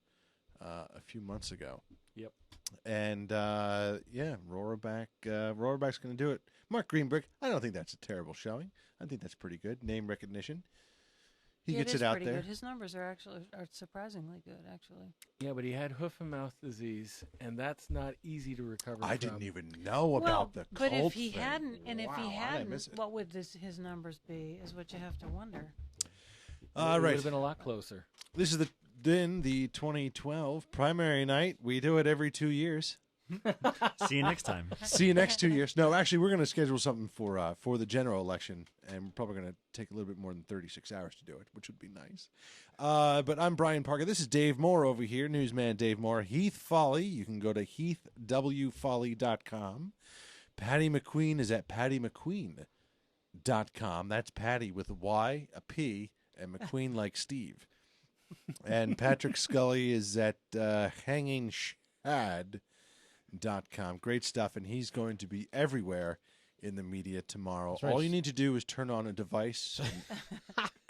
a few months ago. Yep. And Rohraback. Rohraback's going to do it. Mark Greenberg. I don't think that's a terrible showing. I think that's pretty good. Name recognition. He gets it out there. Good. His numbers are surprisingly good, actually. Yeah, but he had hoof and mouth disease, and that's not easy to recover from. I didn't even know about the but cult if he thing. hadn't, and if he hadn't, it. what would his numbers be? Is what you have to wonder. Right. It would have been a lot closer. This is the 2012 primary night. We do it every 2 years. See you next time. See you next 2 years. No, actually, we're going to schedule something for the general election, and we're probably going to take a little bit more than 36 hours to do it, which would be nice. But I'm Brian Parker. This is Dave Moore over here, newsman Dave Moore. Heath Folly. You can go to heathwfolly.com. Patty McQueen is at pattymcqueen.com. That's Patty with a Y, a P, and McQueen like Steve. And Patrick Scully is at hangingshad.com. Great stuff, and he's going to be everywhere in the media tomorrow. Right. All you need to do is turn on a device,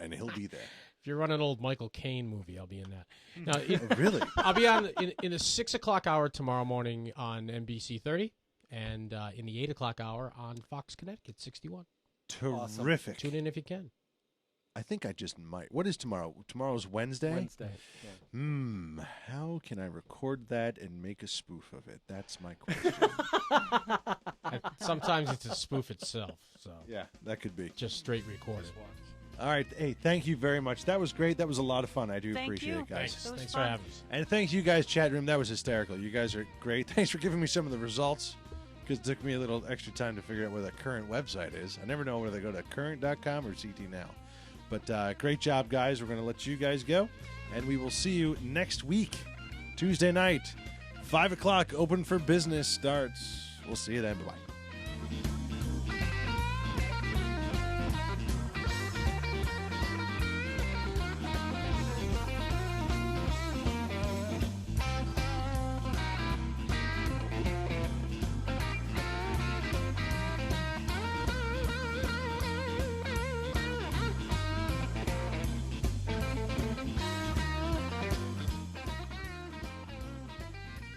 and he'll be there. If you're running an old Michael Caine movie, I'll be in that. Now, really? I'll be on in the 6 o'clock hour tomorrow morning on NBC 30, and in the 8 o'clock hour on Fox Connecticut 61. Terrific. Tune in if you can. I think I just might. What is tomorrow? Tomorrow's Wednesday? Wednesday. Yeah. How can I record that and make a spoof of it? That's my question. Sometimes it's a spoof itself. So yeah, that could be. Just straight record it. All right. Hey, thank you very much. That was great. That was a lot of fun. I do appreciate it, guys. Thanks for having us. And thanks you guys, chat room. That was hysterical. You guys are great. Thanks for giving me some of the results, because it took me a little extra time to figure out where the current website is. I never know whether they go to current.com or CT Now. But great job, guys. We're going to let you guys go, and we will see you next week, Tuesday night, 5 o'clock. Open for business starts. We'll see you then. Bye-bye.